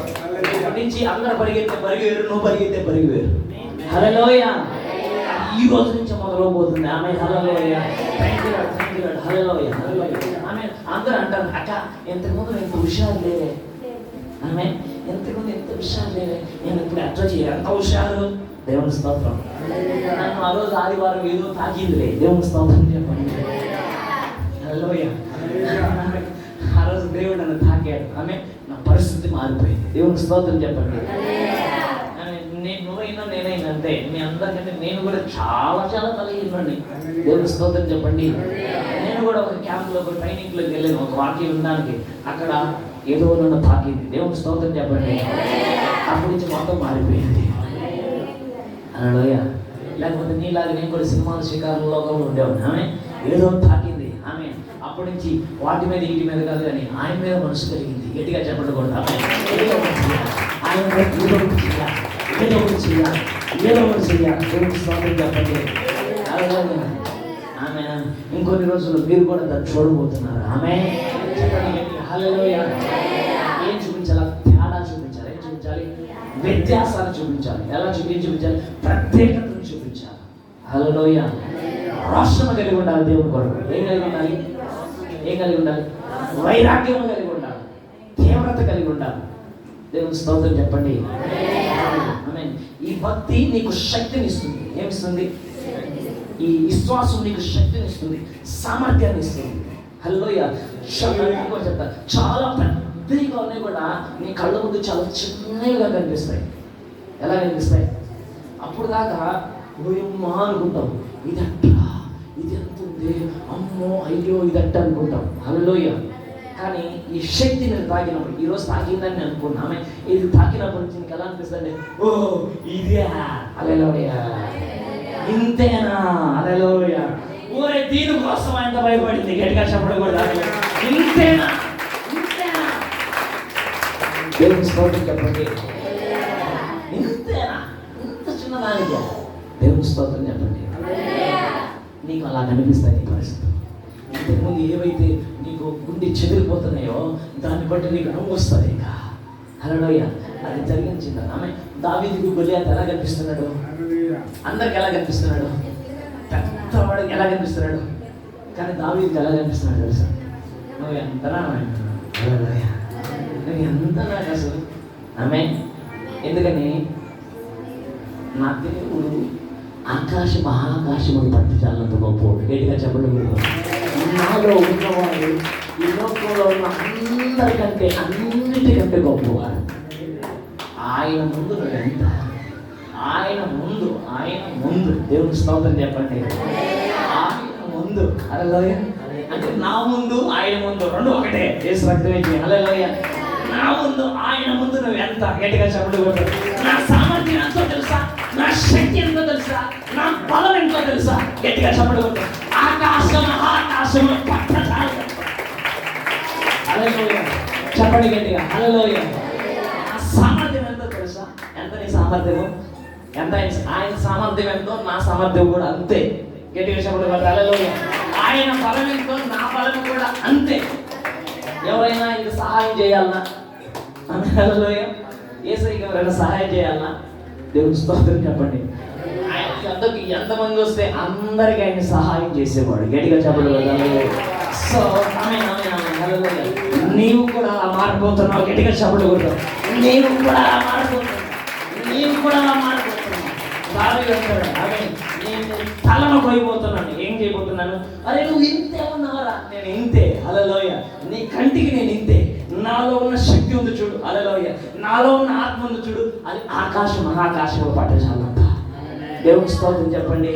ఇక్కడి నుంచి అందరూ పరిగెత్తే పరిగెరు, నువ్వు పరిగెత్తే పరిగెరు. హల్లెలూయా. ఈ రోజు నుంచి మొదలవబోతుంది. ఆమె hallelujah. Thank you lord. Hallelujah. ఆమె అందరూ అంటారు, అక్క ఇంతకుముందు ఎంత హుషారు లేదే, ఆమె ఇంతకుముందు ఎంత హుషారు లేదే, నేను ఇప్పుడు అట్లా చేయాలి, ఎంత హుషారు. దేవుని స్తోత్రం. నన్ను ఆ రోజు ఆదివారం ఏదో తాకిందిలే. దేవుని స్తోత్రం చెప్పండి. హల్లెలూయా. ఆ రోజు దేవుడు నన్ను తాకాడు. ఆమె నా పరిస్థితి మారిపోయింది. దేవుని స్తోత్రం చెప్పండి. నువ్వైనా నేనైనా అంతే. మీ అందరికంటే నేను కూడా చాలా తలగినండి. దేవుని స్తోత్రం చెప్పండి. నేను కూడా ఒక క్యాంప్లో ఒక ట్రైనింగ్లోకి వెళ్ళాను, ఒక వాక్యం ఉండడానికి. అక్కడ ఏదో నన్ను తాకింది. దేవుని స్తోత్రం చెప్పండి. అప్పటి నుంచి మొత్తం మారిపోయింది. హల్లెలూయా. లేకపోతే నీలాగా నేను కూడా సినిమాల శిఖరంలో ఉండేవాడిని. ఆమె ఏదో తాకింది. ఆమె అప్పటి నుంచి వాటి మీద వీటి మీద కాదు కానీ ఆయన మీద మనసు కలిగింది. గట్టిగా చెప్పకూడదు. ఏదో ఒకటి చేయాలి. దేవుని స్తోత్రం చెప్పండి. ఆమె ఇంకొన్ని రోజులు మీరు కూడా దాన్ని చూడబోతున్నారు. ఆమె చెప్పండి. హల్లెలూయా. ఏం చూపించాలి? తేడా చూపించాలి. ఏం చూపించాలి? వ్యత్యాసాన్ని చూపించాలి. ఎలా చూపించాలి? ప్రత్యేకతను చూపించాలి. హల్లెలూయా. రోషము కలిగి ఉండాలి దేవుని కొరకు. ఏం కలిగి ఉండాలి? వైరాగ్యం కలిగి ఉండాలి. తీవ్రత కలిగి ఉండాలి. దేవుని స్తోత్రం చెప్పండి. ఆమేన్. ఈ భక్తి నీకు శక్తిని ఇస్తుంది. ఏమిస్తుంది? ఈ విశ్వాసం నీకు శక్తిని ఇస్తుంది, సామర్థ్యాన్ని ఇస్తుంది. హల్లెలూయా. చెప్తా, చాలా పెద్దగా ఉన్నాయి కూడా నీ కళ్ళ ముందు చాలా చిన్నగా కనిపిస్తాయి. ఎలా కనిపిస్తాయి? అప్పుడు దాకా ఓయమ్మా అనుకుంటాం, ఇదట్లా, ఇది ఎంత ఉంది, అమ్మో అయ్యో ఇదట్ట అనుకుంటాం. హల్లెలూయా. కానీ ఈ శక్తిని తాకినప్పుడు, ఈరోజు తాకిందని అనుకున్నామే, ఇది తాకినప్పటి నుంచి నీకు ఎలా అనిపిస్తుంది? ఓ ఇదే, హల్లెలూయా, ఇంతేనా, హల్లెలూయా. ఓరే దీనికోసం ఎంత భయపడింది, గట్టిగా చెప్పడం కూడా ఇంతేనా. దేవుని స్తోత్రం చెప్పండి. ఇంతేనా, ఇంత చిన్నదానికి దేవుని స్తోత్రం చెప్పండి. నీకు అలా కనిపిస్తాయి నీ పరిస్థితి. ఇంతకుముందు ఏవైతే నీకు గుండె చెదిరిపోతున్నాయో దాన్ని బట్టి నీకు నవ్వు వస్తుంది. ఇంకా హల్లెలూయా. అది జరిగించింది. ఆమె దావీదుకు గొలియాతు ఎలా కనిపిస్తున్నాడు? అందరికి ఎలా కనిపిస్తున్నాడు? పెద్దవాడికి ఎలా కనిపిస్తున్నాడు? కానీ దావీదుకు ఎలా కనిపిస్తున్నాడు తెలుసా? నువ్వు ఎంతనా, హల్లెలూయా, నువ్వు ఎంత నాకు అసలు. ఆమె ఎందుకని నా దేవుడు మహాకాశముడు పట్టి చాలంత గొప్పవాడు. గట్టిగా చెప్పడం నాలో ఉన్నవాడు ఈ లోకంలో ఉన్న అందరికంటే అన్నిటికంటే గొప్పవాడు. ఆయన ముందు ఎంత, ఆయన ముందు దేవుని స్తోత్రం చెప్పండి. ఆయన ముందు, హల్లెలూయా. అంటే నా ముందు ఆయన ముందు రెండు ఒకటే. యేసు రక్తం ఇచ్చి, హల్లెలూయా. నా ముందు ఆయన ముందు నువ్వు ఎంత, గట్టిగా చెప్పడం. నా సామర్థ్యం ఎంతో తెలుసా? నా శక్తి ఎంతో తెలుసా? నా బలం ఎంతో తెలుసా? గట్టిగా చెప్పడం. ఆకాశము పట్టచాలు. హల్లెలూయా. చెప్పండి గట్టిగా, హల్లెలూయా. నా సామర్థ్యం ఎంతో తెలుసా? ఎంత నీ సామర్థ్యము? ఎంత ఆయన సామర్థ్యం ఎంతో నా సామర్థ్యం కూడా అంతే. గట్టిగా చెప్పడం. హల్లెలూయా. ఆయన బలం ఎంతో నా బలం కూడా అంతే. ఎవరైనా ఇది సహాయం చేయాలన్నా, హల్లెలూయా, యేసయ్యకి ఎవరైనా సహాయం చేయాలన్నా దేవుని స్తోత్రం చెప్పండి. ఆయనకి ఎంతమంది వస్తే అందరికీ ఆయన సహాయం చేసేవాడు. గట్టిగా చెప్పడం. సో నీవు కూడా అలా మారిపోతున్నావు. గట్టిగా చెప్పడం. నీవు కూడా అలా మారిపోతున్నావు. దావీదు అంటాడు, నేను తలను పోయిపోతున్నాను. ఏం చేయబోతున్నాను? అరే నువ్వు ఇంతే ఉన్నావరా? నేను ఇంతే. హల్లెలూయా. నీ కంటికి నేను ఇంతే. నాలో ఉన్న శక్తి ఉంది చూడు, హల్లెలూయా. నాలో ఉన్న ఆత్మ ఉంది చూడు, అది మహాకాశంలో పట్టచాలంట. దేవుని స్తోత్రం చెప్పండి.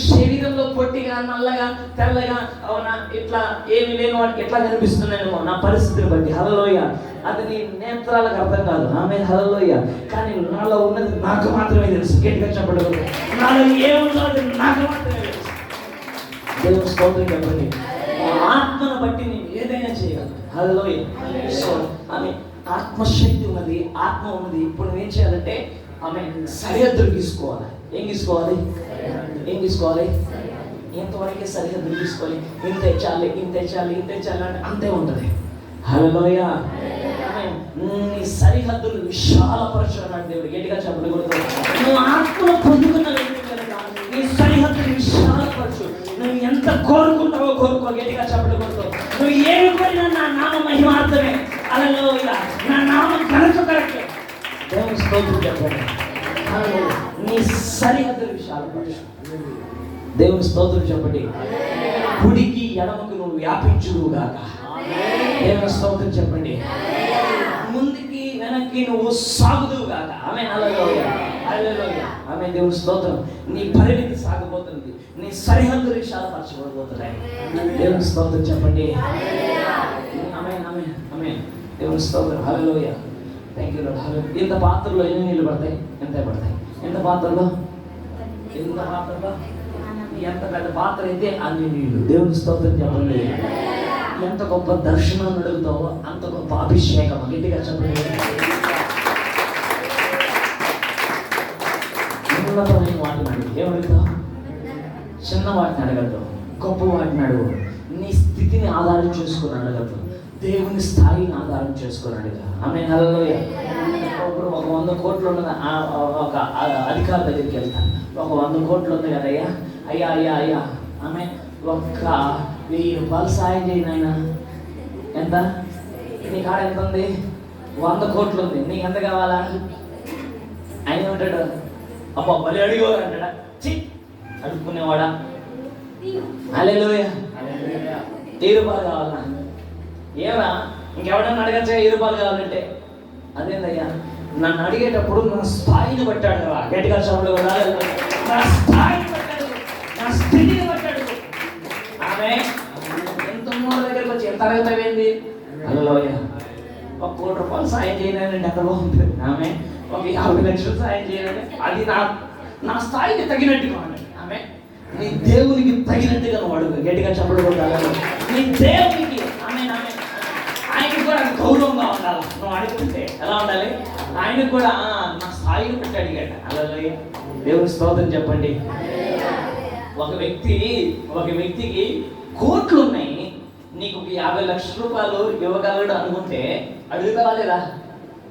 శరీరంలో పొట్టిగా, నల్లగా, తెల్లగా, అవునా, ఇట్లా ఏమి లేని వాడికి ఎట్లా కనిపిస్తున్నానేమో నా పరిస్థితిని బట్టి, హల్లెలూయా. అది నీ నేత్రాలకు అర్థం కాదు. ఆమె హల్లెలూయా. కానీ నాలో ఉన్నది నాకు మాత్రమే తెలుసు. గట్టిగా చెప్పడం. నాలో ఏముందో అది నాకు మాత్రమే తెలుసు. దేవుని స్తోత్రం చెప్పండి. ఆత్మను బట్టి నేను ఏదైనా చేయగలను. హల్లెలూయా. సో ఆత్మశక్తి ఉన్నది, ఆత్మ ఉన్నది. ఇప్పుడు నువ్వేం చేయాలంటే ఆమె సరిహద్దులు తీసుకోవాలి. ఏం తీసుకోవాలి? ఇంతవరకే సరిహద్దులు తీసుకోవాలి. ఇంత తెచ్చాలి అంటే అంతే ఉంటుంది. హల్లెలూయా. నీ సరిహద్దులు విశాలపరచాలన్నాడు దేవుడు. గట్టిగా చెప్పకూడదు. నువ్వు ఆత్మను పొందుకున్న వ్యక్తి కనుక నీ సరిహద్దులు విశాలపరచు. నువ్వు ఎంత కోరుకుంటావో కోరుకో. గట్టిగా చెప్పకూడదు. నువ్వు ఏమి కోరినా నా నామ మహిమార్థమే. హల్లెలూయా. నా నామం కరెక్ట్. దేవుని స్తోత్రం చెప్పండి. నీ సరిహద్దులు విశాలపరచు. దేవుని స్తోత్రం చెప్పండి. కుడికి ఎడమకు నువ్వు వ్యాపించుగాక. దేవుని స్తోత్రం చెప్పండి. ముందుకి వెనక్కి నువ్వు సాగుదువుగాక. ఆమె హల్లెలూయా. ఆమె దేవుని స్తోత్రం. నీ పరిమితి సాగబోతుంది. నీ సరిహద్దులు విశాలపరచబడబోతున్నాయి. దేవుని స్తోత్రం చెప్పండి. ఆమె దేవుని స్తోత్రం. Hallelujah. Thank you lord. Hallelujah. ఇంత పాత్రలో ఎన్ని నీళ్ళు పడతాయి? ఎంత పడతాయి? ఎంత పాత్రలో ఎంత పెద్ద పాత్ర అయితే అన్ని నీళ్ళు. దేవుని స్తోత్రం చెప్పండి. ఎంత గొప్ప దర్శనం అడుగుతావో అంత గొప్ప అభిషేకం. గట్టిగా చెప్పండి. ఉన్నతమైన వాటిని అడుగు. ఏమడుగుతావు? చిన్న వాటిని అడగద్దు, గొప్ప వాటిని అడుగు. నీ స్థితిని ఆధారం చేసుకుని అడగద్దు, దేవుని స్థాయిని ఆధారం చేసుకుని అడుగు. ఆమె హల్లెలూయా. ఇప్పుడు ఒక 100 కోట్లు ఉన్నది. ఒక అధికారి దగ్గరికి వెళ్తాను. ఒక 100 కోట్లు ఉంది కదయ్యా. అయ్యా ఆమె ఒక్క 1000 రూపాయలు సాయం చేయను ఆయన. ఎంత? నీ కాడ ఎంత ఉంది? 100 కోట్లు ఉంది. నీకు ఎంత కావాలా? ఆయన ఉంటాడు, అబ్బా బలి అడిగో అంటాడా? అడుక్కునేవాడా? హల్లెలూయా. 1000 రూపాయలు కావాలా? ఏమరా ఇంకెవడన్నా అడగచ్చా 1000 రూపాయలు కావాలంటే? అదేందయ్యా, నన్ను అడిగేటప్పుడు నా స్థాయిని బట్టాడు కదా. గట్టిగా చెప్పడు కదా. నా స్థాయిని బట్టాడు, నా స్థితిని బట్టాడు. ఆమె ఎంత మూడు దగ్గరికి వచ్చి ఎంత అడుగుతావేంది? హల్లెలూయా. 1 కోటి రూపాయలు సాయం చేయనండి ఎక్కడ బాగుంటుంది. ఆమె ఒక 50 లక్షలు సాయం చేయాలంటే అది నా స్థాయికి తగినట్టుగా ఉండాలి. ఆమె నీ దేవునికి తగినట్టుగా నువ్వు అడుగు. గట్టిగా చెప్పడు కూడా. నీ దేవునికి ఆయనకు కూడా గౌరవంగా ఉండాలి. నువ్వు అడుగుతుంటే ఎలా ఉండాలి? ఆయనకు కూడా నా స్థాయిని పెట్టి అడిగాడు. అలాగే దేవుని స్తోత్రం చెప్పండి. ఒక వ్యక్తికి కోట్లు ఉన్నాయి. నీకు 50 లక్షల రూపాయలు ఇవ్వగలడు అనుకుంటే అడుగుతావా లేదా?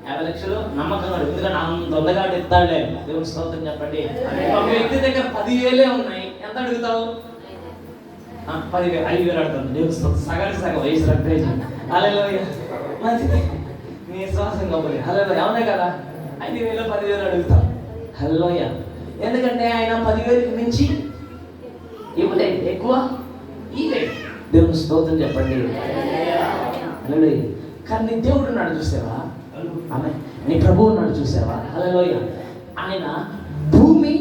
50 లక్షలు నమ్మకం అడుగు. ఎందుకంటే తొందరగా ఇస్తాడులే. దేవుని స్తోత్రం చెప్పండి. ఒక వ్యక్తి దగ్గర 10,000 ఉన్నాయి. ఎంత అడుగుతావు? 10,000 5,000 అడుగుతాను. దేవుని స్తోత్రం. సగం వయసు రక్తేజీ. హల్లెలూయా. మంచిది. నీ విశ్వాసం గొప్పది. హల్లెలూయా. అవునే కదా. 5,000 10,000 అడుగుతాం. హల్లెలూయా. ఎందుకంటే ఆయన 10,000కి మించి ఇవ్వలేదు, ఎక్కువ ఇవ్వలేదు. దేవుని స్తోత్రం చెప్పండి. హల్లెలూయా. కానీ నీ దేవుడు ఉన్నాడు చూసావా? ఆమె నీ ప్రభువు ఉన్నాడు చూసావా? హల్లెలూయా. ఆయన భూమి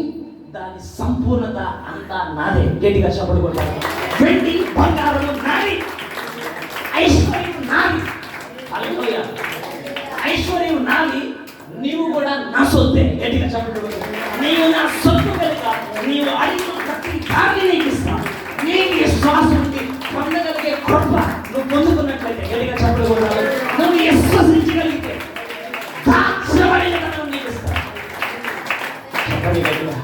దాని సంపూర్ణత అంతా నాదే. గట్టిగా చెప్పడు కూడా. వెండి బంగారం నాది, ఐశ్వర్యం నాది. హల్లెలూయా. ఐశ్వర్యం నాది, నీవు కూడా నా సొత్తే. గట్టిగా చెప్పడు. నీవు నా సొత్తు కనుక నీవు అడిగిన ప్రతి దాన్ని నీకు ఇస్తాను. నీకు విశ్వాసం పొందగలిగే కృప నువ్వు పొందుకున్నట్లయితే గట్టిగా చెప్పడు కూడా. నువ్వు విశ్వసించగలిగితే నీకు ఇస్తాను. చెప్పండి గట్టిగా.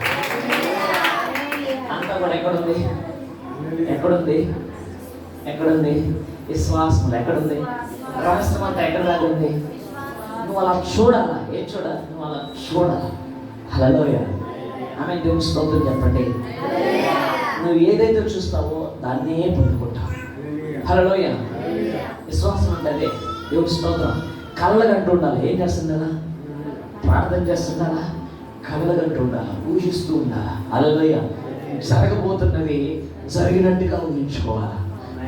అంతా కూడా ఎక్కడుంది? విశ్వాసం ఎక్కడుంది? రహస్యం అంతా ఎక్కడ దాకా ఉంది? నువ్వు అలా చూడాలా? ఏం చూడాలి? నువ్వు అలా చూడాలి. హల్లెలూయా. ఆమె దేవుని స్తోత్రం చెప్పండి. నువ్వు ఏదైతే చూస్తావో దాన్నే పొందుకుంటావు. హల్లెలూయా. విశ్వాసం అంటే అదే. దేవుని స్తోత్రం. కళ్ళగంటూ ఉండాలి. ఏం చేస్తుండాలా? ప్రార్థన చేస్తుండాలా? కళ్ళగంటూ ఉండాలా? ఊహిస్తూ ఉండాలా? హల్లెలూయా. జరగబోతున్నది జరిగినట్టుగా ఊహించుకోవాలా.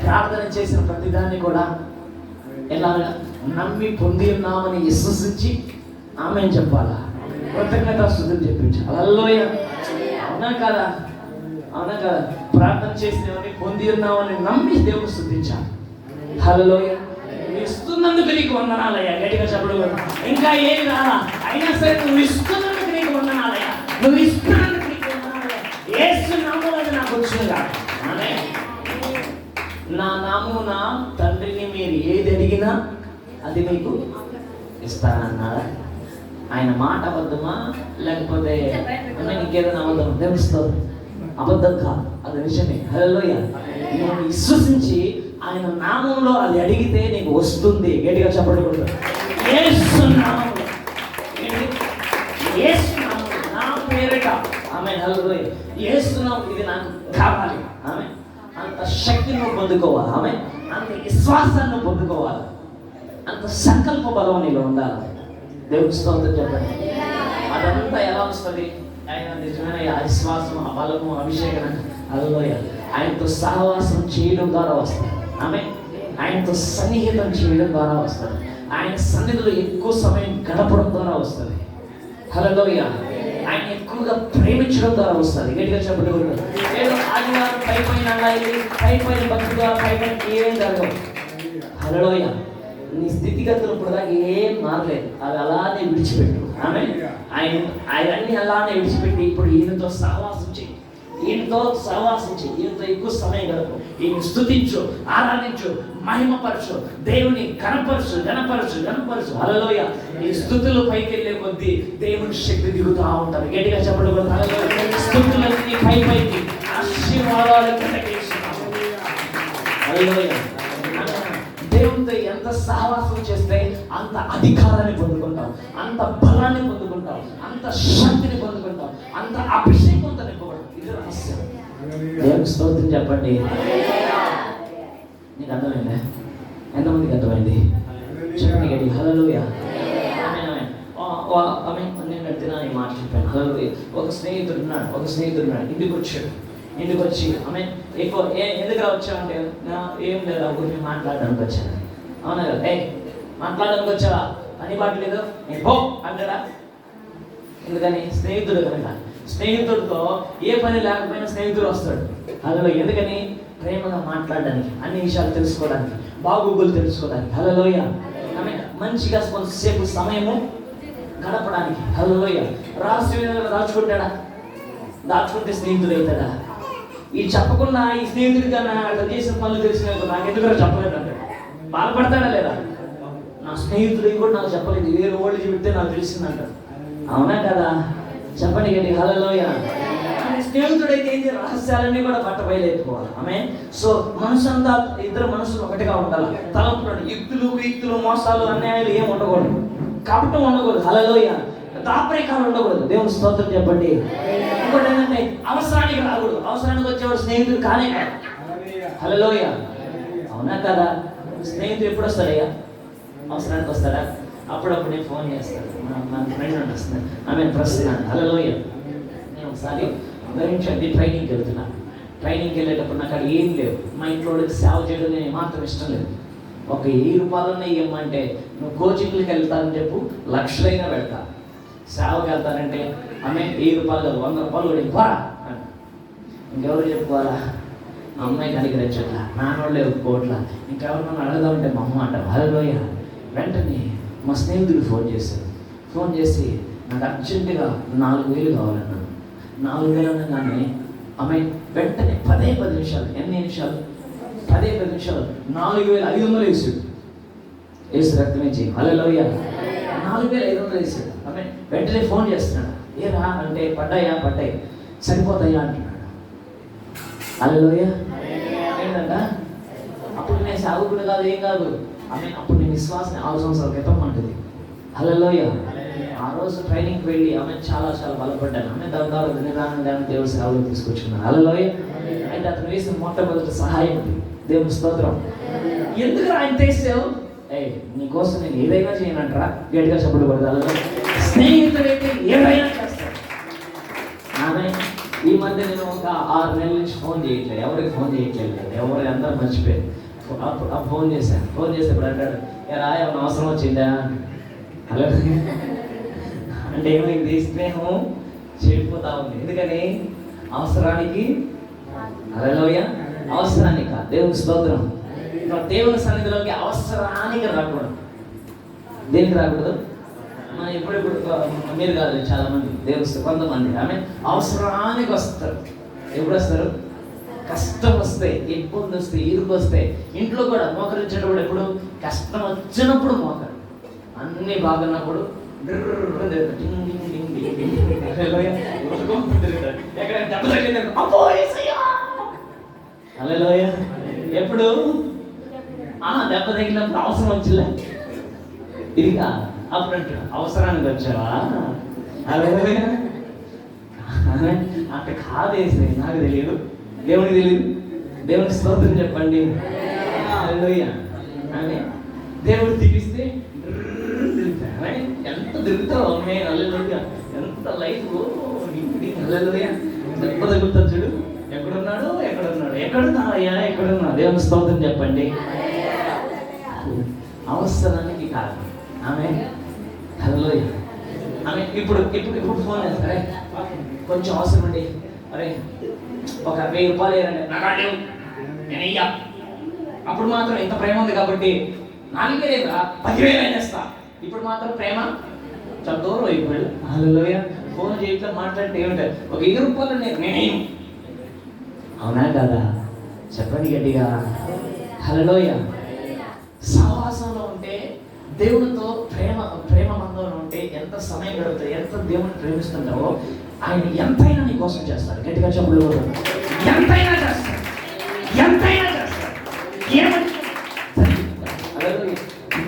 ప్రార్థన చేసిన ప్రతిదాన్ని కూడా ఎలా నమ్మి పొంది ఉన్నామని విశ్వసించి ఆమె చెప్పాలా? కృతజ్ఞతాస్తుతులు చెప్పించాలి. హల్లెలూయా. అవునా కదా? ప్రార్థన చేసినవని పొంది ఉన్నామని నమ్మి దేవుని స్తుతించాలి. హల్లెలూయా. ఇస్తున్నందుకు నీకు వందనాలయ్యా. గట్టిగా చెప్పడు. ఇంకా ఏమి రాలా, అయినా సరే నువ్వు ఇస్తున్నందుకు నీకు వందనాలయ్యా. నువ్వు ఇస్తున్నందుకు నీకు వందనాలయ్యా. యేసు నామములో నాకు వచ్చినగా నా నామమున తండ్రిని మీరు ఏది అడిగినా అది మీకు ఇస్తానన్నాడా? ఆయన మాట అబద్ధమా లేకపోతే ఇంకేదైనా అబద్ధం? తెలుస్తుంది, అబద్ధం కాదు, అది నిజమే. హల్లెలూయా. నేను విశ్వసించి ఆయన నామంలో అది అడిగితే నీకు వస్తుంది. గట్టిగా చెప్పకూడదు. యేసు నామములో, యేసు నామములో, నా పేరిట. ఆమేన్. హల్లెలూయా. యేసు నామం ఇది నాకు కావాలి. ఆమేన్. అంత శక్తిని పొందుకోవాలి. ఆమేన్. అంత విశ్వాసాన్ని పొందుకోవాలి. అంత సంకల్ప బలం నీలో ఉండాలి. దేవుని స్తోత్రం చెప్పండి. అదంతా ఎలా వస్తుంది? ఆయన నిజమైన విశ్వాసం, ఆ బలము, అభిషేకం. హల్లెలూయా. ఆయనతో సహవాసం చేయడం ద్వారా వస్తుంది. ఆమేన్. ఆయనతో సన్నిహితం చేయడం ద్వారా వస్తుంది. ఆయన సన్నిధిలో ఎక్కువ సమయం గడపడం ద్వారా వస్తుంది. హల్లెలూయా. ఆయన ఎక్కువగా ప్రేమించడం ద్వారా వస్తుంది. గట్టిగా చెప్పడం. ఏదో ఆదివారం పైపైన భక్తి ద్వారా పైపైన ఏం జరగవు. హల్లెలూయా. నీ స్థితిగతులు ఇప్పుడు దాకా ఏం మారలేదు. అది అలానే విడిచిపెట్టు. ఆమేన్. ఆయన్ని అలానే విడిచిపెట్టి ఇప్పుడు ఈయనతో సహవాసం చేయి. ఈయనతో ఎక్కువ సమయం గడపు. ఈయన స్తుతించు, ఆరాధించు, మహిమపరచు, దేవుని గణపరచు. హల్లెలూయా. ఈ స్తుతులు పైకి వెళ్ళే కొద్దీ దేవుని శక్తి దిగుతూ ఉంటారు. గట్టిగా చెప్పడం. స్తుతులన్నీ పైకి, ఆశీర్వాదాలు కిందకి వేస్తున్నాము. హల్లెలూయా. దేవునితో ఎంత సహవాసం చేస్తే అంత అధికారాన్ని పొందుకుంటాం, అంత బలాన్ని పొందుకుంటాం, అంత శక్తిని పొందుకుంటాం, అంత అభిషేకంతో నింపబడతాం. ఇది రహస్యం. దేవుని స్తోత్రం చెప్పండి. నీకు అర్థమైందా? ఎంతమందికి అర్థమైంది? చెప్పండి గట్టి. హల్లెలూయా. నేను నడిచినా ఈ మాట చెప్పాను. హల్లెలూయా. ఒక స్నేహితుడు ఉన్నాడు. ఇంటికి వచ్చి ఎక్కువ ఎందుకు వచ్చావంటే ఏం లేదా గురించి మాట్లాడడానికి వచ్చాను. అవునా కదా? మాట్లాడడానికి వచ్చావా? పని బాట్లేదు నేను పో అంటారా? ఎందుకని? స్నేహితుడు కనుక. స్నేహితుడితో ఏ పని లేకపోయినా స్నేహితుడు వస్తాడు. హల్లెలూయా. ఎందుకని? ప్రేమగా మాట్లాడడానికి, అన్ని విషయాలు తెలుసుకోవడానికి, బాగోగులు తెలుసుకోవడానికి. హల్లెలూయా. మంచిగా కొంతసేపు సమయము గడపడానికి. హల్లెలూయా. రహస్యమైన దాచుకుంటాడా? దాచుకుంటే స్నేహితుడు అవుతాడా? ఈ చెప్పకుండా ఈ స్నేహితుడిగా అట్లా చేసిన పనులు తెలిసిన నాకు ఎందుకు చెప్పలేదు అంటే బాధపడతాడా లేదా? నా స్నేహితుడు కూడా నాకు చెప్పలేదు, వేరే వాళ్ళు చెబితే నాకు తెలిసిందంట. అవునా కదా? చెప్పండి గట్టి. హల్లెలూయా. స్నేహితుడైతే ఏంటి? రహస్యాలన్నీ కూడా బయలుపోవాలి. ఆమేన్. సో మనసంతా ఇద్దరు మనసులు ఒకటిగా ఉండాలి. తలంపులు, యుక్తులు, మోసాలు, అన్యాయాలు ఏం ఉండకూడదు. కపటం ఉండకూడదు. హల్లెలూయా. దాపరికాలు ఉండకూడదు. దేవుని స్తోత్రం చెప్పండి. ఇంకోటి ఏంటంటే అవసరానికి రాకూడదు. అవసరానికి వచ్చేవాడు స్నేహితుడు కానే కాదు. హల్లెలూయా. అవునా కదా? స్నేహితుడు ఎప్పుడు వస్తాడయ్యా? అవసరానికి వస్తాడా? అప్పుడప్పుడు నేను ఫోన్ చేస్తాను. మా ఫ్రెండ్ వస్తున్నాను, ఆమె ప్రస్తున్నాను. హల్లెలూయా. నేను ఒకసారి ట్రైనింగ్కి వెళ్తున్నాను. ట్రైనింగ్కి వెళ్ళేటప్పుడు నాకు అక్కడ ఏం లేవు. మా ఇంట్లో సేవ చేయడం నేను మాత్రం ఇష్టం లేదు. ఒక 1000 రూపాయలన్నా ఇవ్వమంటే నువ్వు కోచింగ్కి వెళ్తానని చెప్పు, లక్షలైనా పెడతా. సేవకి వెళ్తానంటే ఆమె 1000 రూపాయలు కాదు, 100 రూపాయలు కూడా పోరా. ఇంకెవరు చెప్పుకోవాలా? మా అమ్మాయికి అడిగిరచ్చట్లా, నాన్నోళ్ళే ఒప్పుకోవట్లా, ఇంకెవరినన్నా అడగదామంటే మా అమ్మ అంటారు. హల్లెలూయా. వెంటనే మా స్నేహితుడు ఫోన్ చేశాడు. ఫోన్ చేసి నాకు అర్జెంటుగా 4000 కావాలన్నాను. 4000 అనగానే ఆమె వెంటనే 10 నిమిషాలు, ఎన్ని నిమిషాలు? 10 నిమిషాలు 4500 వేసాడు. వేసి రక్తమించి. హల్లెలూయా. 4500 వేసాడు. ఆమె వెంటనే ఫోన్ చేస్తున్నాడు. ఏరా అంటే పడ్డాయి, సరిపోతాయా అంటున్నాడు. హల్లెలూయా. ఏంటంట? అప్పుడు నేను సాగుకుడు కాదు, ఏం కాదు. ఆమె అప్పుడు నేను విశ్వాసం 6 సంవత్సరాల క్రితం అంటుంది. హల్లెలూయా. ఆ రోజు ట్రైనింగ్కి వెళ్ళి ఆమె చాలా బలపడ్డాను. ఆమె దాని తర్వాత నిదానంగా దేవుడి సేవలు తీసుకొచ్చుకున్నాను. హల్లెలూయా. అయితే అతను వేసిన మొట్టమొదటి సహాయం దేవుని స్తోత్రం. ఎందుకు ఆయన చేసావు? నీకోసం నేను ఏదైనా చేయనంటారా? గట్టిగా చెప్పడు పడతాను. స్నేహితుడైతే ఏదైనా చేస్తాడు. ఆమె ఈ మధ్య నేను ఒక 6 నెలల నుంచి ఫోన్ చేయట్లేదు, ఎవరికి ఫోన్ చేయట్లేదు. ఎవరు అందరూ మర్చిపోయారు. ఫోన్ చేశాను. ఫోన్ చేసేప్పుడు అంటాడు, ఏమైనా అవసరం వచ్చిందా? అలా అంటే ఏమైంది? స్నేహం చెడిపోతా ఉంది. ఎందుకని? అవసరానికి. హల్లెలూయా. అవసరానికి కాదు. దేవుని స్తోత్రం. దేవుని సన్నిధిలోకి అవసరానికి రాకూడదు. దేనికి రాకూడదు? మనం ఎప్పుడెప్పుడు మీరు కాదు, చాలా మంది దేవుని కొంతమంది ఆమె అవసరానికి వస్తారు. ఎప్పుడు వస్తారు? కష్టం వస్తే, ఇబ్బంది వస్తే, ఇరుకు వస్తే. ఇంట్లో కూడా మోకరించేటప్పుడు ఎప్పుడు? కష్టం వచ్చినప్పుడు మోకరు. అన్ని అన్నీ బాగున్నప్పుడు ఎక్కడ దెబ్బ తగిలింది అబ్బో యేసయ్యా హల్లెలూయా. ఎప్పుడు దెబ్బ తగిలినప్పుడు అవసరం వచ్చిలే ఇదిగా అప్పుడు అంటాడు అవసరానికి వచ్చావా హల్లెలూయా. అక్కడ కాదేసి నాకు తెలియదు, దేవునికి తెలియదు. దేవునికి స్తోత్రం చెప్పండి హల్లెలూయా. అని దేవుడు తిరిగిస్తే ఎంత తిరుగుతావు అమ్మే హల్లెలూయా. ఎంత లైఫ్ హల్లెలూయా. దెబ్బ తగులుతుంది చూడు, ఎక్కడున్నాడు ఎక్కడున్నాడయ్యా ఎక్కడున్నా. దేవుని స్తోత్రం చెప్పండి. అవసరానికి కాదు ఆమె హల్లెలూయా. ఆమె ఇప్పుడు ఫోన్ చేస్తారే కొంచెం అవసరం అండి, అరే ఒక 1000 రూపాయలు వేయండి, నాకు లేవు నేనయ్యా. అప్పుడు మాత్రం ఇంత ప్రేమ ఉంది కాబట్టి 4,000 లేదా 10,000 అయినేస్తా. ఇప్పుడు మాత్రం ప్రేమ చాలా దూరం అయిపోయాడు హల్లెలూయా. ఫోన్ చేయట్లో మాట్లాడితే ఏమిటారు ఒక 5 రూపాయలు నేనేం అవునా కదా చెప్పండి గట్టిగా హల్లెలూయా. సహవాసంలో ఉంటే దేవునితో ప్రేమ బంధంలో ఉంటే ఎంత సమయం గడుపుతావు, ఎంత దేవుని ప్రేమిస్తుంటావో ఆయన ఎంతైనా నీ కోసం చేస్తాడు. గట్టిగా చెప్పలు ఎంతైనా చేస్తాడు, ఎంతైనా చేస్తాడు. ఏమని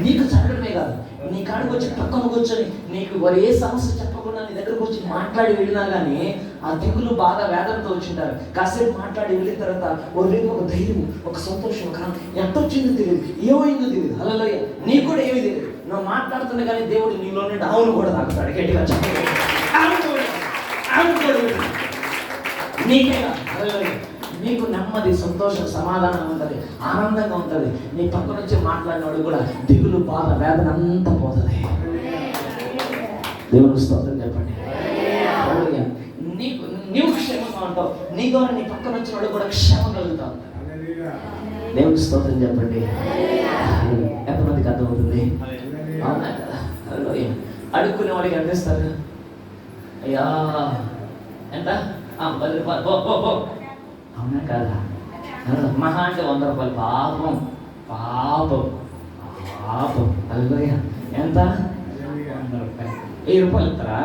నీకు చదవడమే కాదు, నీ కాడికి వచ్చి పక్కన కూర్చొని నీకు వారు ఏ సమస్య చెప్పకుండా నీ దగ్గరకు వచ్చి మాట్లాడి వెళ్ళినా కానీ ఆ దిగులు బాగా వేదనతో వచ్చింటారు. కాసేపు మాట్లాడి వెళ్ళిన తర్వాత వాళ్ళకి ఒక ధైర్యం, ఒక సంతోషం, ఒక ఎంత వచ్చిందో తెలియదు, ఏమైందో తెలియదు హల్లెలూయా. నీకు కూడా ఏమీ తెలియదు, నువ్వు మాట్లాడుతున్నా కానీ దేవుడు నీలో నుండి అవును కూడా తాగుతాడు. గట్టిగా చెప్పండి నీకే హల్లెలూయా. నీకు నెమ్మది, సంతోషం, సమాధానం ఉంటుంది, ఆనందంగా ఉంటుంది. నీ పక్క నుంచి మాట్లాడినవాడు కూడా దిగులు, బాధ, వేదన అంతా పోతుంది. దేవుని స్తోత్రం చెప్పండి. నీవు క్షేమంగా ఉంటావు, నీ ద్వారా నీ పక్కన వచ్చినవాడు కూడా క్షేమం కలుగుతావు. దేవుని స్తోత్రం చెప్పండి. ఎంతమందికి అర్థమవుతుంది? అవునా కదా అడుక్కునే వాడికి అందిస్తారు అయ్యా ఎంత 10 రూపాయలు అవునా కదా మహా అంటే 100 రూపాయలు పాపం పాపం పాపం హల్లెలూయా. ఎంత 100 రూపాయలు 1000 రూపాయలు ఇస్తారా,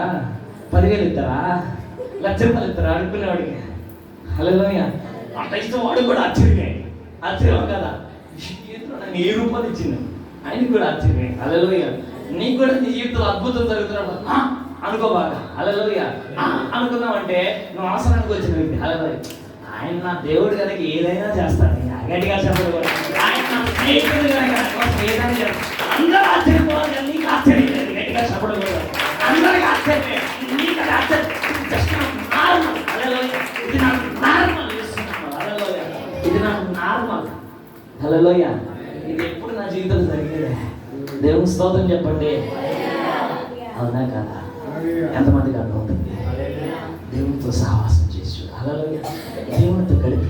10,000 ఇస్తారా, 1,00,000 రూపాయలు ఇస్తారా అడుక్కునేవాడికి హల్లెలూయా. అంత ఇష్టం వాడు కూడా ఆశ్చర్యం కదా. నేను 1000 రూపాయలు ఇచ్చింది ఆయనకి కూడా ఆశ్చర్యం హల్లెలూయా. నీకు కూడా నీ జీవితంలో అద్భుతం జరుగుతున్నప్పుడు అనుకోబాగా హల్లెలూయా. అనుకున్నావంటే నువ్వు అవసరానికి వచ్చిన వ్యక్తి హల్లెలూయా. ఆయన నా దేవుడు కనుక ఏదైనా చేస్తాడు. గట్టిగా చెప్పడు ఆయన నా స్నేహితుడు కనుక ఏదైనా చేస్తాడు. అందరూ ఆశ్చర్యపోవాలి, నీకు ఆశ్చర్యం లేదు. గట్టిగా చెప్పడు అందరికీ ఆశ్చర్యం, నీకు అది ఆశ్చర్యం. జస్ట్ నార్మల్ హల్లెలూయా. ఇది నాకు నార్మల్ హల్లెలూయా. ఇది నాకు నార్మల్ హల్లెలూయా. ఇది ఎప్పుడు నా జీవితంలో జరిగేదే. దేవుని స్తోత్రం చెప్పండి. అవునా కదా? ఎంతమందికి అర్థమవుతుంది? దేవునితో సహవాసం చేసి హల్లెలూయా. దేవునితో గడిపి